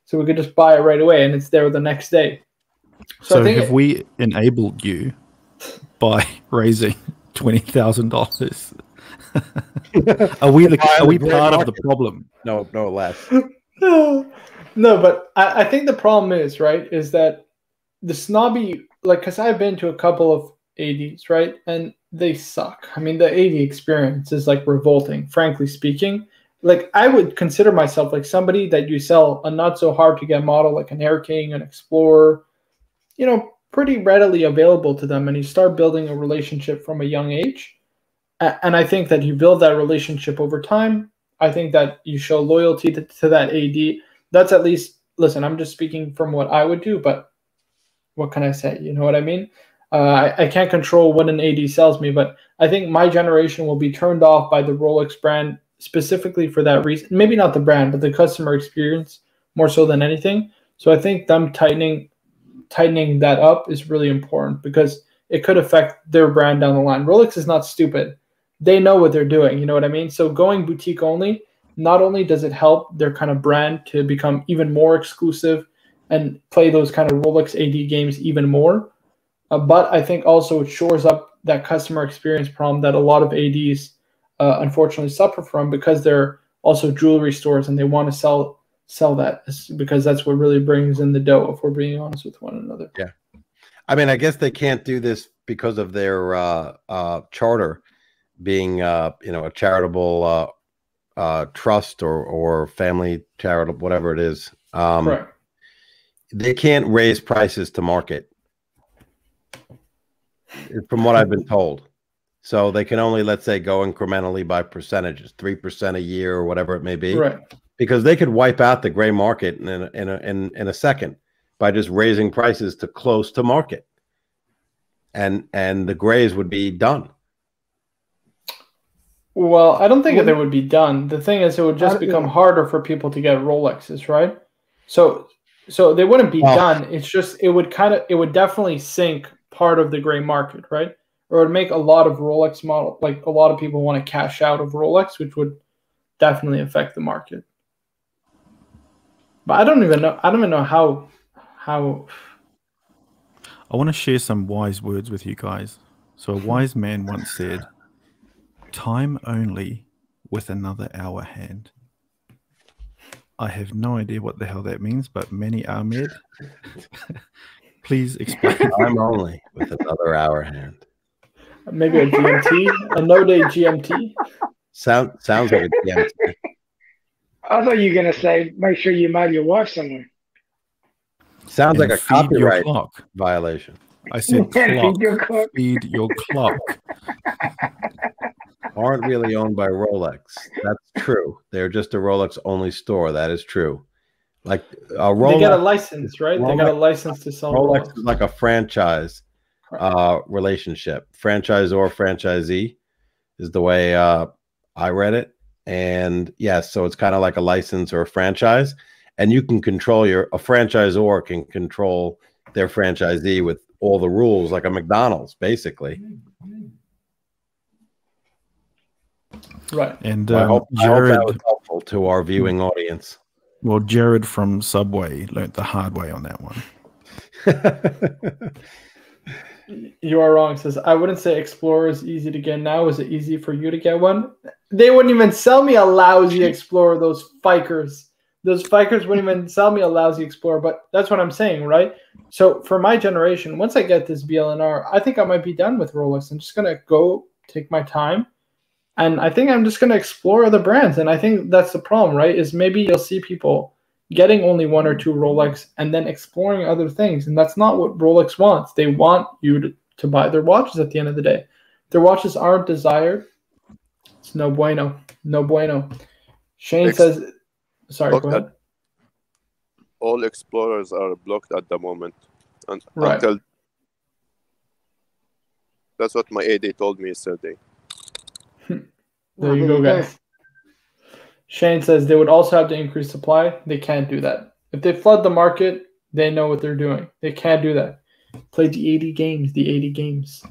so we could just buy it right away and it's there the next day. So have we enabled you by raising $20,000? Are we part of the problem? No less. No, but I think the problem is that the snobby, because I've been to a couple of ADs, right? And they suck. I mean, the AD experience is revolting, frankly speaking. I would consider myself like somebody that you sell a not so hard to get model, like an Air King, an Explorer, pretty readily available to them. And you start building a relationship from a young age. And I think that you build that relationship over time. I think that you show loyalty to that AD. That's at least, listen, I'm just speaking from what I would do, but what can I say? You know what I mean? I can't control what an AD sells me, but I think my generation will be turned off by the Rolex brand specifically for that reason. Maybe not the brand, but the customer experience more so than anything. So I think them tightening that up is really important because it could affect their brand down the line. Rolex is not stupid. They know what they're doing. You know what I mean? So going boutique only, not only does it help their kind of brand to become even more exclusive and play those kind of Rolex AD games even more, but I think also it shores up that customer experience problem that a lot of ADs unfortunately suffer from because they're also jewelry stores, and they want to sell that because that's what really brings in the dough, if we're being honest with one another. Yeah. I mean, I guess they can't do this because of their charter being, a charitable trust or family charitable, whatever it is. Right. They can't raise prices to market, from what I've been told. So they can only, let's say, go incrementally by percentages, 3% a year or whatever it may be. Right. Because they could wipe out the gray market in a second by just raising prices to close to market, and the grays would be done. Well, I don't think that they would be done. The thing is, it would just become harder for people to get Rolexes, right? So they wouldn't be done. It's just it would definitely sink part of the gray market, right? Or it would make a lot of Rolex model, like a lot of people want to cash out of Rolex, which would definitely affect the market. But I don't even know how. I want to share some wise words with you guys. So a wise man once said, "Time only with another hour hand." I have no idea what the hell that means, but Manny Ahmed, please explain. Time only with another hour hand. Maybe a GMT, a no-day GMT. Sounds like a GMT. I thought you were gonna say, make sure you mail your wife somewhere. Sounds like a feed your copyright clock. violation. I said clock. Feed your clock. Aren't really owned by Rolex. That's true. They're just a Rolex only store. That is true. Like Rolex, they got a license, right? Rolex, they got a license to sell Rolex. Is like a franchise relationship. Franchisor, franchisee is the way I read it. And yes, so it's kind of like a license or a franchise, and you can control a franchisor can control their franchisee with all the rules, like a McDonald's, basically. Right. And I hope Jared, that was helpful to our viewing audience. Well, Jared from Subway learned the hard way on that one. You are wrong. Says, I wouldn't say Explorer is easy to get now. Is it easy for you to get one? They wouldn't even sell me a lousy Explorer, those fikers. Those fikers wouldn't even sell me a lousy Explorer, but that's what I'm saying, right? So for my generation, once I get this BLNR, I think I might be done with Rolex. I'm just going to go take my time. And I think I'm just going to explore other brands. And I think that's the problem, right? Is maybe you'll see people getting only one or two Rolex and then exploring other things. And that's not what Rolex wants. They want you to buy their watches at the end of the day. If their watches aren't desired, it's no bueno. No bueno. Shane says, sorry, go ahead. All Explorers are blocked at the moment. And right. Until that's what my AD told me yesterday. There you go, guys. Shane says they would also have to increase supply. They can't do that. If they flood the market, they know what they're doing. They can't do that. Play the 80 games. The 80 games.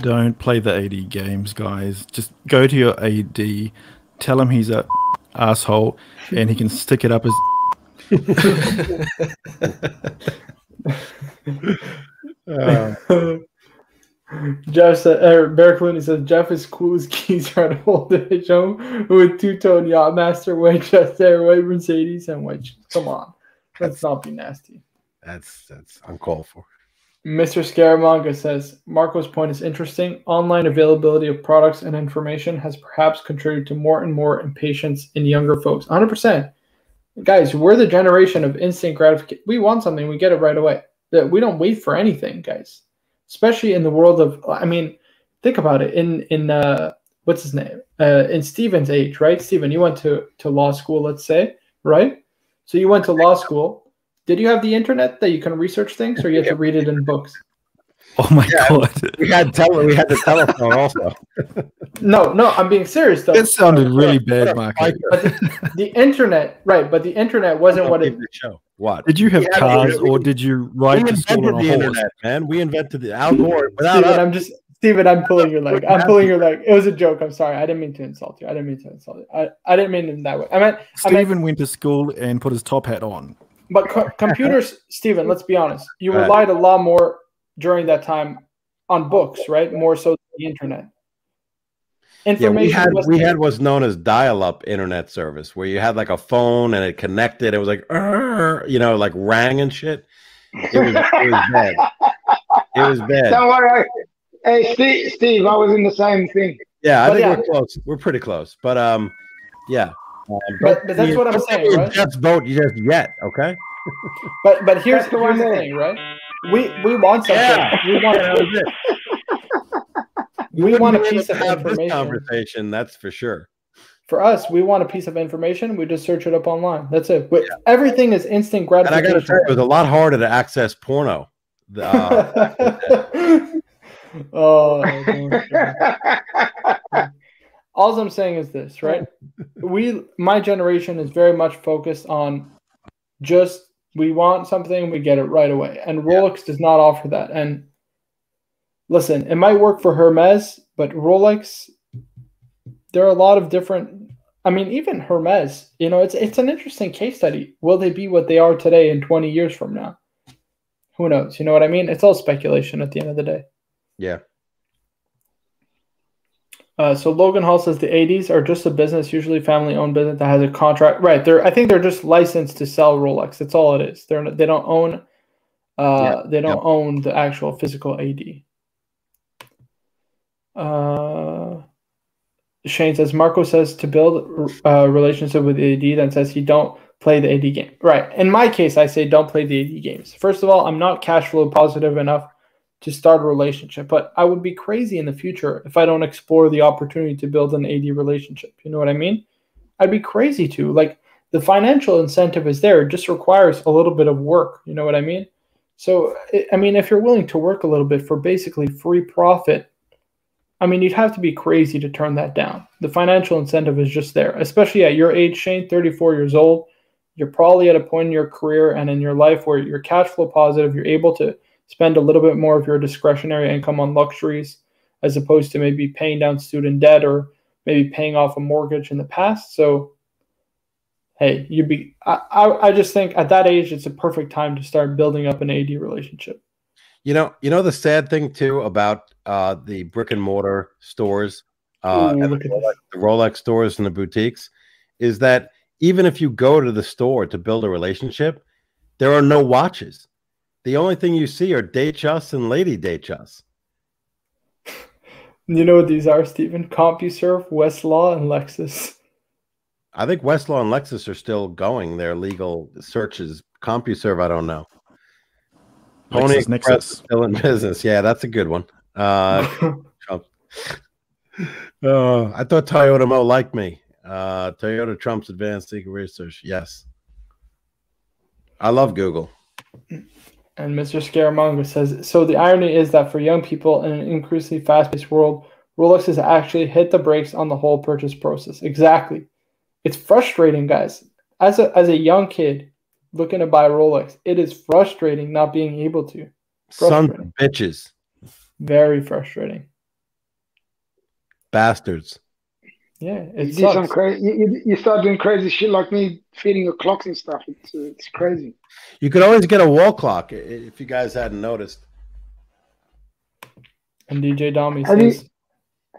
Don't play the 80 games, guys. Just go to your AD, tell him he's a asshole, and he can stick it up his. Jeff said, Bear Clooney says, Jeff is cool as geezer at old age home with two-tone Yachtmaster, white chest hair, white Mercedes, and white shoes. Come on. Let's not be nasty. That's uncalled for. Mr. Scaramanga says, Marco's point is interesting. Online availability of products and information has perhaps contributed to more and more impatience in younger folks. 100%. Guys, we're the generation of instant gratification. We want something, we get it right away. We don't wait for anything, guys. Especially in the world of, I mean, think about it. In what's his name? In Steven's age, right? Steven, you went to law school, let's say, right? So you went to law school. Did you have the internet that you can research things, or you had to read it in books? Oh my God! We had the telephone also. No, I'm being serious though. It sounded really bad, Mark. But the internet, right? But the internet wasn't what it. Show. What? Did you have cars, or did you ride to school on a horse? Internet, man. We invented the Al Gore. Without Steven, I'm pulling your leg. I'm pulling your leg. It was a joke. I'm sorry. I didn't mean to insult you. I didn't mean it in that way. Steven went to school and put his top hat on. But computers, Steven, let's be honest. You relied a lot more during that time on books, right? More so than the internet. information. We had what's known as dial-up internet service, where you had like a phone and it connected. It was like, like rang and shit. It was bad. It was bad. Don't worry. Hey, Steve, I was in the same thing. Yeah, I think we're close. We're pretty close. But yeah. But that's what I'm saying, right? Jeff's boat just yet, okay? But here's the thing, right? We want something. Yeah. We want a piece of have information. This conversation, that's for sure. For us, we want a piece of information. We just search it up online. That's it. Everything is instant gratification. And I got to tell you, it was a lot harder to access porno. All I'm saying is this, right? My generation is very much focused on we want something, we get it right away. And Rolex does not offer that. And listen, it might work for Hermes, but Rolex, there are a lot of different. I mean, even Hermes, it's an interesting case study. Will they be what they are today in 20 years from now? Who knows? You know what I mean? It's all speculation at the end of the day. Yeah. So Logan Hall says the 80s are just a business, usually family-owned business that has a contract. Right. I think they're just licensed to sell Rolex. That's all it is. They don't own. They don't own the actual physical AD. Shane says Marco says to build a relationship with the AD, then says he don't play the AD game. Right. In my case, I say don't play the AD games. First of all, I'm not cash flow positive enough to start a relationship, but I would be crazy in the future if I don't explore the opportunity to build an AD relationship. You know what I mean? I'd be crazy to. Like, the financial incentive is there. It just requires a little bit of work. You know what I mean? So, if you're willing to work a little bit for basically free profit, you'd have to be crazy to turn that down. The financial incentive is just there, especially at your age, Shane, 34 years old. You're probably at a point in your career and in your life where you're cash flow positive. You're able to spend a little bit more of your discretionary income on luxuries as opposed to maybe paying down student debt or maybe paying off a mortgage in the past. So, hey, I just think at that age, it's a perfect time to start building up an AD relationship. You know the sad thing too about the brick and mortar stores, and the Rolex stores and the boutiques, is that even if you go to the store to build a relationship, there are no watches. The only thing you see are Datejust and Lady Datejust. You know what these are, Stephen? CompuServe, Westlaw, and Lexus. I think Westlaw and Lexus are still going their legal searches. CompuServe, I don't know. Pony Express is still in business. Yeah, that's a good one. Trump. I thought Toyota Mo liked me. Toyota Trump's advanced legal research. Yes. I love Google. And Mr. Scaramanga says, so the irony is that for young people in an increasingly fast-paced world, Rolex has actually hit the brakes on the whole purchase process. Exactly. It's frustrating, guys. As a young kid looking to buy Rolex, it is frustrating not being able to. Sons of bitches. Very frustrating. Bastards. Yeah, you do some crazy. You start doing crazy shit like me feeding your clocks and stuff. It's crazy. You could always get a wall clock if you guys hadn't noticed. And DJ Domi says,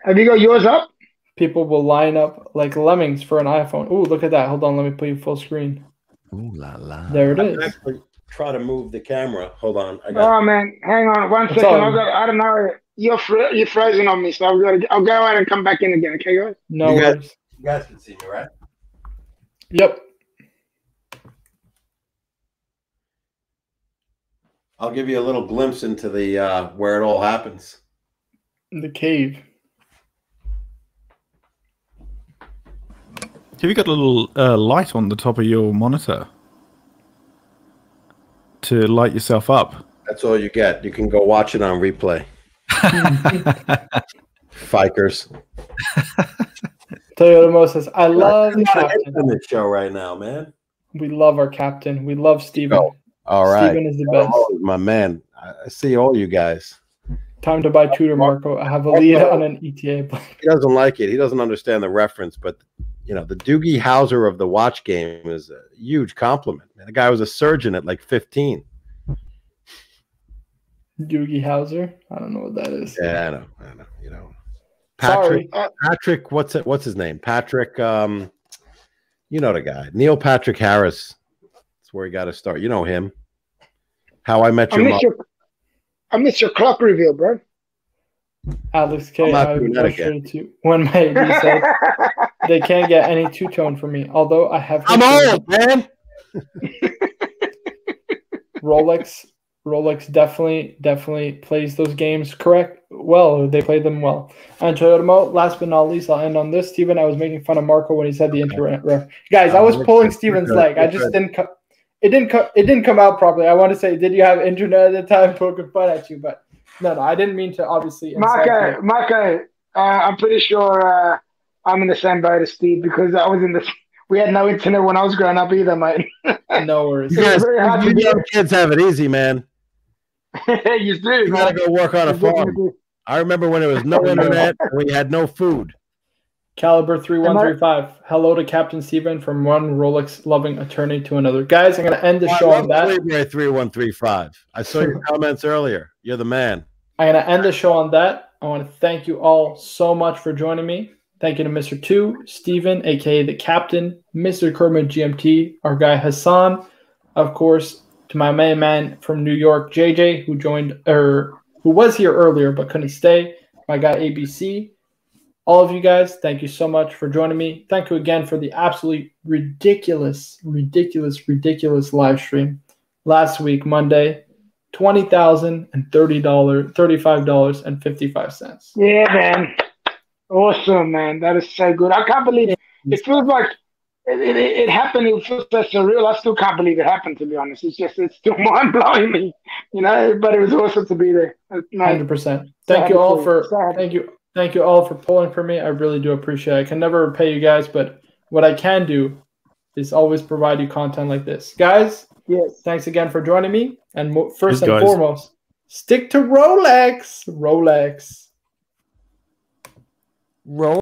"Have you got yours up?" People will line up like lemmings for an iPhone. Ooh, look at that! Hold on, let me put you full screen. Ooh la la! There it is. Actually, try to move the camera. Hold on. Oh man, hang on 1 second. I don't know. You're frozen on me, so I'll go out and come back in again. Okay, guys? No worries. You guys can see me, right? Yep. I'll give you a little glimpse into the where it all happens. The cave. Have you got a little light on the top of your monitor to light yourself up? That's all you get. You can go watch it on replay. Fikers. Toyota Mo says, I love the captain. On the show right now, man. We love our captain. We love Steven. Oh, all right. Steven is the best. Oh, my man. I see all you guys. Time to buy Tudor, Marco. I have a lead on an ETA. He doesn't like it. He doesn't understand the reference, but the Doogie Howser of the watch game is a huge compliment. Man, the guy was a surgeon at like 15. Doogie Howser? I don't know what that is. Yeah, I know. Patrick. Patrick. What's his name? Patrick. You know the guy, Neil Patrick Harris. That's where he got to start. You know him. How I Met Your Mother. I missed your clock reveal, bro. Alex K. I'm frustrated too. When my AD said they can't get any two-tone from me, although I have. I'm old, man. Rolex definitely plays those games correct. Well, they play them well. And Toyota, last but not least, I'll end on this. Steven, I was making fun of Marco when he said the internet ref. Guys, I was pulling Steven's leg. I just didn't. It didn't come out properly. I want to say, did you have internet at the time poking fun at you? But no, I didn't mean to. Obviously, Marco, I'm pretty sure I'm in the same boat as Steve because we had no internet when I was growing up either, mate. No worries. You young kids have it easy, man. You do. You gotta go work on a farm. I remember when there was no internet and we had no food. Caliber 3135. Hello to Captain Steven from one Rolex loving attorney to another. Guys, I'm gonna end the show on that. 3135. I saw your comments earlier. You're the man. I'm gonna end the show on that. I want to thank you all so much for joining me. Thank you to Mr. 2, Steven, aka the Captain, Mr. Kermit GMT, our guy Hassan, of course, to my main man from New York, JJ, who was here earlier but couldn't stay, my guy ABC. All of you guys, thank you so much for joining me. Thank you again for the absolutely ridiculous live stream last week, Monday. $20,035.55. Yeah, man. Awesome, man. That is so good. I can't believe it. It feels like it happened. It feels so surreal. I still can't believe it happened, to be honest. It's still mind-blowing me, but it was awesome to be there. 100%. Thank you all for pulling for me. I really do appreciate it. I can never pay you guys, but what I can do is always provide you content like this. Guys, yes. Thanks again for joining me. And first and foremost, stick to Rolex.